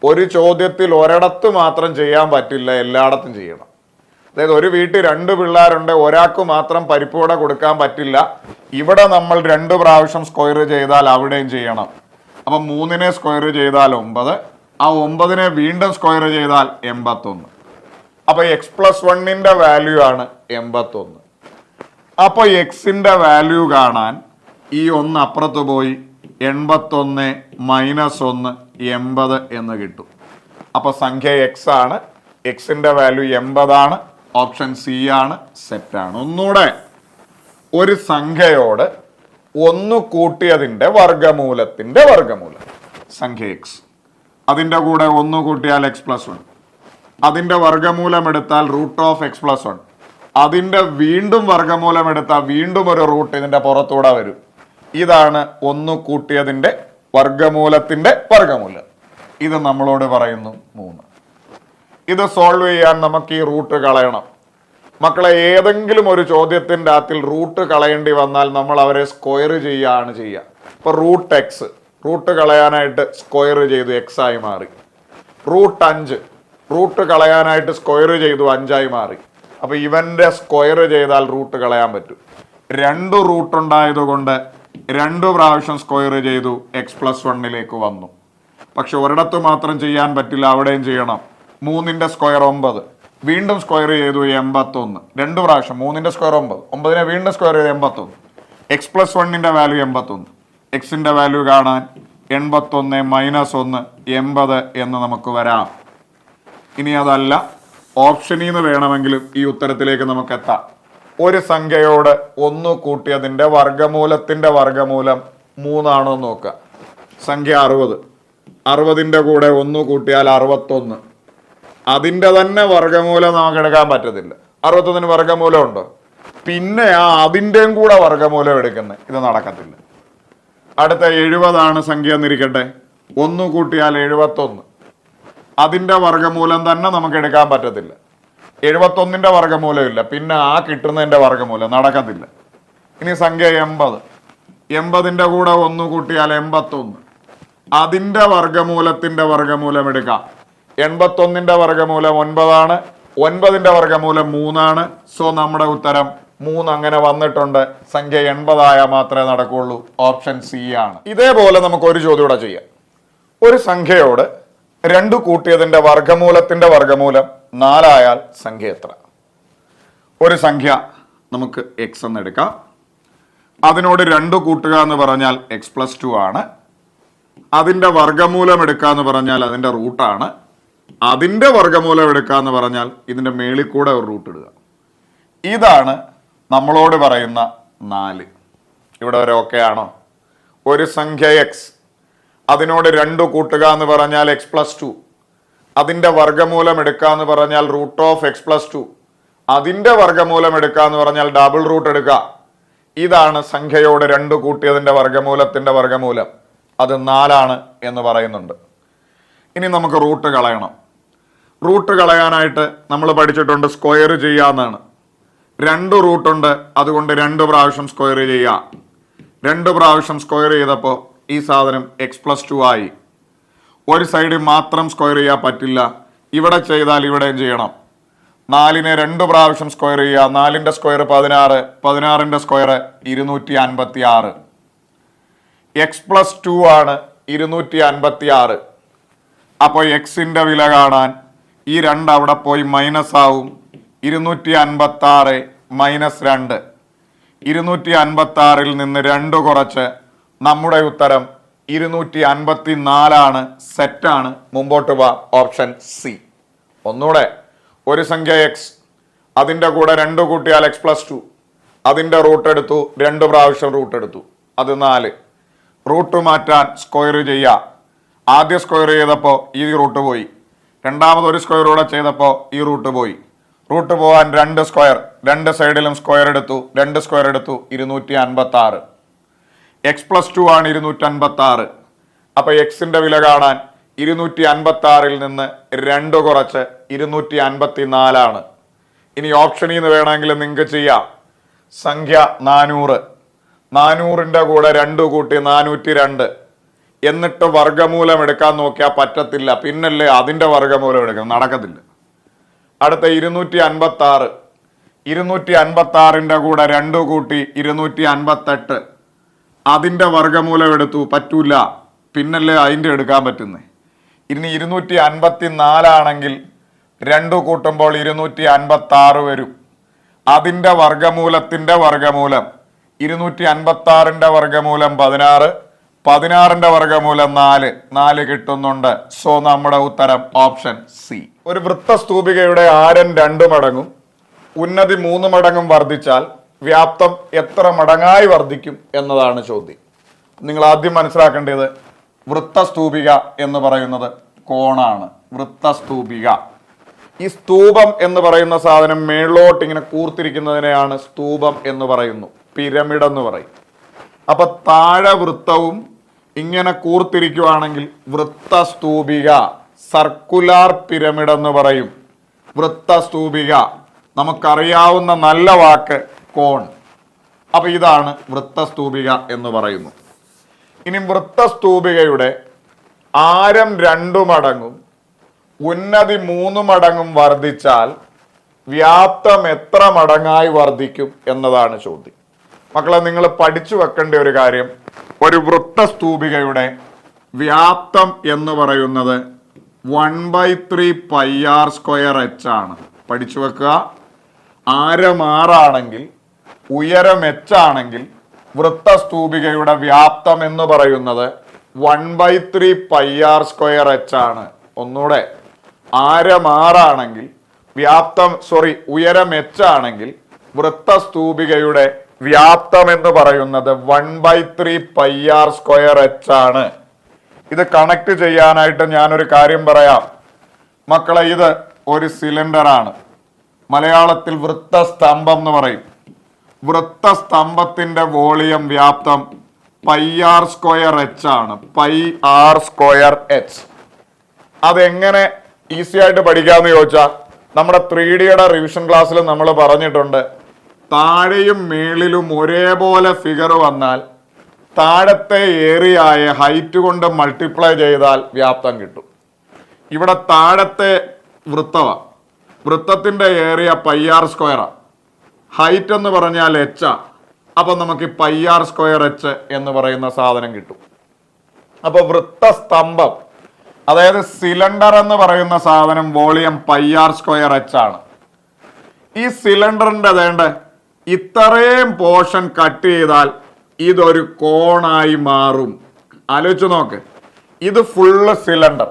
ഒരു ചോദ്യത്തിൽ ഒരിടത്ത് മാത്രം ചെയ്യാൻ പറ്റില്ല, എല്ലായിടത്തും ചെയ്യണം. അതായത് ഒരു വീട്ടിൽ 2 പിള്ളേരുണ്ട്, ഒരാൾക്ക് മാത്രം പരിപ്പുവട കൊടുക്കാൻ പറ്റില്ല. ഇവിടെ നമ്മൾ 2 പ്രാവശ്യം സ്ക്വയർ ചെയ്താൽ അവിടെയും ചെയ്യണം. അപ്പൊ 3നെ സ്ക്വയർ ചെയ്താൽ 9, ആ 9നെ വീണ്ടും സ്ക്വയർ ചെയ്താൽ 81. അപ്പൊ x+1ന്റെ വാല്യൂ ആണ് 81. അപ്പൊ എക്സിന്റെ വാല്യൂ കാണാൻ ഈ 1 അപ്പുറത്ത് പോയി 81 - 1 80 എന്ന് കിട്ടും. അപ്പൊ സംഖ്യ എക്സ് ആണ്, എക്സിന്റെ വാല്യൂ 80 ആണ്. ഓപ്ഷൻ സി ആണ്, സെറ്റാണ്. ഒന്നുകൂടെ, ഒരു സംഖ്യയോട് 1 കൂട്ടിയതിന്റെ വർഗമൂലത്തിന്റെ വർഗമൂലം സംഖ്യ എക്സ്, അതിന്റെ കൂടെ 1 കൂട്ടിയാൽ x+1, അതിന്റെ വർഗമൂലം എടുത്താൽ റൂട്ട് ഓഫ് x+1, അതിന്റെ വീണ്ടും വർഗമൂലം എടുത്താൽ വീണ്ടും ഒരു റൂട്ട് ഇതിന്റെ പുറത്തൂടെ വരും. ഇതാണ് 1 കൂട്ടിയതിന്റെ വർഗമൂലത്തിന്റെ വർഗമൂലം. ഇത് നമ്മളോട് പറയുന്നു 3. ഇത് സോൾവ് ചെയ്യാൻ നമുക്ക് ഈ റൂട്ട് കളയണം. മക്കളെ, ഏതെങ്കിലും ഒരു ചോദ്യത്തിന്റെ അകത്തിൽ റൂട്ട് കളയേണ്ടി വന്നാൽ നമ്മൾ അവരെ സ്ക്വയർ ചെയ്യുകയാണ് ചെയ്യുക. ഇപ്പൊ റൂട്ട് എക്സ്, റൂട്ട് കളയാനായിട്ട് സ്ക്വയർ ചെയ്തു, എക്സ് ആയി മാറി. റൂട്ട് 5, റൂട്ട് കളയാനായിട്ട് സ്ക്വയർ ചെയ്തു, 5 ആയി മാറി. അപ്പൊ ഇവന്റെ സ്ക്വയർ ചെയ്താൽ റൂട്ട് കളയാൻ പറ്റും. 2 റൂട്ട് ഉണ്ടായതുകൊണ്ട് 2 പ്രാവശ്യം സ്ക്വയർ ചെയ്തു, x+1ലേക്ക് വന്നു. പക്ഷെ ഒരിടത്ത് മാത്രം ചെയ്യാൻ പറ്റില്ല, അവിടെയും ചെയ്യണം. 3ന്റെ സ്ക്വയർ 9, വീണ്ടും സ്ക്വയർ ചെയ്തു 81, 2 പ്രാവശ്യം. 3ന്റെ സ്ക്വയർ 9, 9നെ വീണ്ടും സ്ക്വയർ ചെയ്ത് 81. x+1ന്റെ വാല്യൂ 81. എക്സിന്റെ വാല്യൂ കാണാൻ 81 - 1 80 എന്ന് നമുക്ക് വരാം. ഇനി അതല്ല, ഓപ്ഷനിൽ നിന്ന് വേണമെങ്കിലും ഈ ഉത്തരത്തിലേക്ക് നമുക്ക് എത്താം. ഒരു സംഖ്യയോട് 1 കൂട്ടിയതിന്റെ വർഗമൂലത്തിന്റെ വർഗമൂലം 3 ആണോ നോക്കുക. സംഖ്യ 60, 60ന്റെ കൂടെ 1 കൂട്ടിയാൽ 61. അതിന്റെ തന്നെ വർഗമൂലം നമുക്ക് എടുക്കാൻ പറ്റത്തില്ല. 61ന് വർഗമൂലം ഉണ്ടോ? പിന്നെ അതിൻ്റെയും കൂടെ വർഗമൂലം എടുക്കുന്നത്, ഇത് നടക്കത്തില്ല. അടുത്ത 70 സംഖ്യ എന്നിരിക്കട്ടെ. 1 കൂട്ടിയാൽ 71. അതിൻ്റെ വർഗമൂലം തന്നെ നമുക്ക് എടുക്കാൻ പറ്റത്തില്ല. 71ന്റെ വർഗമൂലം ഇല്ല, പിന്നെ കിട്ടുന്നതിൻ്റെ വർഗമൂലം നടക്കത്തില്ല. ഇനി സംഖ്യ 80. 80ന്റെ കൂടെ 1 കൂട്ടിയാൽ 81. അതിൻ്റെ വർഗമൂലത്തിൻ്റെ വർഗമൂലം എടുക്കാം. 81ന്റെ വർഗമൂലം 9. 9ന്റെ വർഗമൂലം 3. സോ നമ്മുടെ ഉത്തരം 3 അങ്ങനെ വന്നിട്ടുണ്ട്. സംഖ്യ 80 മാത്രമേ നടക്കുള്ളൂ. ഓപ്ഷൻ സി ആണ്. ഇതേപോലെ നമുക്ക് ഒരു ചോദ്യം കൂടെ ചെയ്യാം. ഒരു സംഖ്യയോട് 2 കൂട്ടിയതിന്റെ വർഗമൂലത്തിന്റെ വർഗമൂലം 4 ആയാൽ സംഖ്യ എത്ര? ഒരു സംഖ്യ നമുക്ക് എക്സ് എന്ന് എടുക്കാം. അതിനോട് 2 കൂട്ടുക എന്ന് പറഞ്ഞാൽ x+2 ആണ്. അതിന്റെ വർഗമൂലം എടുക്കുക എന്ന് പറഞ്ഞാൽ അതിന്റെ റൂട്ടാണ്. അതിന്റെ വർഗമൂലം എടുക്കുക എന്ന് പറഞ്ഞാൽ ഇതിന്റെ മേളിൽ കൂടെ ഒരു റൂട്ട് ഇടുക. ഇതാണ് നമ്മളോട് പറയുന്ന 4. ഇവിടെ ഒരു ഓക്കെ ആണോ? ഒരു സംഖ്യ എക്സ്, അതിനോട് 2 കൂട്ടുക എന്ന് പറഞ്ഞാൽ x+2. അതിന്റെ വർഗമൂലം എടുക്കുക എന്ന് പറഞ്ഞാൽ √(x+2). അതിന്റെ വർഗമൂലം എടുക്കുക എന്ന് പറഞ്ഞാൽ ഡബിൾ റൂട്ട് എടുക്കുക. ഇതാണ് സംഖ്യയോട് 2 കൂട്ടിയതിന്റെ വർഗമൂലത്തിന്റെ വർഗമൂലം. അത് 4 എന്ന് പറയുന്നുണ്ട്. ഇനി നമുക്ക് റൂട്ട് കളയണം. റൂട്ട് കളയാനായിട്ട് നമ്മൾ പഠിച്ചിട്ടുണ്ട് സ്ക്വയർ ചെയ്യാന്നാണ്. 2 റൂട്ടുണ്ട്, അതുകൊണ്ട് 2 പ്രാവശ്യം സ്ക്വയർ ചെയ്യാം. 2 പ്രാവശ്യം സ്ക്വയർ ചെയ്തപ്പോൾ ഈ സാധനം x+2 ആയി. ഒരു സൈഡിൽ മാത്രം സ്ക്വയർ ചെയ്യാൻ പറ്റില്ല, ഇവിടെ ചെയ്താൽ ഇവിടെയും ചെയ്യണം. 4നെ 2 പ്രാവശ്യം സ്ക്വയർ ചെയ്യുക. 4ന്റെ സ്ക്വയർ 16, 16ന്റെ സ്ക്വയർ 256. x+2 ആണ് 256. അപ്പോൾ എക്സിന്റെ വില കാണാൻ ഈ 2 അവിടെ പോയി മൈനസ് ആവും. 256 മൈനസ് 2. 256ൽ നിന്ന് 2 കുറച്ച് നമ്മുടെ ഉത്തരം 254 സെറ്റാണ്. മുമ്പോട്ട് പോവാ. Option C. ഒന്നുകൂടെ, ഒരു സംഖ്യ എക്സ്, അതിൻ്റെ കൂടെ 2 കൂട്ടിയാൽ x+2. അതിൻ്റെ റൂട്ട് എടുത്തു, 2 പ്രാവശ്യം റൂട്ട് എടുത്തു, അത് 4. റൂട്ട് മാറ്റാൻ സ്ക്വയർ ചെയ്യുക. ആദ്യം സ്ക്വയർ ചെയ്തപ്പോൾ ഈ റൂട്ട് പോയി, രണ്ടാമത് ഒരു സ്ക്വയർ കൂടെ ചെയ്തപ്പോൾ ഈ റൂട്ട് പോയി. റൂട്ട് പോകാൻ 2 സ്ക്വയർ, 2 സൈഡിലും സ്ക്വയർ എടുത്തു, 2 സ്ക്വയർ എടുത്തു, 256. x+2 ആണ് 256. അപ്പൊ എക്സിന്റെ വില കാണാൻ 256ൽ നിന്ന് 2 കുറച്ച് 254. ഇനി ഓപ്ഷനിൽ നിന്ന് വേണമെങ്കിൽ നിങ്ങൾക്ക് ചെയ്യാം. സംഖ്യ 400. 400ന്റെ കൂടെ 2 കൂട്ടി 402. എന്നിട്ട് വർഗമൂലം എടുക്കാൻ നോക്കിയാൽ പറ്റത്തില്ല, പിന്നല്ലേ അതിന്റെ വർഗമൂലം എടുക്കണം, നടക്കത്തില്ല. അടുത്ത 256. 256ന്റെ കൂടെ 2 കൂട്ടി 258. അതിന്റെ വർഗമൂലം എടുത്തു, പറ്റൂല, പിന്നല്ലേ അതിന്റെ എടുക്കാൻ പറ്റുന്നേ. ഇനി 254 ആണെങ്കിൽ 2 കൂട്ടുമ്പോൾ 256 വരും. അതിന്റെ വർഗമൂലത്തിന്റെ വർഗമൂലം 256ന്റെ വർഗമൂലം 16, 16ന്റെ വർഗമൂലം 4, 4 കിട്ടുന്നുണ്ട്. സോ നമ്മുടെ ഉത്തരം ഓപ്ഷൻ സി. ഒരു വൃത്തസ്തൂപികയുടെ ആരം 2 മടങ്ങും ഉന്നതി 3 മടങ്ങും വർദ്ധിച്ചാൽ വ്യാപ്തം എത്ര മടങ്ങായി വർദ്ധിക്കും എന്നതാണ് ചോദ്യം. നിങ്ങൾ ആദ്യം മനസ്സിലാക്കേണ്ടത് വൃത്തസ്തൂപിക എന്ന് പറയുന്നത് കോണാണ്. വൃത്തസ്തൂപിക. ഈ സ്തൂപം എന്ന് പറയുന്ന സാധനം മേളോട്ട് ഇങ്ങനെ കൂർത്തിരിക്കുന്നതിനെയാണ് സ്തൂപം എന്ന് പറയുന്നു, പിരമിഡ് എന്ന് പറയും. അപ്പൊ താഴെ വൃത്തവും ഇങ്ങനെ കൂർത്തിരിക്കുവാണെങ്കിൽ വൃത്തസ്തൂപിക, സർക്കുലാർ പിരമിഡ് എന്ന് പറയും. വൃത്തസ്തൂപിക, നമുക്കറിയാവുന്ന നല്ല വാക്ക് കോൺ. അപ്പൊ ഇതാണ് വൃത്തസ്തൂപിക എന്ന് പറയുന്നു. ഇനി വൃത്തസ്തൂപികയുടെ ആരം 2 മടങ്ങും ഉന്നതി 3 മടങ്ങും വർദ്ധിച്ചാൽ വ്യാപ്തം എത്ര മടങ്ങായി വർദ്ധിക്കും എന്നതാണ് ചോദ്യം. മക്കളെ, നിങ്ങൾ പഠിച്ചു വെക്കേണ്ട ഒരു കാര്യം, ഒരു വൃത്തസ്തൂപികയുടെ വ്യാപ്തം എന്ന് പറയുന്നത് 1/3 πr² ആണ്. പഠിച്ചു വെക്കുക. ആരം 6 ആണെങ്കിൽ ഉയരം h ആണെങ്കിൽ വൃത്തസ്തൂപികയുടെ വ്യാപ്തം എന്ന് പറയുന്നത് 1/3 πr² ആണ്. ഒന്നുകൂടെ, ആരം 6 ആണെങ്കിൽ ഉയരം h ആണെങ്കിൽ വൃത്തസ്തൂപികയുടെ വ്യാപ്തം എന്ന് പറയുന്നത് 1/3 πr² ആണ്. ഇത് കണക്ട് ചെയ്യാനായിട്ട് ഞാനൊരു കാര്യം പറയാം. മക്കളെ, ഇത് ഒരു സിലിണ്ടർ ആണ്. മലയാളത്തിൽ വൃത്തസ്തംഭം എന്ന് പറയും. വൃത്തസ്തംഭത്തിന്റെ വോളിയം വ്യാപ്തം പൈ ആർ സ്ക്വയർ എച്ച് ആണ്. Pi R square H. അതെങ്ങനെ ഈസി ആയിട്ട് പഠിക്കാമെന്ന് ചോദിച്ചാൽ നമ്മുടെ 3Dയുടെ റിവിഷൻ ക്ലാസ്സിൽ നമ്മൾ പറഞ്ഞിട്ടുണ്ട്, താഴെയും മേളിലും ഒരേപോലെ ഫിഗർ വന്നാൽ താഴത്തെ ഏരിയയെ ഹൈറ്റ് കൊണ്ട് മൾട്ടിപ്ലൈ ചെയ്താൽ വ്യാപ്തം കിട്ടും. ഇവിടെ താഴത്തെ വൃത്തമാണ്, വൃത്തത്തിന്റെ ഏരിയ പൈ ആർ സ്ക്വയറാണ്, ഹൈറ്റ് എന്ന് പറഞ്ഞാൽ എച്ച്. അപ്പൊ നമുക്ക് പൈ ആർ സ്ക്വയർ എച്ച് എന്ന് പറയുന്ന സാധനം കിട്ടും. അപ്പൊ വൃത്തസ്തംഭം, അതായത് സിലിണ്ടർ എന്ന് പറയുന്ന സാധനം volume pi R square H ആണ്. ഈ സിലിണ്ടറിന്റെ വേണ്ട ഇത്രയും പോർഷൻ കട്ട് ചെയ്താൽ ഇതൊരു കോണായി മാറും. ആലോചിച്ച് നോക്ക്, ഇത് ഫുള്ള് സിലിണ്ടർ.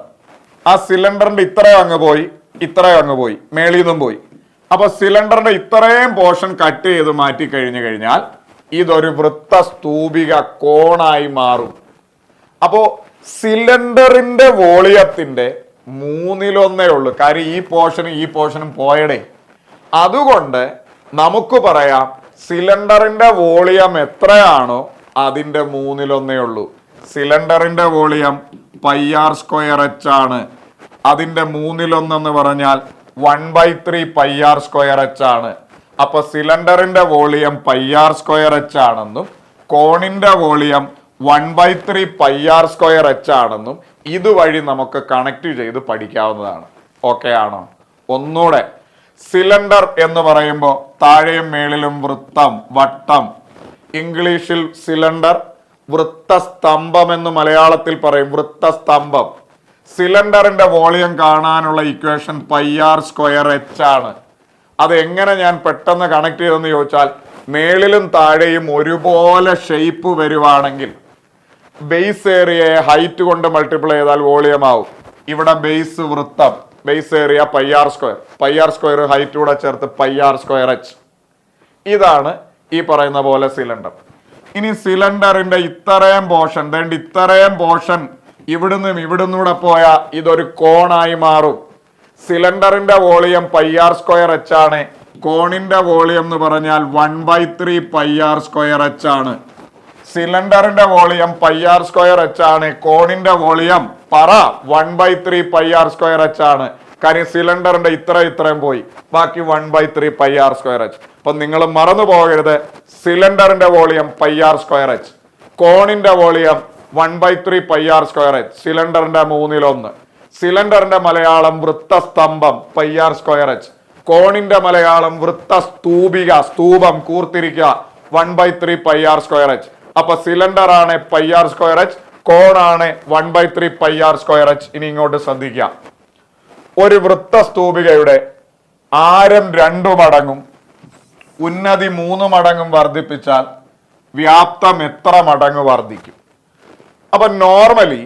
ആ സിലിണ്ടറിന്റെ ഇത്രയും അങ്ങ് പോയി, ഇത്രയും അങ്ങ് പോയി, മേളിൽ നിന്നും പോയി. അപ്പൊ സിലിണ്ടറിന്റെ ഇത്രയും പോർഷൻ കട്ട് ചെയ്ത് മാറ്റി കഴിഞ്ഞു കഴിഞ്ഞാൽ ഇതൊരു വൃത്തസ്തൂപിക കോണായി മാറും. അപ്പോ സിലിണ്ടറിന്റെ വോളിയത്തിന്റെ 1/3 ഉള്ളൂ. കാര്യം ഈ പോർഷനും പോയടേ. അതുകൊണ്ട് നമുക്ക് പറയാം സിലിണ്ടറിന്റെ വോളിയം എത്രയാണോ അതിന്റെ 1/3 ഉള്ളൂ. സിലിണ്ടറിന്റെ volume pi R square H ആണ്. അതിന്റെ 1/3 എന്ന് പറഞ്ഞാൽ 1/3 പൈ ആർ സ്ക്വയർ എച്ച് ആണ്. അപ്പൊ സിലിണ്ടറിന്റെ volume pi R square H ആണെന്നും കോണിന്റെ volume 1/3 pi R square H ആണെന്നും ഇതുവഴി നമുക്ക് കണക്ട് ചെയ്ത് പഠിക്കാവുന്നതാണ്. ഓക്കെ ആണോ? ഒന്നുകൂടെ, സിലിണ്ടർ എന്ന് പറയുമ്പോൾ താഴെയും മേളിലും വൃത്തം, വട്ടം. ഇംഗ്ലീഷിൽ സിലിണ്ടർ, വൃത്തസ്തംഭം എന്ന് മലയാളത്തിൽ പറയും, വൃത്തസ്തംഭം. സിലിണ്ടറിന്റെ വോളിയം കാണാനുള്ള equation pi R square H ആണ്. അത് എങ്ങനെ ഞാൻ പെട്ടെന്ന് കണക്ട് ചെയ്തെന്ന് ചോദിച്ചാൽ, മേളിലും താഴെയും ഒരുപോലെ ഷേപ്പ് വരുവാണെങ്കിൽ ബേസ് ഏരിയയെ ഹൈറ്റ് കൊണ്ട് മൾട്ടിപ്ലൈ ചെയ്താൽ വോളിയം ആവും. ഇവിടെ ബേസ് വൃത്തം, base area pi R square, pi R square height കൂടെ ചേർത്ത് പൈ ആർ സ്ക്വയർ എച്ച്. ഇതാണ് ഈ പറയുന്ന പോലെ സിലിണ്ടർ. ഇനി സിലിണ്ടറിന്റെ ഇത്രയും പോർഷൻ ഇവിടുന്നൂടെ പോയാൽ ഇതൊരു കോണായി മാറും. സിലിണ്ടറിന്റെ volume pi R square H ആണ്. കോണിന്റെ വോളിയം എന്ന് പറഞ്ഞാൽ 1/3 പൈ ആർ സ്ക്വയർ എച്ച് ആണ്. സിലിണ്ടറിന്റെ volume pi R square H ആണ്. കോണിന്റെ volume 1/3 pi R square H ആണ്. കാര്യം സിലിണ്ടറിന്റെ ഇത്രയും പോയി, ബാക്കി 1/3 പൈ ആർ സ്ക്വയർ എച്ച്. അപ്പൊ നിങ്ങൾ മറന്നു പോകരുത്, സിലിണ്ടറിന്റെ volume pi R square H, കോണിന്റെ volume 1/3 pi R square H, സിലിണ്ടറിന്റെ 1/3. സിലിണ്ടറിന്റെ മലയാളം വൃത്തസ്തംഭം പൈ ആർ സ്ക്വയർ എച്ച്, കോണിന്റെ മലയാളം വൃത്തസ്തൂപിക, സ്തൂപം, കൂർത്തിരിക്കുക 1/3 പൈ ആർ സ്ക്വയർ എച്ച്. അപ്പൊ സിലിണ്ടർ ആണ് പൈ ആർ സ്ക്വയർ എച്ച്, കോണാണ് 1/3 പൈ ആർ സ്ക്വയർ എച്ച്. ഇനി ഇങ്ങോട്ട് ശ്രദ്ധിക്കാം, ഒരു വൃത്തസ്തൂപികയുടെ ആരം 2 മടങ്ങും ഉന്നതി 3 മടങ്ങും വർദ്ധിപ്പിച്ചാൽ വ്യാപ്തം എത്ര മടങ്ങ് വർദ്ധിക്കും? അപ്പൊ നോർമലി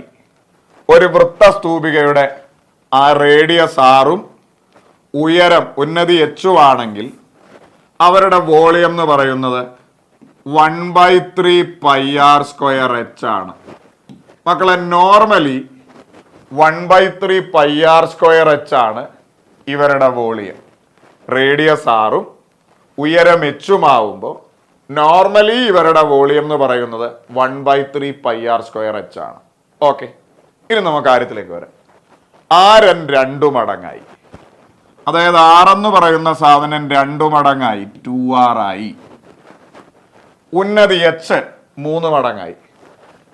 ഒരു വൃത്തസ്തൂപികയുടെ ആ റേഡിയസ് ആറും ഉയരം ഉന്നതി എച്ചും ആണെങ്കിൽ അവരുടെ വോളിയം എന്ന് പറയുന്നത് 1/3 പൈ ആർ സ്ക്വയർ എച്ച് ആണ്. മക്കളെ, normally 1/3 pi R square H ആണ് ഇവരുടെ വോളിയം. റേഡിയസ് ആറും ഉയരം എച്ചും ആവുമ്പോൾ നോർമലി ഇവരുടെ വോളിയം എന്ന് പറയുന്നത് 1/3 പൈ ആർ സ്ക്വയർ എച്ച് ആണ്. ഓക്കെ, ഇനി നമുക്ക് കാര്യത്തിലേക്ക് വരാം. ആരം 2 മടങ്ങായി, അതായത് ആറെന്ന് പറയുന്ന സാധനം 2 മടങ്ങായി, 2r ആയി. ഉന്നതി എച്ച് 3 മടങ്ങായി,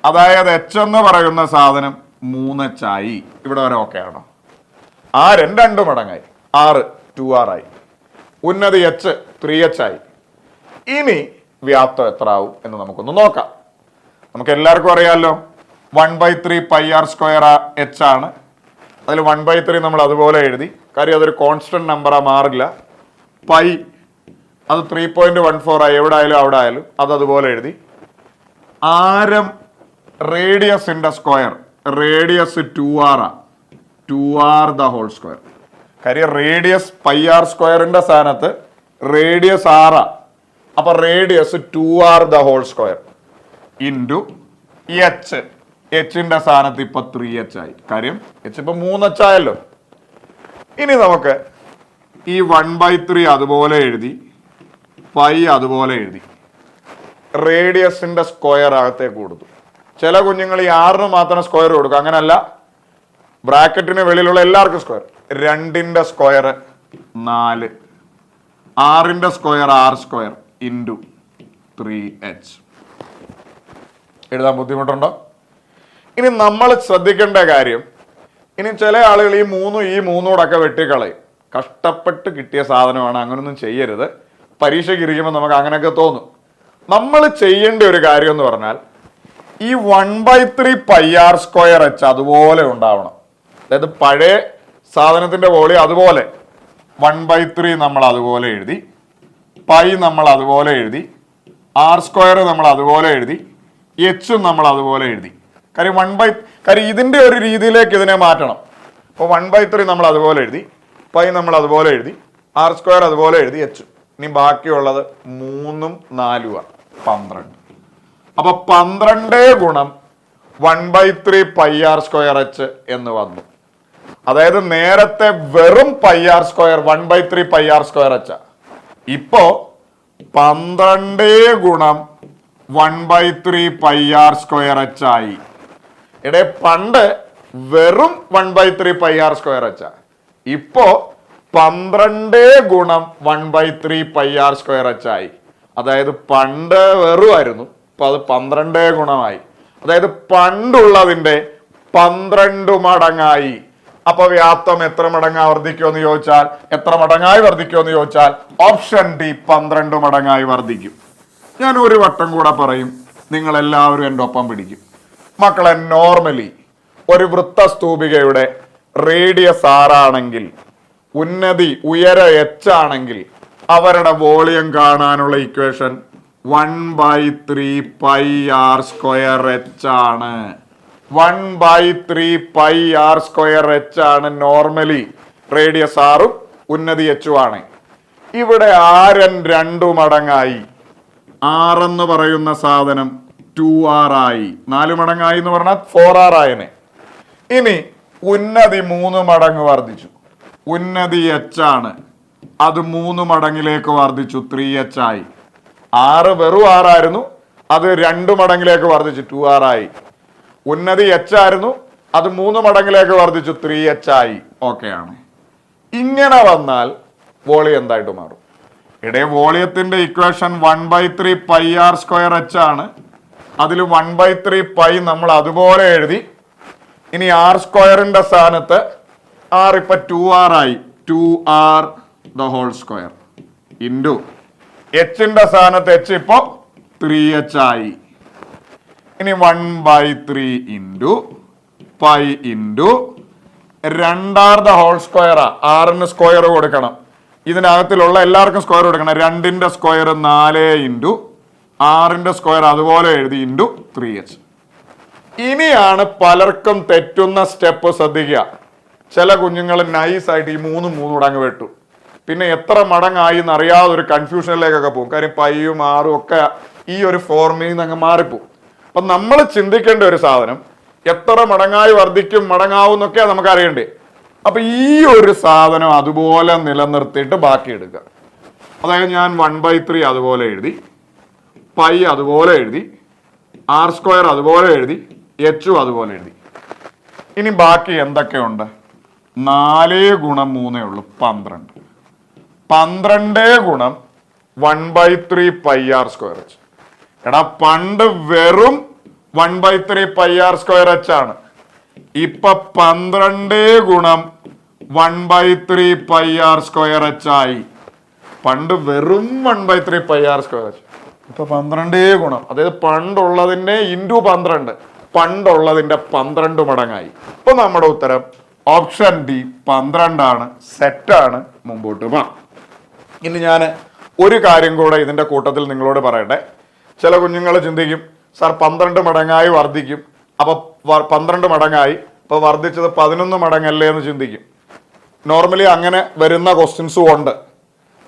അതായത് എച്ച് എന്ന് പറയുന്ന സാധനം 3h ആയി. ഇവിടെ വരെ ഓക്കെ ആണോ? ആരം 2 മടങ്ങായി, 6 2r ആയി. ഉന്നതി എച്ച് 3h ആയി. ഇനി വ്യാപ്തം എത്ര ആവും എന്ന് നമുക്കൊന്ന് നോക്കാം. നമുക്ക് എല്ലാവർക്കും അറിയാമല്ലോ 1/3 പൈ ആർ സ്ക്വയർ എച്ച് ആണ്. അതിൽ 1/3 നമ്മൾ അതുപോലെ എഴുതി, കാര്യം അതൊരു കോൺസ്റ്റന്റ് നമ്പറാ, മാറില്ല. പൈ അത് 3.14 ആയി, എവിടെ ആയാലും അവിടെ ആയാലും അത് അതുപോലെ എഴുതി. ആരം റേഡിയസിന്റെ square, radius 2r, 2r the whole square. കാര്യം റേഡിയസ് പൈ ആർ സ്ക്വയറിന്റെ സ്ഥാനത്ത് റേഡിയസ് ആറാ, അപ്പൊ radius 2r the whole square into H. എച്ചിന്റെ സ്ഥാനത്ത് ഇപ്പൊ 3h ആയി, കാര്യം എച്ച് ഇപ്പൊ 3h ആയല്ലോ. ഇനി നമുക്ക് ഈ 1/3 അതുപോലെ എഴുതി പൈ അതുപോലെ എഴുതി, റേഡിയസിന്റെ സ്ക്വയർ അകത്തേക്ക് കൊടുത്തു. ചില കുഞ്ഞുങ്ങൾ ഈ 6 മാത്രം സ്ക്വയർ കൊടുക്കും, അങ്ങനല്ല, ബ്രാക്കറ്റിന് വെളിയിലുള്ള എല്ലാവർക്കും സ്ക്വയർ. 2ന്റെ സ്ക്വയർ 4, 6ന്റെ സ്ക്വയർ r² ഇൻറ്റു 3h. എഴുതാൻ ബുദ്ധിമുട്ടുണ്ടോ? ഇനി നമ്മൾ ശ്രദ്ധിക്കേണ്ട കാര്യം, ഇനി ചില ആളുകൾ ഈ 3 വെട്ടിക്കളയും. കഷ്ടപ്പെട്ട് കിട്ടിയ സാധനമാണ്, അങ്ങനൊന്നും ചെയ്യരുത്. പരീക്ഷയ്ക്ക് ഇരിക്കുമ്പോൾ നമുക്ക് അങ്ങനെയൊക്കെ തോന്നും. നമ്മൾ ചെയ്യേണ്ട ഒരു കാര്യം എന്ന് പറഞ്ഞാൽ ഈ 1/3 πr²h അതുപോലെ ഉണ്ടാവണം. അതായത് പഴയ സാധനത്തിന്റെ വോളിയം അതുപോലെ 1/3 നമ്മൾ അതുപോലെ എഴുതി, പൈ നമ്മൾ അതുപോലെ എഴുതി, r² നമ്മൾ അതുപോലെ എഴുതി, എച്ചും നമ്മൾ അതുപോലെ എഴുതി. കാര്യം ഇതിന്റെ ഒരു രീതിയിലേക്ക് ഇതിനെ മാറ്റണം. അപ്പോൾ 1/3 നമ്മൾ അതുപോലെ എഴുതി, പൈ നമ്മൾ അതുപോലെ എഴുതി, r² അതുപോലെ എഴുതി, എച്ച്. ഇനി ബാക്കിയുള്ളത് 3ഉം 4ഉം 12. അപ്പൊ 12 ഗുണം 1/3 πr²h എന്ന് വന്നു. അതായത് നേരത്തെ വെറും πr², 1/3 πr²h. ഇപ്പോ 12 ഗുണം 1/3 πr²h ആയി. പണ്ട് വെറും 1/3 πr²h. ഇപ്പോ 12 ഗുണം 1/3 πr²h ആയി. അതായത് പണ്ട് വെറുമായിരുന്നു, ഇപ്പൊ അത് 12 ഗുണമായി. അതായത് പണ്ടുള്ളതിന്റെ 12 മടങ്ങായി. അപ്പൊ വ്യാപ്തം എത്ര മടങ്ങായി വർദ്ധിക്കുമെന്ന് ചോദിച്ചാൽ ഓപ്ഷൻ ഡി 12 മടങ്ങായി വർദ്ധിക്കും. ഞാൻ ഒരു വട്ടം കൂടെ പറയും, നിങ്ങൾ എല്ലാവരും എൻ്റെ ഒപ്പം പിടിക്കും. മക്കളെ, നോർമലി ഒരു വൃത്തസ്തൂപികയുടെ റേഡിയസ് 6 ആണെങ്കിൽ, ഉയര h ആണെങ്കിൽ, അവരുടെ വോളിയം കാണാനുള്ള ഇക്വേഷൻ 1/3 πr²h ആണ്. 1/3 πr²h ആണ് നോർമലി. റേഡിയസ് 6ഉം ഉന്നതി h ആണ്. ഇവിടെ ആരൻ 2 മടങ്ങായി. r എന്ന് പറയുന്ന സാധനം 2r ആയി. 4 മടങ്ങായി എന്ന് പറഞ്ഞാൽ 4r ആയനെ. ഇനി ഉന്നതി 3 മടങ്ങ് വർദ്ധിച്ചു. ഉന്നതി h ആണ്, അത് 3 മടങ്ങിലേക്ക് വർദ്ധിച്ചു, 3h ആയി. 6 വെറും 6 ആയിരുന്നു, അത് 2 മടങ്ങിലേക്ക് വർദ്ധിച്ചു, 2r ആയി. ഉന്നതി h ആയിരുന്നു, അത് 3 മടങ്ങിലേക്ക് വർദ്ധിച്ചു, 3h ആയി. ഓക്കെ ആണ്. ഇങ്ങനെ വന്നാൽ വോളിയം എന്തായിട്ട് മാറും? വോളിയത്തിന്റെ ഇക്വേഷൻ 1/3 πr²h ആണ്. അതിൽ 1/3 പൈ നമ്മൾ അതുപോലെ എഴുതി. ഇനി r² സ്ഥാനത്ത് r ഇപ്പൊ 2r ആയി, 2r the whole square into എച്ചിന്റെ സ്ഥാനത്ത് h ഇപ്പോ 3h ആയി. ഇനി 1/3 into pi into 2r the whole square. ആറിന് സ്ക്വയർ കൊടുക്കണം, ഇതിനകത്തിലുള്ള എല്ലാവർക്കും സ്ക്വയർ കൊടുക്കണം. 2ന്റെ സ്ക്വയർ 4 ഇൻറ്റു 6ന്റെ സ്ക്വയർ അതുപോലെ എഴുതി ഇൻറ്റു 3h. ഇനിയാണ് പലർക്കും തെറ്റുന്ന സ്റ്റെപ്പ്. ശ്രദ്ധിക്കുക, ചില കുഞ്ഞുങ്ങൾ നൈസായിട്ട് ഈ 3 മടങ്ങ് വെട്ടു. പിന്നെ എത്ര മടങ്ങായി എന്നറിയാതെ ഒരു കൺഫ്യൂഷനിലേക്കൊക്കെ പോകും. കാര്യം പൈയും 6ഉം ഒക്കെ ഈ ഒരു ഫോർമിൽ നിന്ന് അങ്ങ് മാറിപ്പോവും. അപ്പൊ നമ്മൾ ചിന്തിക്കേണ്ട ഒരു സാധനം, എത്ര മടങ്ങായി വർദ്ധിക്കും, മടങ്ങാവും എന്നൊക്കെ നമുക്ക് അറിയണ്ടേ. അപ്പൊ ഈ ഒരു സാധനം അതുപോലെ നിലനിർത്തിയിട്ട് ബാക്കി എടുക്കുക. അതായത് ഞാൻ 1/3 അതുപോലെ എഴുതി, പൈ അതുപോലെ എഴുതി, r² അതുപോലെ എഴുതി, എച്ചും അതുപോലെ എഴുതി. ഇനി ബാക്കി എന്തൊക്കെയുണ്ട്? 4 ഗുണം 3 ഉള്ളു, 12. 12 ഗുണം 1/3 πr²h. പണ്ട് വെറും 1/3 πr²h ആണ്. ഇപ്പൊ 12 ഗുണം 1/3 πr²h ആയി. പണ്ട് വെറും 1/3 πr²h, ഇപ്പൊ 12 ഗുണം, അതായത് പണ്ടുള്ളതിന്റെ ഇൻറ്റു 12, പണ്ടുള്ളതിന്റെ 12 മടങ്ങായി. ഇപ്പൊ നമ്മുടെ ഉത്തരം ഓപ്ഷൻ ഡി 12 ആണ്. സെറ്റാണ്, മുമ്പോട്ട് പോകാം. ഇനി ഞാൻ ഒരു കാര്യം കൂടെ ഇതിന്റെ കൂട്ടത്തിൽ നിങ്ങളോട് പറയട്ടെ. ചില കുഞ്ഞുങ്ങൾ ചിന്തിക്കും, സാർ 12 മടങ്ങായി വർദ്ധിക്കും, അപ്പൊ 12 മടങ്ങായി, ഇപ്പൊ വർദ്ധിച്ചത് 11 മടങ്ങല്ലേ എന്ന് ചിന്തിക്കും. നോർമലി അങ്ങനെ വരുന്ന ക്വസ്റ്റ്യൻസും ഉണ്ട്.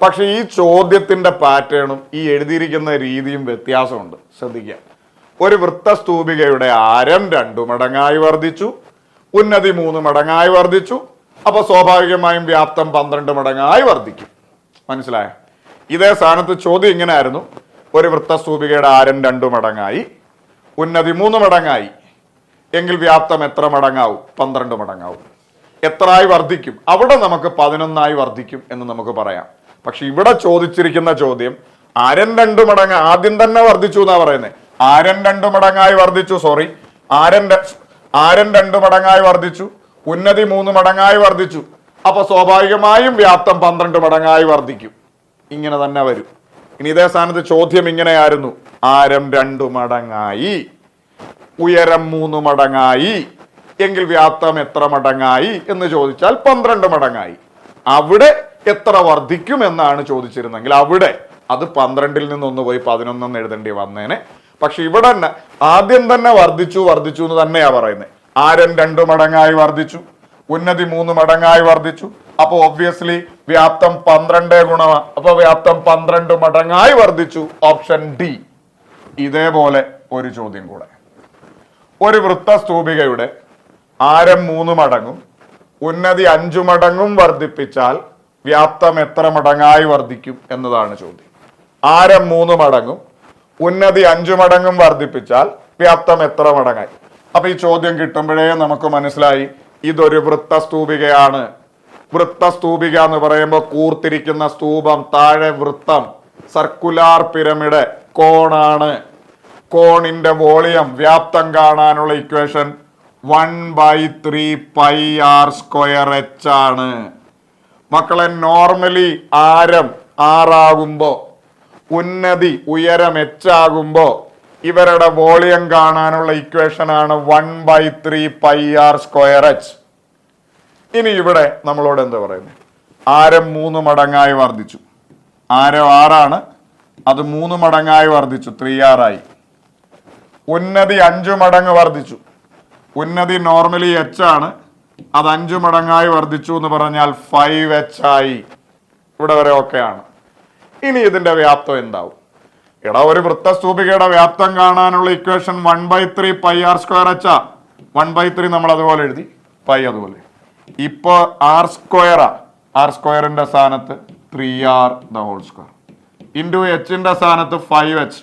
പക്ഷെ ഈ ചോദ്യത്തിന്റെ പാറ്റേണും ഈ എഴുതിയിരിക്കുന്ന രീതിയും വ്യത്യാസമുണ്ട്. ശ്രദ്ധിക്കുക, ഒരു വൃത്തസ്തൂപികയുടെ ആരം 2 മടങ്ങായി വർദ്ധിച്ചു, ഉന്നതി 3 മടങ്ങായി വർദ്ധിച്ചു. അപ്പൊ സ്വാഭാവികമായും വ്യാപ്തം 12 മടങ്ങായി വർദ്ധിക്കും. മനസ്സിലായോ? ഇതേ സ്ഥാനത്ത് ചോദ്യം ഇങ്ങനെ ആയിരുന്നു, ഒരു വൃത്തസ്തൂപികയുടെ ആരം 2 മടങ്ങായി, ഉന്നതി 3 മടങ്ങായി എങ്കിൽ വ്യാപ്തം എത്ര മടങ്ങാവും? 12 മടങ്ങാവും. എത്രയായി വർദ്ധിക്കും? അവിടെ നമുക്ക് 11 വർദ്ധിക്കും എന്ന് നമുക്ക് പറയാം. പക്ഷെ ഇവിടെ ചോദിച്ചിരിക്കുന്ന ചോദ്യം ആരം 2 മടങ്ങ് ആദ്യം തന്നെ വർദ്ധിച്ചു എന്നാ പറയുന്നത്. ആരം 2 മടങ്ങായി വർദ്ധിച്ചു, സോറി, ആരം 2 മടങ്ങായി വർദ്ധിച്ചു, ഉന്നതി 3 മടങ്ങായി വർദ്ധിച്ചു. അപ്പൊ സ്വാഭാവികമായും വ്യാപ്തം 12 മടങ്ങായി വർദ്ധിക്കും. ഇങ്ങനെ തന്നെ വരും. ഇനി ഇതേ സ്ഥാനത്ത് ചോദ്യം ഇങ്ങനെയായിരുന്നു, ആരം 2 മടങ്ങായി, ഉയരം 3 മടങ്ങായി എങ്കിൽ വ്യാപ്തം എത്ര മടങ്ങായി എന്ന് ചോദിച്ചാൽ 12 മടങ്ങായി. അവിടെ എത്ര വർദ്ധിക്കും എന്നാണ് ചോദിച്ചിരുന്നെങ്കിൽ അവിടെ അത് 12-ൽ നിന്ന് പോയി 11 എന്ന് എഴുതേണ്ടി വന്നേനെ. പക്ഷെ ഇവിടെ ആദ്യം തന്നെ വർദ്ധിച്ചു എന്ന് തന്നെയാ പറയുന്നത്. ആരം 2 മടങ്ങായി വർദ്ധിച്ചു, ഉന്നതി 3 മടങ്ങായി വർദ്ധിച്ചു. അപ്പൊ ഒബ്വിയസ്ലി വ്യാപ്തം 12 ഗുണമാണ്. അപ്പൊ വ്യാപ്തം 12 മടങ്ങായി വർദ്ധിച്ചു. Option D. ഇതേപോലെ ഒരു ചോദ്യം കൂടെ, ഒരു വൃത്തസ്തൂപികയുടെ ആരം 3 മടങ്ങും ഉന്നതി 5 മടങ്ങും വർദ്ധിപ്പിച്ചാൽ വ്യാപ്തം എത്ര മടങ്ങായി വർദ്ധിക്കും എന്നതാണ് ചോദ്യം. ആരം 3 മടങ്ങും ഉന്നതി 5 മടങ്ങും വർദ്ധിപ്പിച്ചാൽ വ്യാപ്തം എത്ര മടങ്ങായി? അപ്പൊ ഈ ചോദ്യം കിട്ടുമ്പോഴേ നമുക്ക് മനസ്സിലായി ഇതൊരു വൃത്തസ്തൂപികയാണ്. വൃത്തസ്തൂപിക എന്ന് പറയുമ്പോൾ കൂർത്തിരിക്കുന്ന സ്തൂപം, താഴെ വൃത്തം, സർക്കുലാർ പിരമിഡ്, കോണാണ്. കോണിന്റെ വോളിയം, വ്യാപ്തം കാണാനുള്ള ഇക്വേഷൻ 1/3 πr²h ആണ്. മക്കളെ, നോർമലി ആരം 6 ആകുമ്പോ ഉന്നതി ഉയരം h ആകുമ്പോ ഇവരുടെ വോളിയം കാണാനുള്ള ഇക്വേഷൻ ആണ് 1/3 πr²h. ഇനി ഇവിടെ നമ്മളോട് എന്താ പറയുന്നത്? ആരം 3 മടങ്ങായി വർദ്ധിച്ചു. ആരം 6 ആണ്, അത് 3 മടങ്ങായി വർദ്ധിച്ചു, 3r ആയി. ഉന്നതി 5 മടങ്ങ് വർദ്ധിച്ചു. ഉന്നതി നോർമലി h ആണ്, അത് 5 മടങ്ങായി വർദ്ധിച്ചു എന്ന് പറഞ്ഞാൽ 5h ആയി. ഇവിടെ വരെ ഓക്കെ ആണ്. ഇനി ഇതിന്റെ വ്യാപ്തം എന്താവും? എടാ, ഒരു വൃത്തസ്തൂപികയുടെ വ്യാപ്തം കാണാനുള്ള ഇക്വേഷൻ 1/3 πr²h. 1/3 നമ്മൾ അതുപോലെ എഴുതി, പൈ അതുപോലെ. ഇപ്പൊ r²ന്റെ സ്ഥാനത്ത് 3r² ഇൻറ്റു എച്ചിന്റെ സ്ഥാനത്ത് 5h.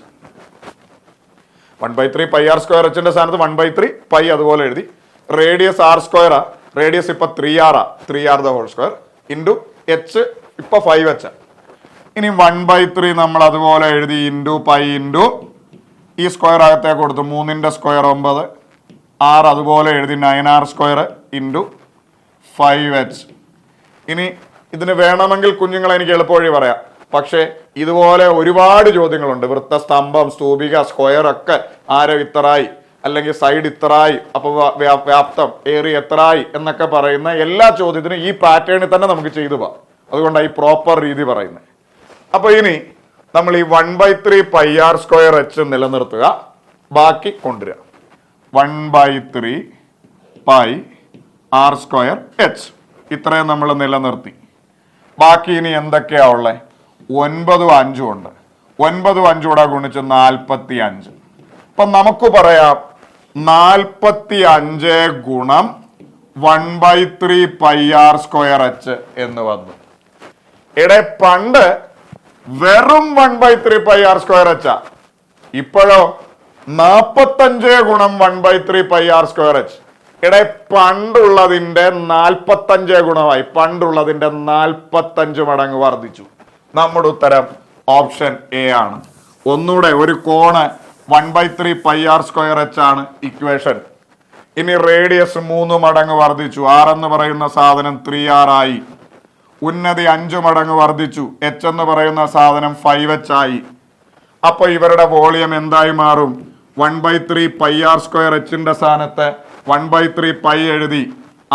1/3 πr²hന്റെ സ്ഥാനത്ത് 1/3 പൈ അതുപോലെ എഴുതി. റേഡിയസ് r², റേഡിയസ് ഇപ്പൊ 3r, 3r² ഇൻറ്റു എച്ച് ഇപ്പൊ 5h. ഇനി 1/3 നമ്മൾ അതുപോലെ എഴുതി, ഇൻറ്റു പൈ ഇൻറ്റു ഈ സ്ക്വയർ അകത്തേക്ക് കൊടുത്തു, 3ന്റെ സ്ക്വയർ 9, r അതുപോലെ എഴുതി 9r² ഇൻറ്റു 5h. ഇനി ഇതിന് വേണമെങ്കിൽ കുഞ്ഞുങ്ങളെ എനിക്ക് എളുപ്പവഴി പറയാം. പക്ഷെ ഇതുപോലെ ഒരുപാട് ചോദ്യങ്ങളുണ്ട്. വൃത്തസ്തംഭം, സ്തൂപിക, സ്ക്വയർ ഒക്കെ ആരം ഇത്രയായി അല്ലെങ്കിൽ സൈഡ് ഇത്രയായി, അപ്പൊ വ്യാപ്തം ഏറിയ എത്രയായി എന്നൊക്കെ പറയുന്ന എല്ലാ ചോദ്യത്തിനും ഈ പാറ്റേണിൽ തന്നെ നമുക്ക് ചെയ്തു പോവാം. അതുകൊണ്ടാണ് ഈ പ്രോപ്പർ രീതി പറയുന്നത്. അപ്പൊ ഇനി നമ്മൾ ഈ 1/3 πr²h നിലനിർത്തുക, ബാക്കി കൊണ്ടുവരിക. 1/3 πr²h ഇത്രയും നമ്മൾ നിലനിർത്തി. ബാക്കി ഇനി എന്തൊക്കെയാ ഉള്ളത്? 9ഉം 5ഉം ഉണ്ട്. 9ഉം 5ഉം കൂടെ ഗുണിച്ച് 45. അപ്പൊ നമുക്ക് പറയാം 45 ഗുണം 1/3 πr²h എന്ന് വന്നു. എടെ, പണ്ട് വെറും 1/3 πr²h. ഇപ്പോഴോ 45 ഗുണം 1/3 πr²h. എടെ, പണ്ടുള്ളതിന്റെ 45 ഗുണമായി, പണ്ടുള്ളതിന്റെ 45 മടങ്ങ് വർദ്ധിച്ചു. നമ്മുടെ ഉത്തരം ഓപ്ഷൻ എ ആണ്. ഒന്നുകൂടെ, ഒരു കോണ് 1/3 πr²h ആണ് ഇക്വേഷൻ. ഇനി റേഡിയസ് 3 മടങ്ങ് വർദ്ധിച്ചു, r എന്ന് പറയുന്ന സാധനം 3r ആയി. ഉന്നതി 5 മടങ്ങ് വർദ്ധിച്ചു, h എന്ന് പറയുന്ന സാധനം 5h ആയി. അപ്പൊ ഇവരുടെ വോളിയം എന്തായി മാറും? 1/3 πr²hന്റെ സ്ഥാനത്ത് 1/3 പൈ എഴുതി,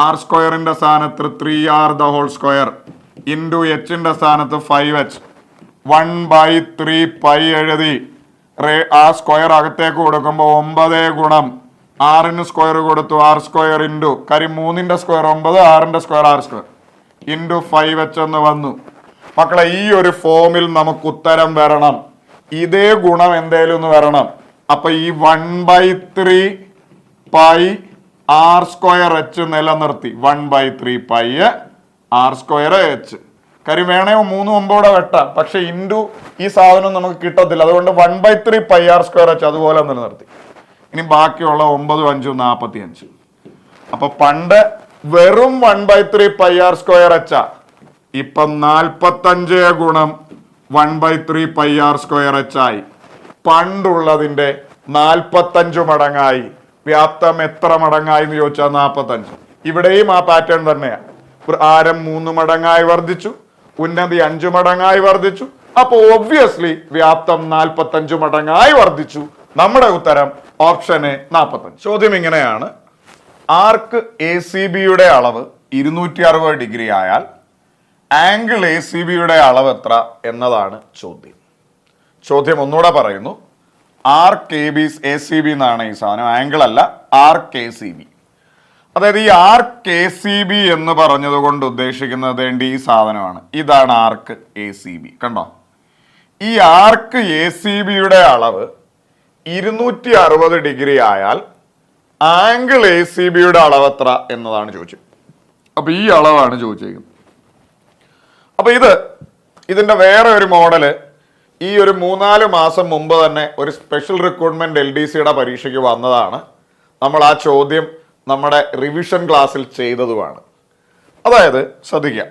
r²ന്റെ സ്ഥാനത്ത് 3r² ഇൻറ്റു എച്ചിന്റെ സ്ഥാനത്ത് 5h. 1/3 പൈ എഴുതി, ആ സ്ക്വയർ അകത്തേക്ക് കൊടുക്കുമ്പോൾ 9 ഗുണം ആറിന് സ്ക്വയർ കൊടുത്തു, r² ഇൻറ്റു 3ന്റെ സ്ക്വയർ 9, 6ന്റെ സ്ക്വയർ r² ഇൻറ്റു 5h എന്ന് വന്നു. മക്കളെ, ഈ ഒരു ഫോമിൽ നമുക്ക് ഉത്തരം വരണം. ഇതേ ഗുണം എന്തേലും ഒന്ന് വരണം. അപ്പൊ ഈ 1/3 പൈ r²h നിലനിർത്തി, 1/3 പൈ r²h കാര്യം വേണേ 3 9 വെട്ടാം, പക്ഷെ ഇൻറ്റു ഈ സാധനം നമുക്ക് കിട്ടത്തില്ല. അതുകൊണ്ട് 1/3 πr² അതുപോലെ നിലനിർത്തി. ഇനി ബാക്കിയുള്ള 9 5 45. അപ്പൊ പണ്ട് വെറും 1/3 πr². ഇപ്പം 45 ഗുണം 1/3 πr² ആയി. പണ്ടുള്ളതിന്റെ 45 മടങ്ങായി. വ്യാപ്തം എത്ര മടങ്ങായി എന്ന് ചോദിച്ചാൽ 45. ഇവിടെയും ആ പാറ്റേൺ തന്നെയാണ്. ആരം 3 മടങ്ങായി വർദ്ധിച്ചു, ഉന്നതി 5 മടങ്ങായി വർദ്ധിച്ചു. അപ്പൊ ഒബ്വിയസ്ലി വ്യാപ്തം 45 മടങ്ങായി വർദ്ധിച്ചു. നമ്മുടെ ഉത്തരം ഓപ്ഷൻ എ 45. ചോദ്യം ഇങ്ങനെയാണ്: ആർക്ക് എ സി ബിയുടെ അളവ് 260 ഡിഗ്രി ആയാൽ ആംഗിൾ എ സി ബിയുടെ അളവ് എത്ര എന്നതാണ് ചോദ്യം. ചോദ്യം ഒന്നുകൂടെ പറയുന്നു. ആർക്ക് എ സി ബി എന്നാണ് ഈ സാധനം, ആംഗിൾ അല്ല, ആർക്ക് എ സി ബി. അതായത് ഈ ആർക്ക് എ സി ബി എന്ന് പറഞ്ഞത് കൊണ്ട് ഉദ്ദേശിക്കുന്നത് ഈ സാധനമാണ്. ഇതാണ് ആർക്ക് എ സി ബി. കണ്ടോ, ഈ ആർക്ക് എ സി ബിയുടെ അളവ് 260 ഡിഗ്രി ആയാൽ ആംഗിൾ എ സി ബിയുടെ അളവ് എത്ര എന്നതാണ് ചോദിച്ചത്. അപ്പൊ ഈ അളവാണ് ചോദിച്ചിരിക്കുന്നത്. അപ്പൊ ഇതിന്റെ വേറെ ഒരു മോഡല് ഈ ഒരു 3-4 മാസം മുമ്പ് തന്നെ ഒരു സ്പെഷ്യൽ റിക്രൂട്ട്മെന്റ് LDCയുടെ പരീക്ഷയ്ക്ക് വന്നതാണ്. നമ്മൾ ആ ചോദ്യം നമ്മുടെ റിവിഷൻ ക്ലാസ്സിൽ ചെയ്തതുമാണ്. അതായത് ശ്രദ്ധിക്കുക,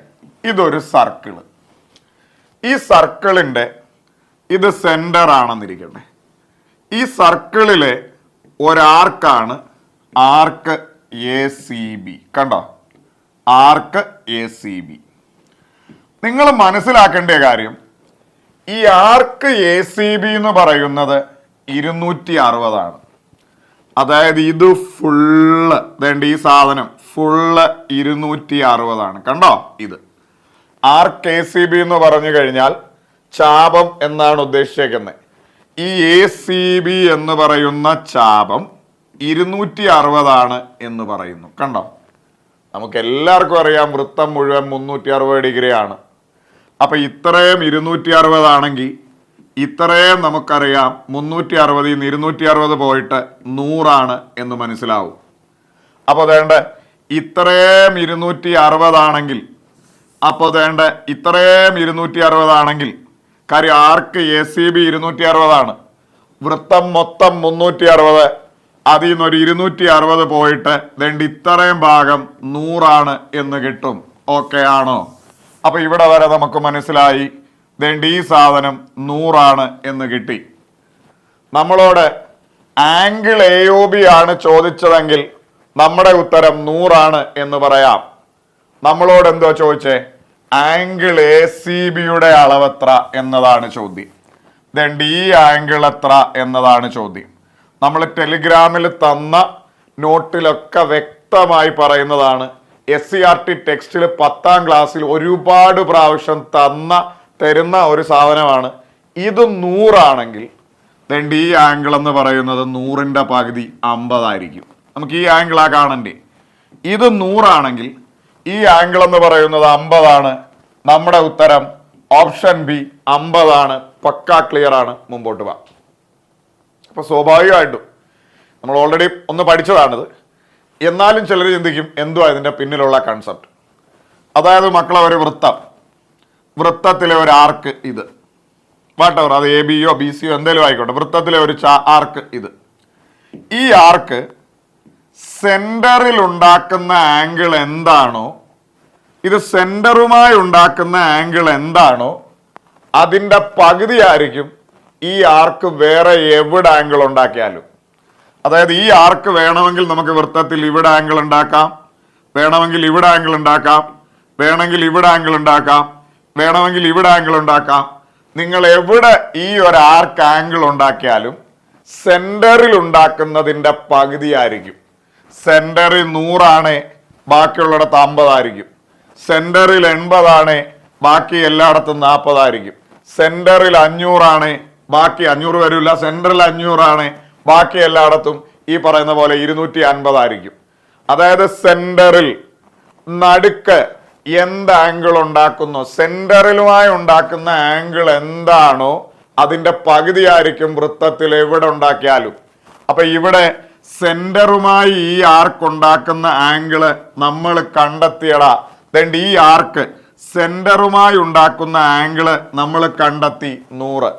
ഇതൊരു സർക്കിള്. ഈ സർക്കിളിന്റെ ഇത് സെന്റർ ആണെന്നിരിക്കട്ടെ. ഈ സർക്കിളിലെ ഒരാർക്കാണ് ആർക്ക് എ സി ബി. കണ്ടോ, ആർക്ക് എ സി ബി. നിങ്ങൾ മനസ്സിലാക്കേണ്ട കാര്യം, ഈ ആർക്ക് എ സി ബി എന്ന് പറയുന്നത് 260 അതായത് ഇത് ഫുള്ള് ഈ സാധനം ഫുള്ള് 260 കണ്ടോ. ഇത് ആർക്ക് എ സി ബി എന്ന് പറഞ്ഞു കഴിഞ്ഞാൽ ചാപം എന്നാണ് ഉദ്ദേശിച്ചേക്കുന്നത്. ഈ എ സി ബി എന്ന് പറയുന്ന ചാപം 260 എന്ന് പറയുന്നു. കണ്ടോ, നമുക്ക് എല്ലാവർക്കും അറിയാം വൃത്തം മുഴുവൻ 360 ഡിഗ്രി ആണ്. അപ്പൊ ഇത്രയും 260 ആണെങ്കിൽ ഇത്രയും നമുക്കറിയാം 360 260 പോയിട്ട് 100 എന്ന് മനസ്സിലാവും. അപ്പൊ വേണ്ട ഇത്രയും 260 ആണെങ്കിൽ, അപ്പൊ വേണ്ട ഇത്രയും 260 ആണെങ്കിൽ, കാര്യം ആർക്ക് എ സി ബി 260 വൃത്തം മൊത്തം 360, അതിൽ നിന്നൊരു 260 പോയിട്ട് വേണ്ട ഇത്രയും ഭാഗം 100 എന്ന് കിട്ടും. ഓക്കെ ആണോ? അപ്പൊ ഇവിടെ വരെ നമുക്ക് മനസ്സിലായി വേണ്ട ഈ സാധനം 100 എന്ന് കിട്ടി. നമ്മളോട് ആംഗിൾ എ ഒ ബി ആണ് ചോദിച്ചതെങ്കിൽ നമ്മുടെ ഉത്തരം 100 എന്ന് പറയാം. നമ്മളോട് എന്തോ ചോദിച്ചേ? ആംഗിൾ എ സി ബിയുടെ അളവ് എത്ര എന്നതാണ് ചോദ്യം. വേണ്ട ഈ ആംഗിൾ എത്ര എന്നതാണ് ചോദ്യം. നമ്മൾ ടെലിഗ്രാമിൽ തന്ന നോട്ടിലൊക്കെ വ്യക്തമായി പറയുന്നതാണ്. SCERT ടെക്സ്റ്റിൽ 10ാം ക്ലാസ്സിൽ ഒരുപാട് പ്രാവശ്യം തരുന്ന ഒരു സാധനമാണ്. ഇത് 100 ആണെങ്കിൽ വേണ്ട ഈ ആംഗിൾ എന്ന് പറയുന്നത് 100ന്റെ പകുതി 50 ആയിരിക്കും. നമുക്ക് ഈ ആംഗിളാ കാണണ്ടേ. ഇത് 100 ആണെങ്കിൽ ഈ ആംഗിൾ എന്ന് പറയുന്നത് 50. നമ്മുടെ ഉത്തരം ഓപ്ഷൻ ബി 50. പക്കാ ക്ലിയർ ആണ്. മുമ്പോട്ട് പോവാം. അപ്പൊ സ്വാഭാവികമായിട്ടും നമ്മൾ ഓൾറെഡി ഒന്ന് പഠിച്ചതാണിത്. എന്നാലും ചിലർ ചിന്തിക്കും എന്തുവാ ഇതിന്റെ പിന്നിലുള്ള കൺസെപ്റ്റ്. അതായത് മക്കളെ, ഒരു വൃത്തത്തിലെ ഒരു ആർക്ക് ഇത്, വാട്ടവർ, അത് എ ബിയോ ബി സിയോ എന്തെങ്കിലും ആയിക്കോട്ടെ, വൃത്തത്തിലെ ഒരു ആർക്ക് ഇത്. ഈ ആർക്ക് സെന്ററിൽ ഉണ്ടാക്കുന്ന ആംഗിൾ എന്താണോ, ഇത് സെന്ററുമായി ഉണ്ടാക്കുന്ന ആംഗിൾ എന്താണോ അതിന്റെ പകുതി ആയിരിക്കും ഈ ആർക്ക് വേറെ എവിടെ ആംഗിൾ ഉണ്ടാക്കിയാലും. അതായത് ഈ ആർക്ക് വേണമെങ്കിൽ നമുക്ക് വൃത്തത്തിൽ ഇവിടെ ആംഗിൾ ഉണ്ടാക്കാം, വേണമെങ്കിൽ ഇവിടെ ആംഗിൾ ഉണ്ടാക്കാം, വേണമെങ്കിൽ ഇവിടെ ആംഗിൾ ഉണ്ടാക്കാം, വേണമെങ്കിൽ ഇവിടെ ആംഗിൾ ഉണ്ടാക്കാം. നിങ്ങൾ എവിടെ ഈ ഒരു ആർക്ക് ആംഗിൾ ഉണ്ടാക്കിയാലും സെന്ററിൽ ഉണ്ടാക്കുന്നതിന്റെ പകുതി ആയിരിക്കും. സെന്ററിൽ 100 ബാക്കിയുള്ളിടത്ത് 50 ആയിരിക്കും. സെന്ററിൽ 80 ബാക്കി എല്ലായിടത്തും 40 ആയിരിക്കും. സെന്ററിൽ 500 ബാക്കി 500 വരില്ല. സെന്ററിൽ 500 ബാക്കി എല്ലായിടത്തും ഈ പറയുന്ന പോലെ 250 ആയിരിക്കും. അതായത് സെന്ററിൽ നടുക്ക് എന്ത് ആംഗിൾ ഉണ്ടാക്കുന്നു, സെന്ററിലുമായി ഉണ്ടാക്കുന്ന ആംഗിൾ എന്താണോ അതിന്റെ പകുതി ആയിരിക്കും വൃത്തത്തിൽ എവിടെ ഉണ്ടാക്കിയാലും. അപ്പൊ ഇവിടെ സെന്ററുമായി ഈ ആർക്ക് ഉണ്ടാക്കുന്ന ആംഗിള് നമ്മൾ കണ്ടെത്തിയടാ. ഈ ആർക്ക് സെന്ററുമായി ഉണ്ടാക്കുന്ന ആംഗിള് നമ്മൾ കണ്ടെത്തി 100.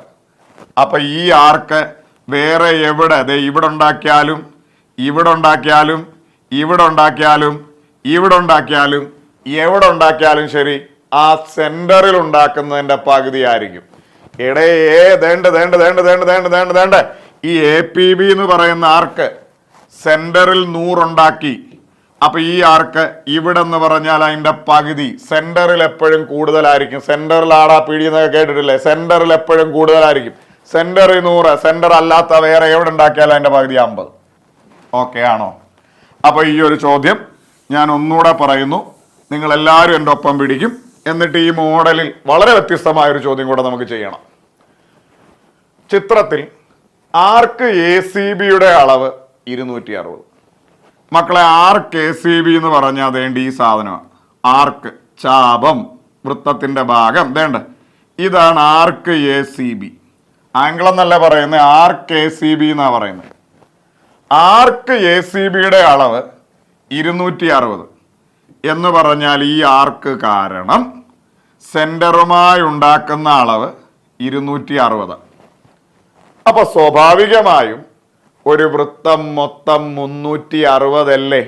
അപ്പൊ ഈ ആർക്ക് വേറെ എവിടെ, ഇവിടെ ഉണ്ടാക്കിയാലും ഇവിടെ ഉണ്ടാക്കിയാലും ഇവിടെ ഉണ്ടാക്കിയാലും ഇവിടെ ഉണ്ടാക്കിയാലും എവിടെ ഉണ്ടാക്കിയാലും ശരി, ആ സെന്ററിൽ ഉണ്ടാക്കുന്നതിന്റെ പകുതി ആയിരിക്കും. ഈ APB എന്ന് പറയുന്ന ആർക്ക് സെന്ററിൽ 100 ഉണ്ടാക്കി. അപ്പൊ ഈ ആർക്ക് ഇവിടെ എന്ന് പറഞ്ഞാൽ അതിന്റെ പകുതി സെന്ററിൽ എപ്പോഴും കൂടുതലായിരിക്കും. സെന്ററിൽ ആടാ പിടി എന്നൊക്കെ കേട്ടിട്ടില്ലേ? സെന്ററിൽ എപ്പോഴും കൂടുതലായിരിക്കും. സെന്ററിൽ 100, സെന്റർ അല്ലാത്ത വേറെ എവിടെ ഉണ്ടാക്കിയാലും അതിന്റെ പകുതി 50. ഓക്കെ ആണോ? അപ്പൊ ഈ ഒരു ചോദ്യം ഞാൻ ഒന്നുകൂടെ പറയുന്നു, നിങ്ങൾ എല്ലാവരും എൻ്റെ ഒപ്പം പിടിക്കും. എന്നിട്ട് ഈ മോഡലിൽ വളരെ വ്യത്യസ്തമായ ഒരു ചോദ്യം കൂടെ നമുക്ക് ചെയ്യണം. ചിത്രത്തിൽ ആർക്ക് ACBയുടെ അളവ് 260. മക്കളെ, ആർക്ക് ACB എന്ന് പറഞ്ഞാൽ അതേണ്ട ഈ സാധനമാണ്. ആർക്ക് ചാപം, വൃത്തത്തിന്റെ ഭാഗം വേണ്ട, ഇതാണ് ആർക്ക് ACB. ആംഗിൾ എന്നല്ല പറയുന്നത്, ആർക്ക് ACB എന്നാ പറയുന്നത്. ആർക്ക് ACBയുടെ അളവ് 260 എന്ന് പറഞ്ഞാൽ ഈ ആർക്ക് കാരണം സെന്ററുമായി ഉണ്ടാക്കുന്ന അളവ് 260. അപ്പൊ സ്വാഭാവികമായും ഒരു വൃത്തം മൊത്തം 360 അല്ലേ?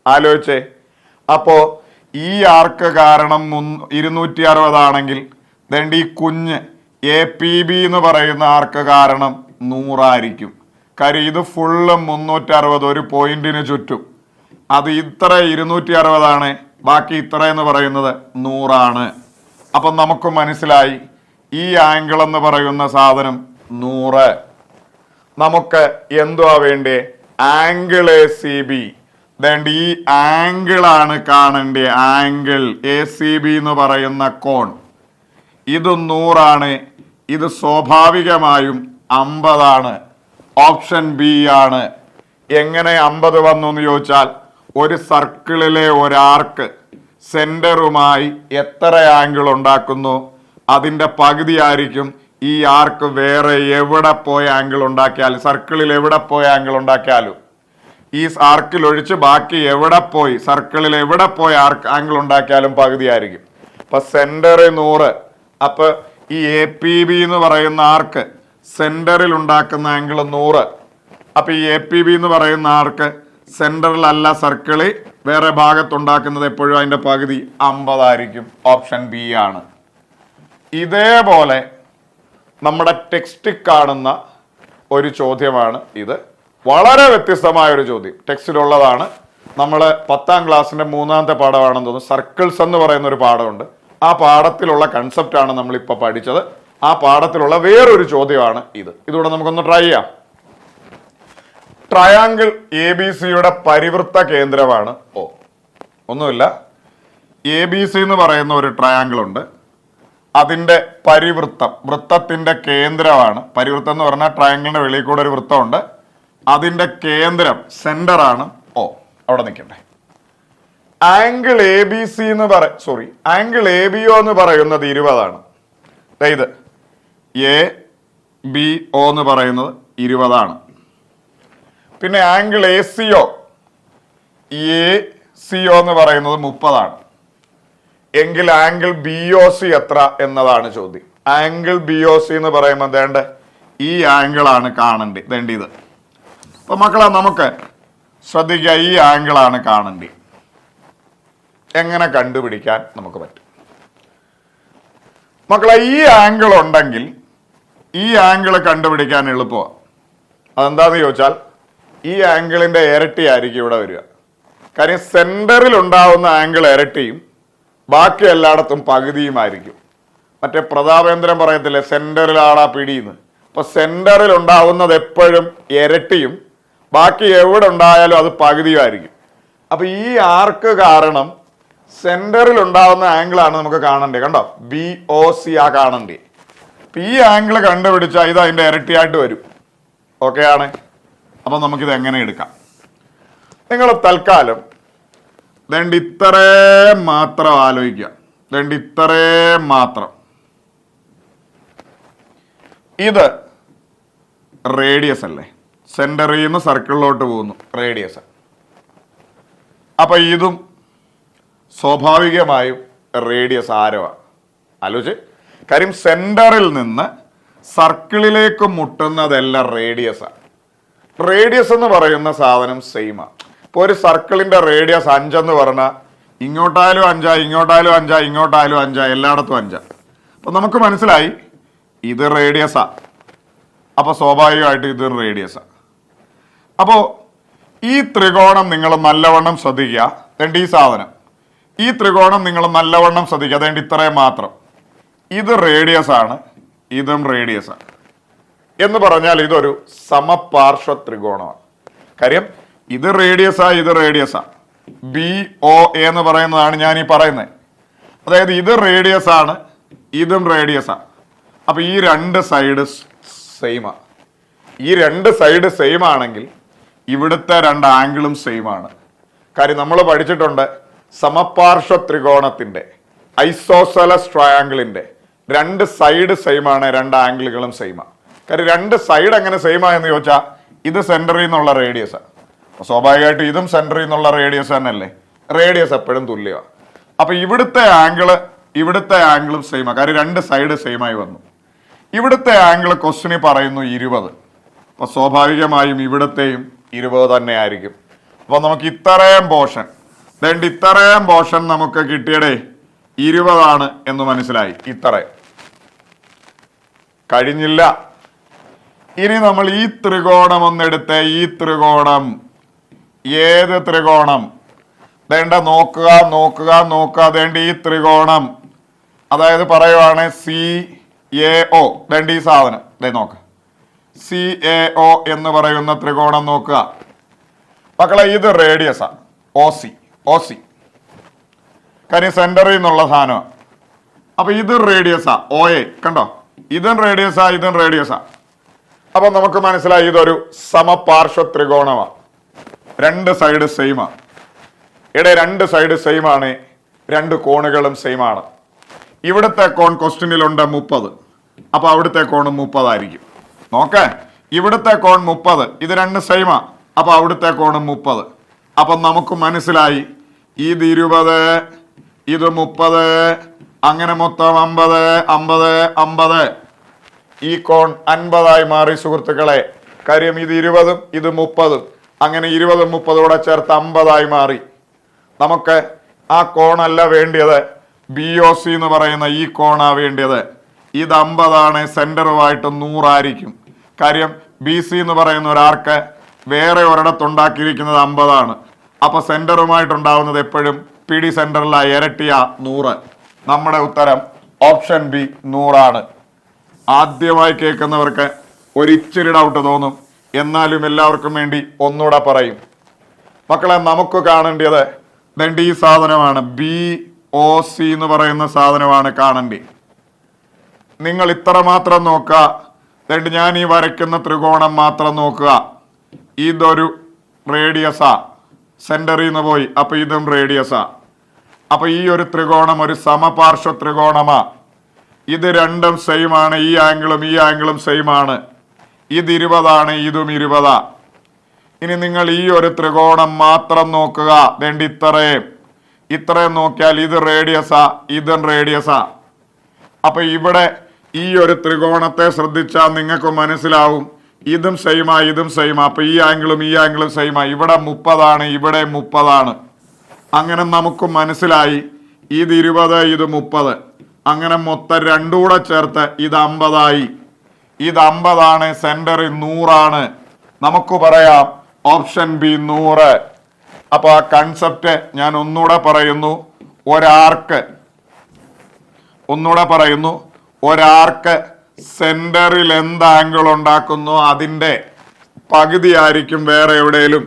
ആലോചിച്ചേ. അപ്പോ ഈ ആർക്ക് കാരണം 260 ആണെങ്കിൽ ഈ കുഞ്ഞ് APB എന്ന് പറയുന്ന ആർക്ക് കാരണം 100 ആയിരിക്കും. കാര്യം ഇത് ഫുള്ള് 360 ഒരു പോയിന്റിന് ചുറ്റും. അത് ഇത്ര 260 ആണ്, ബാക്കി ഇത്ര എന്ന് പറയുന്നത് 100 ആണ്. അപ്പൊ നമുക്ക് മനസ്സിലായി ഈ ആംഗിൾ എന്ന് പറയുന്ന സാധനം 100. നമുക്ക് എന്തുവാ വേണ്ടേ? Angle ACB. ഈ ആംഗിളാണ് കാണണ്ടേ, ആംഗിൾ ACB എന്ന് പറയുന്ന കോൺ. ഇത് 100 ആണ്. ഇത് സ്വാഭാവികമായും 50 ആണ്. ഓപ്ഷൻ B ആണ്. എങ്ങനെ 50 വന്നു എന്ന് ചോദിച്ചാൽ, ഒരു സർക്കിളിലെ ഒരാർക്ക് സെന്ററുമായി എത്ര ആംഗിൾ ഉണ്ടാക്കുന്നു അതിന്റെ പകുതി ആയിരിക്കും ഈ ആർക്ക് വേറെ എവിടെ പോയ ആംഗിൾ ഉണ്ടാക്കിയാലും, സർക്കിളിൽ എവിടെ പോയ ആംഗിൾ ഉണ്ടാക്കിയാലും, ഈ ആർക്കിൽ ഒഴിച്ച് ബാക്കി എവിടെ പോയി, സർക്കിളിൽ എവിടെ പോയ ആംഗിൾ ഉണ്ടാക്കിയാലും പകുതി ആയിരിക്കും. അപ്പൊ സെന്റർ 100. അപ്പൊ ഈ APB എന്ന് പറയുന്ന ആർക്ക് സെന്ററിൽ ഉണ്ടാക്കുന്ന ആംഗിൾ 100. അപ്പൊ ഈ APB എന്ന് പറയുന്ന ആർക്ക് സെന്ററിലല്ല, സർക്കിളിൽ വേറെ ഭാഗത്തുണ്ടാക്കുന്നത് എപ്പോഴും അതിന്റെ പകുതി 50 ആയിരിക്കും. ഓപ്ഷൻ B ആണ്. ഇതേപോലെ നമ്മുടെ ടെക്സ്റ്റിൽ കാണുന്ന ഒരു ചോദ്യമാണ് ഇത്. വളരെ വ്യത്യസ്തമായ ഒരു ചോദ്യം ടെക്സ്റ്റിലുള്ളതാണ്. നമ്മൾ 10ാം ക്ലാസ്സിന്റെ 3ാമത്തെ പാഠമാണെന്ന് തോന്നുന്നു. സർക്കിൾസ് എന്ന് പറയുന്ന ഒരു പാഠമുണ്ട്. ആ പാഠത്തിലുള്ള കൺസെപ്റ്റാണ് നമ്മളിപ്പോൾ പഠിച്ചത്. ആ പാഠത്തിലുള്ള വേറൊരു ചോദ്യമാണ് ഇത്. ഇതുകൂടെ നമുക്കൊന്ന് ട്രൈ ചെയ്യാം. ട്രയാങ്കിൾ ABCയുടെ പരിവൃത്ത കേന്ദ്രമാണ് O. ഒന്നുമില്ല, ABC എന്ന് പറയുന്ന ഒരു ട്രയാങ്കിൾ ഉണ്ട്. അതിന്റെ പരിവൃത്തം, വൃത്തത്തിന്റെ കേന്ദ്രമാണ്. പരിവൃത്തം എന്ന് പറഞ്ഞാൽ ട്രയാങ്കിളിന്റെ വെളിയിൽ കൂടെ ഒരു വൃത്തമുണ്ട്. അതിന്റെ കേന്ദ്രം സെന്ററാണ് O. അവിടെ നിൽക്കട്ടെ. ആംഗിൾ ABC എന്ന് ആംഗിൾ ABO എന്ന് പറയുന്നത് 20 ആണ്. ഇത് ABO എന്ന് പറയുന്നത് 20 ആണ്. പിന്നെ ആംഗിൾ ACO എന്ന് പറയുന്നത് 30 ആണ്. എങ്കിൽ ആംഗിൾ BOC എത്ര എന്നതാണ് ചോദ്യം. ആംഗിൾ BOC എന്ന് പറയുമ്പോൾ വേണ്ട ഈ ആംഗിൾ ആണ് കാണേണ്ടത്. ഇത് അപ്പൊ മക്കളെ നമുക്ക് ശ്രദ്ധിക്കുക, ഈ ആംഗിൾ ആണ് കാണേണ്ടത്. എങ്ങനെ കണ്ടുപിടിക്കാൻ നമുക്ക് പറ്റും? മക്കളെ, ഈ ആംഗിൾ ഉണ്ടെങ്കിൽ ഈ ആംഗിൾ കണ്ടുപിടിക്കാൻ എളുപ്പമാണ്. അതെന്താന്ന് ചോദിച്ചാൽ, ഈ ആംഗിളിന്റെ ഇരട്ടി ആയിരിക്കും ഇവിടെ വരിക. കാര്യം സെന്ററിൽ ഉണ്ടാവുന്ന ആംഗിൾ ഇരട്ടിയും ബാക്കി എല്ലായിടത്തും പകുതിയുമായിരിക്കും. മറ്റേ പ്രതാപേന്ദ്രൻ പറയത്തില്ലേ, സെന്ററിലാടാ പിടിയെന്ന്. അപ്പൊ സെന്ററിൽ ഉണ്ടാവുന്നത് എപ്പോഴും ഇരട്ടിയും ബാക്കി എവിടെ ഉണ്ടായാലും അത് പകുതിയുമായിരിക്കും. അപ്പൊ ഈ ആർക്ക് കാരണം സെന്ററിൽ ഉണ്ടാവുന്ന ആംഗിളാണ് നമുക്ക് കാണണ്ടേ. കണ്ടോ, BOC ആ കാണണ്ടേ. അപ്പൊ ഈ ആംഗിൾ കണ്ടുപിടിച്ചാൽ ഇത് അതിന്റെ ഇരട്ടിയായിട്ട് വരും. ഓക്കെ ആണ്. അപ്പൊ നമുക്കിത് എങ്ങനെ എടുക്കാം? നിങ്ങൾ തൽക്കാലം ഇത്രേ മാത്രം ആലോചിക്കുക. ഇത്രേ മാത്രം. ഇത് റേഡിയസ് അല്ലേ? സെന്ററിൽ നിന്ന് സർക്കിളിലോട്ട് പോകുന്നു, റേഡിയസ്. അപ്പൊ ഇതും സ്വാഭാവികമായും റേഡിയസ് ആരമാണ്. ആലോചിച്ച്, കാര്യം സെന്ററിൽ നിന്ന് സർക്കിളിലേക്ക് മുട്ടുന്നതെല്ലാം റേഡിയസാണ്. റേഡിയസ് എന്ന് പറയുന്ന സാധനം സെയിമാണ്. ഇപ്പോൾ ഒരു സർക്കിളിന്റെ റേഡിയസ് 5 എന്ന് പറഞ്ഞാൽ ഇങ്ങോട്ടായാലും 5, ഇങ്ങോട്ടായാലും 5, ഇങ്ങോട്ടായാലും 5, എല്ലായിടത്തും 5. അപ്പൊ നമുക്ക് മനസ്സിലായി ഇത് റേഡിയസാ. അപ്പൊ സ്വാഭാവികമായിട്ട് ഇത് റേഡിയസാ. അപ്പോ ഈ ത്രികോണം നിങ്ങൾ നല്ലവണ്ണം ശ്രദ്ധിക്കുക. വേണ്ട ഈ സാധനം, ഈ ത്രികോണം നിങ്ങൾ നല്ലവണ്ണം ശ്രദ്ധിക്കുക. അതേണ്ട ഇത്രയും മാത്രം. ഇത് റേഡിയസ് ആണ്, ഇതും റേഡിയസ് ആണ്. എന്ന് പറഞ്ഞാൽ ഇതൊരു സമപാർശ്വ ത്രികോണമാണ്. കാര്യം ഇത് റേഡിയസാ, ഇത് റേഡിയസാ. BO എന്ന് പറയുന്നതാണ് ഞാൻ ഈ പറയുന്നത്. അതായത് ഇത് റേഡിയസ് ആണ്, ഇതും റേഡിയസ് ആണ്. അപ്പൊ ഈ രണ്ട് സൈഡ് സെയിമാണ്. ഈ രണ്ട് സൈഡ് സെയിം ആണെങ്കിൽ ഇവിടുത്തെ രണ്ട് ആംഗിളും സെയിം ആണ്. കാര്യം നമ്മൾ പഠിച്ചിട്ടുണ്ട് സമപാർശ്വ ത്രികോണത്തിന്റെ ഐസോസെലസ് ട്രയാങ്കിളിന്റെ രണ്ട് സൈഡ് സെയിം ആണ്, രണ്ട് ആംഗിളുകളും സെയിം ആണ്. കാര്യം രണ്ട് സൈഡ് എങ്ങനെ സെയിം ആയെന്ന് ചോദിച്ചാൽ ഇത് സെന്ററിൽ നിന്നുള്ള റേഡിയസ് ആണ്. അപ്പൊ സ്വാഭാവികമായിട്ട് ഇതും സെന്ററിൽ നിന്നുള്ള റേഡിയസ് തന്നെയല്ലേ. റേഡിയസ് എപ്പോഴും തുല്യമാണ്. അപ്പൊ ഇവിടുത്തെ ആംഗിളും സെയിം ആണ്. കാര്യം രണ്ട് സൈഡ് സെയിം ആയി വന്നു. ഇവിടുത്തെ ആംഗിൾ ക്വസ്റ്റിന് പറയുന്നു 20. അപ്പൊ സ്വാഭാവികമായും ഇവിടത്തെയും 20 തന്നെ ആയിരിക്കും. അപ്പൊ നമുക്ക് ഇത്രയും പോർഷൻ നമുക്ക് കിട്ടിയടേ 20 എന്ന് മനസ്സിലായി. ഇത്രയും കഴിഞ്ഞില്ല. ഇനി നമ്മൾ ഈ ത്രികോണം ഒന്നെടുത്ത്, ഈ ത്രികോണം ഏത് ത്രികോണം? വേണ്ട നോക്കുക. വേണ്ട ഈ ത്രികോണം, അതായത് പറയുവാണ് CAO. വേണ്ട ഈ സാധനം നോക്ക്, CAO എന്ന് പറയുന്ന ത്രികോണം നോക്കുക മക്കളെ. ഇത് റേഡിയസാ, OC. കാര്യം സെന്ററിൽ നിന്നുള്ള സാധനമാണ്. അപ്പൊ ഇത് റേഡിയസാ, OA. കണ്ടോ, ഇതും റേഡിയസാ. അപ്പൊ നമുക്ക് മനസ്സിലായി ഇതൊരു സമപാർശ്വ ത്രികോണമാണ്. രണ്ട് സൈഡ് സെയിമാണ്. രണ്ട് സൈഡ് സെയിം ആണ്, രണ്ട് കോണുകളും സെയിം ആണ്. ഇവിടുത്തെ കോൺ ക്വസ്റ്റ്യനിലുണ്ട് 30. അപ്പൊ അവിടുത്തെ കോണും 30 ആയിരിക്കും. നോക്കേ, ഇവിടുത്തെ കോൺ 30, ഇത് രണ്ട് സെയിമാ. അപ്പൊ അവിടുത്തെ കോണും 30. അപ്പൊ നമുക്ക് മനസ്സിലായി ഇത് 20, ഇത് 30, അങ്ങനെ മൊത്തം 50. ഈ കോൺ 50 മാറി സുഹൃത്തുക്കളെ. കാര്യം ഇത് 20, ഇത് 30, അങ്ങനെ 20, 30 ചേർത്ത് 50 മാറി. നമുക്ക് ആ കോണല്ല വേണ്ടിയത്, BOC എന്ന് പറയുന്ന ഈ കോണാ വേണ്ടിയത്. ഇത് 50, സെന്ററുമായിട്ട് 100 ആയിരിക്കും. കാര്യം BC എന്ന് പറയുന്ന ഒരാർക്ക് വേറെ ഒരിടത്തുണ്ടാക്കിയിരിക്കുന്നത് 50. അപ്പൊ സെന്ററുമായിട്ടുണ്ടാവുന്നത് എപ്പോഴും PD സെന്ററിലെ ഇരട്ടിയ 100. നമ്മുടെ ഉത്തരം ഓപ്ഷൻ B 100. ആദ്യമായി കേൾക്കുന്നവർക്ക് ഒരിച്ചിരി ഡൗട്ട് തോന്നും. എന്നാലും എല്ലാവർക്കും വേണ്ടി ഒന്നുകൂടെ പറയും മക്കളെ. നമുക്ക് കാണേണ്ടത് വേണ്ട ഈ സാധനമാണ്, BOC എന്ന് പറയുന്ന സാധനമാണ് കാണേണ്ടത്. നിങ്ങൾ ഇത്ര മാത്രം നോക്കുക. വേണ്ട ഞാൻ ഈ വരയ്ക്കുന്ന ത്രികോണം മാത്രം നോക്കുക. ഇതൊരു റേഡിയസാ, സെന്ററിൽ നിന്ന് പോയി. അപ്പൊ ഇതും റേഡിയസാ. അപ്പൊ ഈ ഒരു ത്രികോണം ഒരു സമപാർശ്വ ത്രികോണമാ. ഇത് രണ്ടും സെയിം ആണ്. ഈ ആംഗിളും സെയിം ആണ്. ഇത് 20, ഇതും 20. ഇനി നിങ്ങൾ ഈ ഒരു ത്രികോണം മാത്രം നോക്കുക. വേണ്ട ഇത്രയും നോക്കിയാൽ ഇത് റേഡിയസാ, ഇതും റേഡിയസാ. അപ്പൊ ഇവിടെ ഈ ഒരു ത്രികോണത്തെ ശ്രദ്ധിച്ചാൽ നിങ്ങൾക്ക് മനസ്സിലാവും ഇതും സെയിമാ, ഇതും സെയിമാ. അപ്പൊ ഈ ആംഗിളും സെയിമാ. ഇവിടെ 30, ഇവിടെ 30. അങ്ങനെ നമുക്ക് മനസ്സിലായി ഇത് 20, ഇത് 30. അങ്ങനെ മൊത്തം രണ്ടും കൂടെ ചേർത്ത് ഇത് 50 ഇത് 50, സെന്ററിൽ 100. നമുക്ക് പറയാം ഓപ്ഷൻ B 100. അപ്പൊ ആ കൺസെപ്റ്റ് ഞാൻ ഒന്നുകൂടെ പറയുന്നു. ഒരാർക്ക് സെന്ററിൽ എന്ത് ആംഗിൾ ഉണ്ടാക്കുന്നു അതിന്റെ പകുതി ആയിരിക്കും വേറെ എവിടെയും.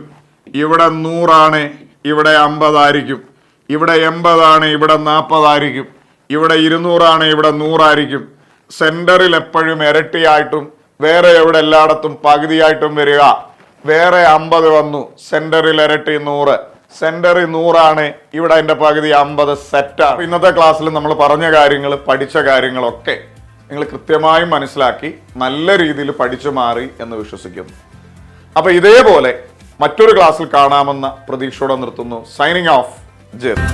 ഇവിടെ 100, ഇവിടെ 50 ആയിരിക്കും. ഇവിടെ 80, ഇവിടെ 40 ആയിരിക്കും. ഇവിടെ 200, ഇവിടെ 100 ആയിരിക്കും. സെന്ററിൽ എപ്പോഴും ഇരട്ടിയായിട്ടും വേറെ എവിടെ എല്ലായിടത്തും പകുതിയായിട്ടും വരിക. വേറെ 50 വന്നു, സെന്ററിൽ ഇരട്ടി 100. സെന്ററിൽ 100, ഇവിടെ അതിന്റെ പകുതി 50. സെറ്റാണ്. ഇന്നത്തെ ക്ലാസ്സിൽ നമ്മൾ പറഞ്ഞ കാര്യങ്ങൾ, പഠിച്ച കാര്യങ്ങളൊക്കെ നിങ്ങൾ കൃത്യമായും മനസ്സിലാക്കി നല്ല രീതിയിൽ പഠിച്ചു മാറി എന്ന് വിശ്വസിക്കുന്നു. അപ്പൊ ഇതേപോലെ മറ്റൊരു ക്ലാസ്സിൽ കാണാമെന്ന പ്രതീക്ഷയോടെ നിർത്തുന്നു. Signing off, Jerry.